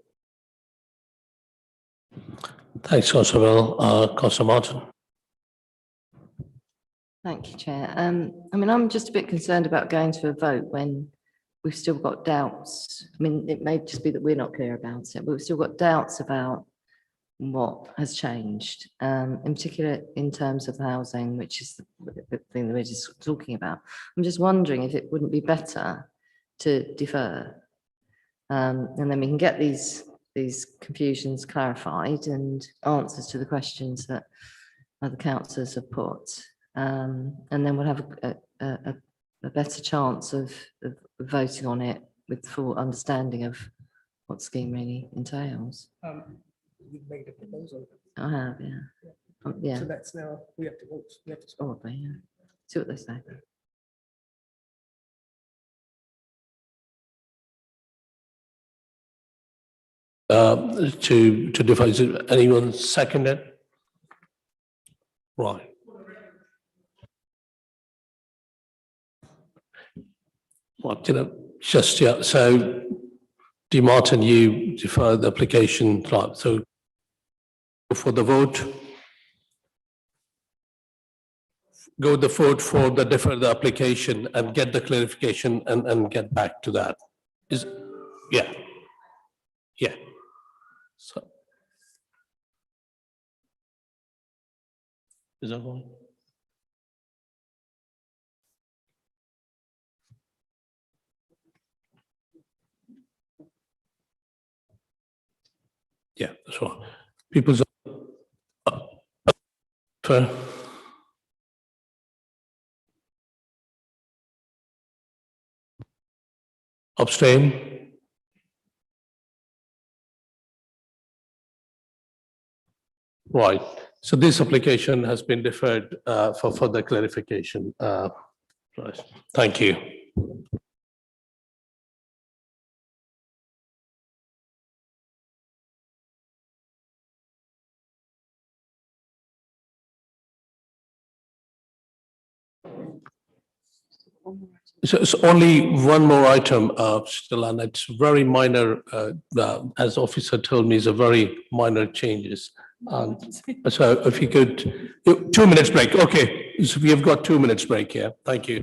Thanks, Councillor Bell. Councillor Martin. Thank you, Chair. I mean, I'm just a bit concerned about going to a vote when we've still got doubts. I mean, it may just be that we're not clear about it, but we've still got doubts about what has changed, in particular in terms of housing, which is the thing that we're just talking about. I'm just wondering if it wouldn't be better to defer, and then we can get these confusions clarified and answers to the questions that other councillors have put, and then we'll have a better chance of voting on it with full understanding of what the scheme really entails. You've made a proposal. I have, yeah. Yeah. So that's now, we have to vote. We have to Probably, yeah. See what they say. To devise, anyone second it? Right. Well, just, yeah, so D. Martin, you defer the application, right, so for the vote, go the vote for the defer the application and get the clarification and get back to that. Is, yeah. Yeah. So. Is that one? Yeah, that's right. People's. For. Abstain? Right. So this application has been deferred for further clarification. Right. Thank you. So it's only one more item, still, and it's very minor, as officer told me, it's a very minor changes. So if you could, 2 minutes break, okay, so we have got 2 minutes break here, thank you.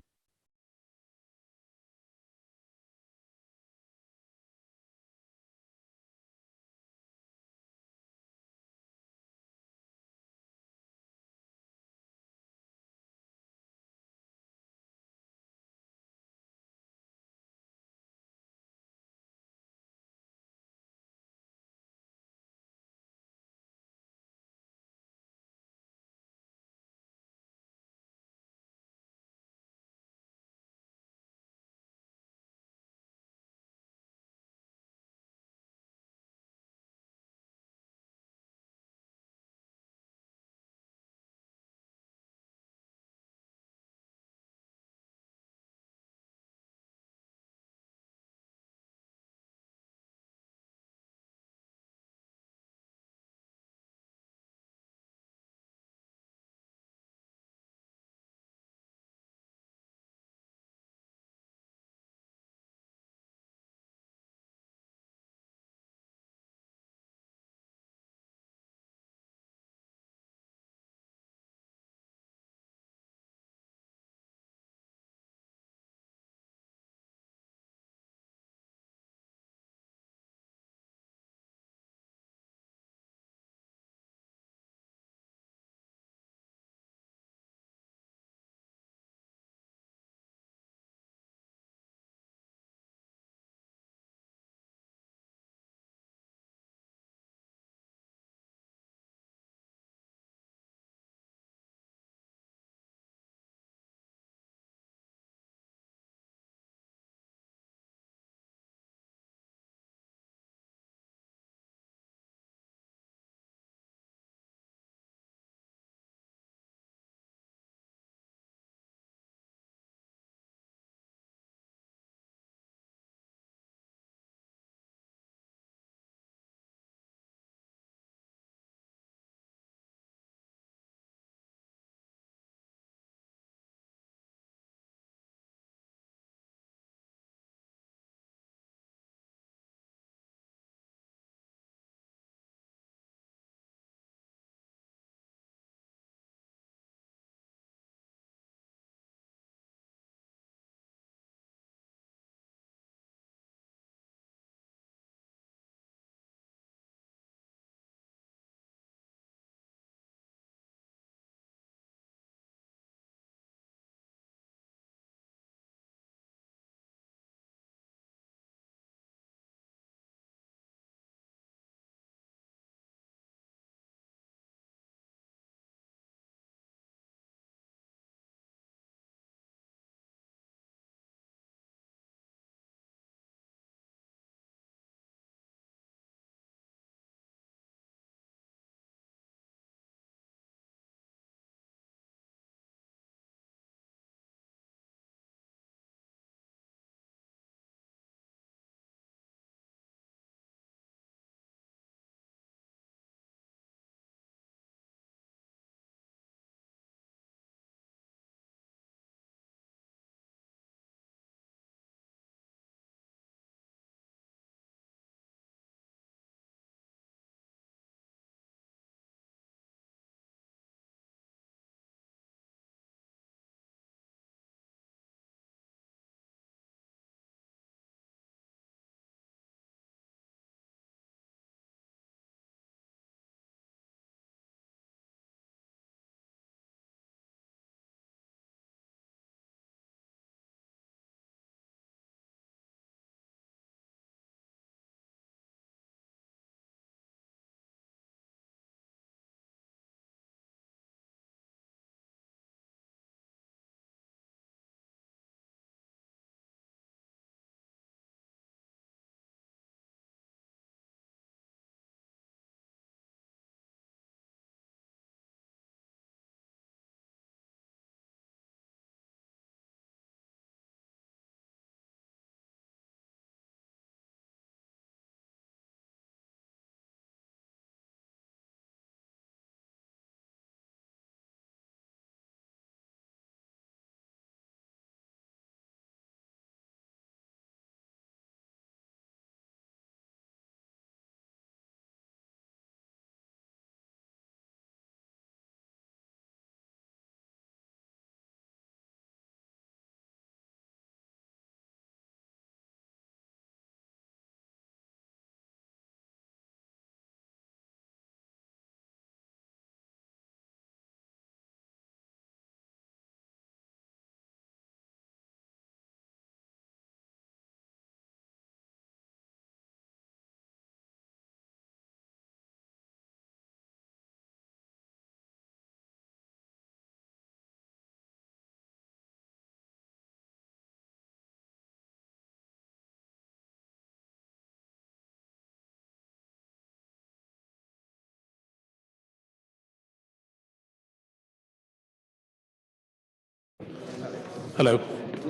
Hello.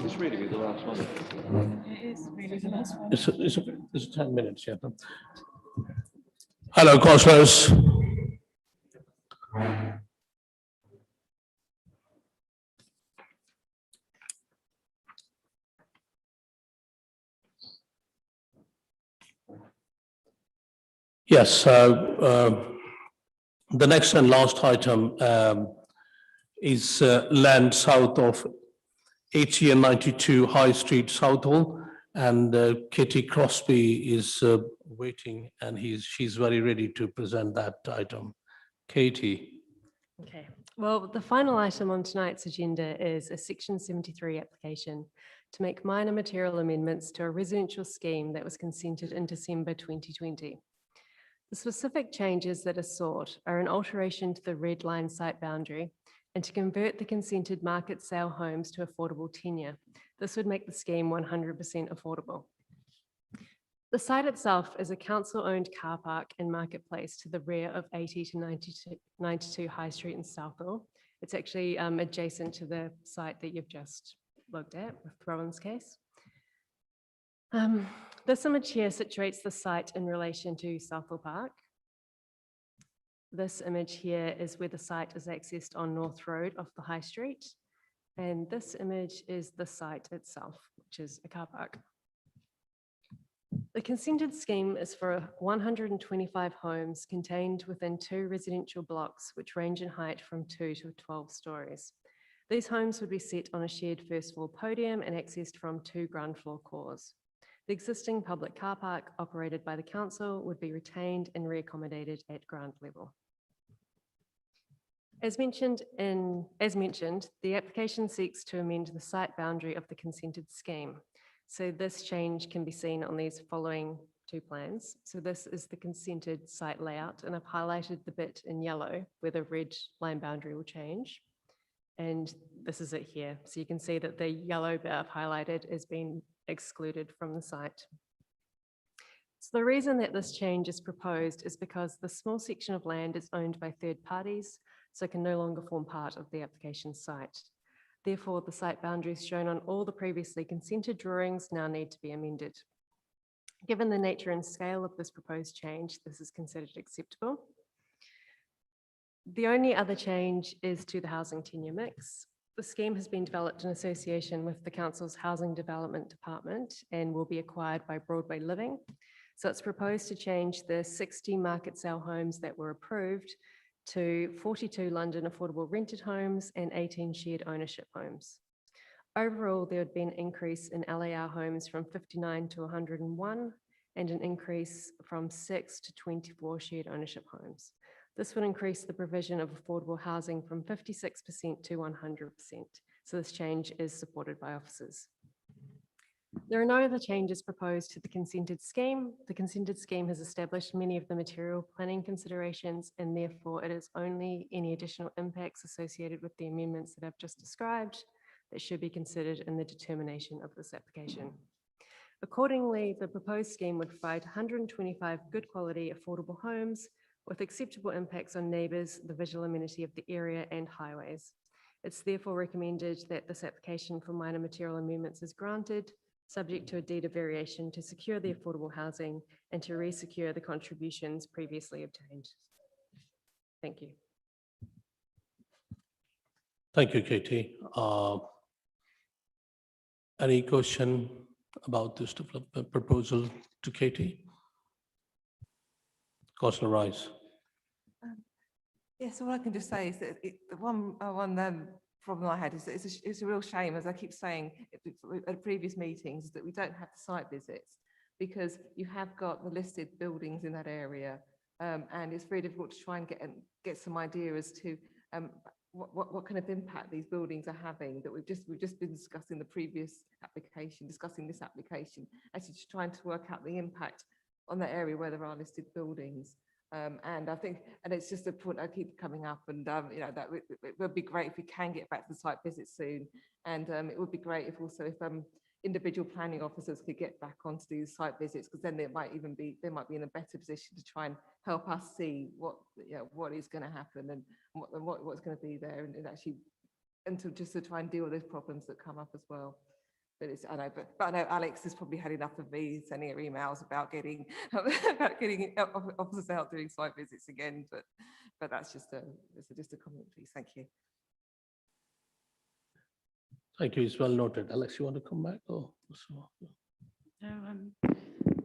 Just reading is the last one. It is really the last one. It's 10 minutes, yeah. Hello, councillors. Yes, the next and last item is land south of HCN 92 High Street, Southall, and Katie Crosby is waiting, and she's very ready to present that item. Katie. Okay, well, the final item on tonight's agenda is a Section 73 application to make minor material amendments to a residential scheme that was consented in December 2020. The specific changes that are sought are an alteration to the red line site boundary and to convert the consented market sale homes to affordable tenure. This would make the scheme 100% affordable. The site itself is a council-owned car park and marketplace to the rear of 80 to 92 High Street in Southall. It's actually adjacent to the site that you've just looked at with Rowan's case. This image here situates the site in relation to Southall Park. This image here is where the site is accessed on North Road off the High Street. And this image is the site itself, which is a car park. The consented scheme is for 125 homes contained within 2 residential blocks, which range in height from 2 to 12 stories. These homes would be set on a shared first floor podium and accessed from 2 ground floor cores. The existing public car park operated by the council would be retained and reaccommodated at ground level. As mentioned, the application seeks to amend the site boundary of the consented scheme. So this change can be seen on these following 2 plans. So this is the consented site layout, and I've highlighted the bit in yellow where the red line boundary will change. And this is it here. So you can see that the yellow bit I've highlighted has been excluded from the site. So the reason that this change is proposed is because the small section of land is owned by third parties, so it can no longer form part of the application site. Therefore, the site boundaries shown on all the previously consented drawings now need to be amended. Given the nature and scale of this proposed change, this is considered acceptable. The only other change is to the housing tenure mix. The scheme has been developed in association with the Council's Housing Development Department and will be acquired by Broadway Living. So it's proposed to change the 60 market sale homes that were approved to 42 London affordable rented homes and 18 shared ownership homes. Overall, there would be an increase in LAR homes from 59 to 101 and an increase from 6 to 24 shared ownership homes. This would increase the provision of affordable housing from 56% to 100%. So this change is supported by officers. There are no other changes proposed to the consented scheme. The consented scheme has established many of the material planning considerations, and therefore it is only any additional impacts associated with the amendments that I've just described that should be considered in the determination of this application. Accordingly, the proposed scheme would provide 125 good quality affordable homes with acceptable impacts on neighbours, the visual amenity of the area and highways. It's therefore recommended that this application for minor material amendments is granted, subject to a deed of variation to secure the affordable housing and to re-secure the contributions previously obtained. Thank you. Thank you, Katie. Any question about this proposal to Katie? Councillor Rice. Yes, all I can just say is that the one problem I had is that it's a real shame, as I keep saying at previous meetings, that we don't have the site visits, because you have got the listed buildings in that area, and it's very difficult to try and get some idea as to what kind of impact these buildings are having, that we've just been discussing the previous application, discussing this application, actually just trying to work out the impact on that area where there are listed buildings. And I think, and it's just a point I keep coming up, and you know, that it would be great if we can get back to the site visit soon, and it would be great if individual planning officers could get back onto these site visits, because then they might be in a better position to try and help us see what is going to happen and what's going to be there, and actually and to just to try and deal with those problems that come up as well. But it's, I know, but I know Alex has probably had enough of me sending her emails about getting officers out doing site visits again. But that's just a comment, please. Thank you. Thank you. It's well noted. Alex, you want to come back? Or No, I'm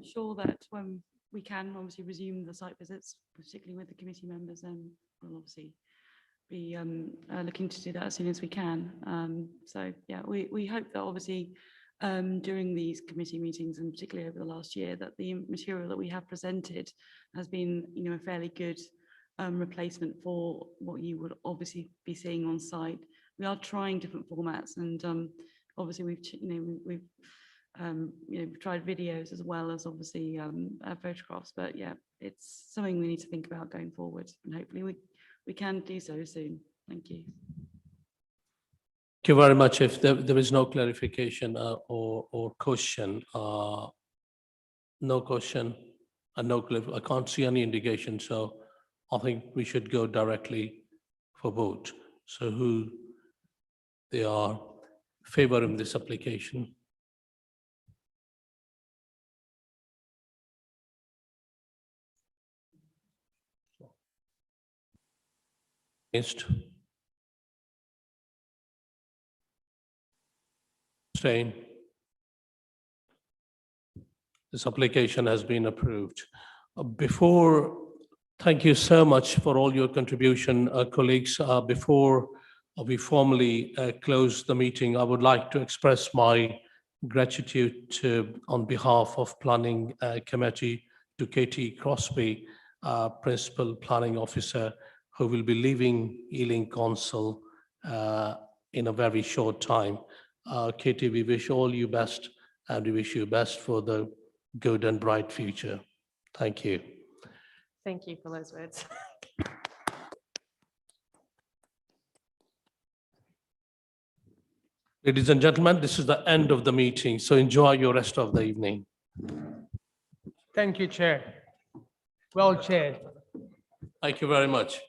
sure that when we can obviously resume the site visits, particularly with the committee members, then we'll obviously be looking to do that as soon as we can. So yeah, we hope that obviously during these committee meetings, and particularly over the last year, that the material that we have presented has been, you know, a fairly good replacement for what you would obviously be seeing on site. We are trying different formats, and obviously we've tried videos as well as obviously photographs. But yeah, it's something we need to think about going forward, and hopefully we can do so soon. Thank you. Thank you very much. If there is no clarification or question, no question and no I can't see any indication. So I think we should go directly for vote. So who they are favoring this application? Against? Abstain? This application has been approved. Thank you so much for all your contribution, colleagues. Before we formally close the meeting, I would like to express my gratitude on behalf of Planning Committee to Katie Crosby, Principal Planning Officer, who will be leaving Ealing Council in a very short time. Katie, we wish all you best, and we wish you best for the good and bright future. Thank you. Thank you for those words. Ladies and gentlemen, this is the end of the meeting, so enjoy your rest of the evening. Thank you, Chair. Well chaired. Thank you very much.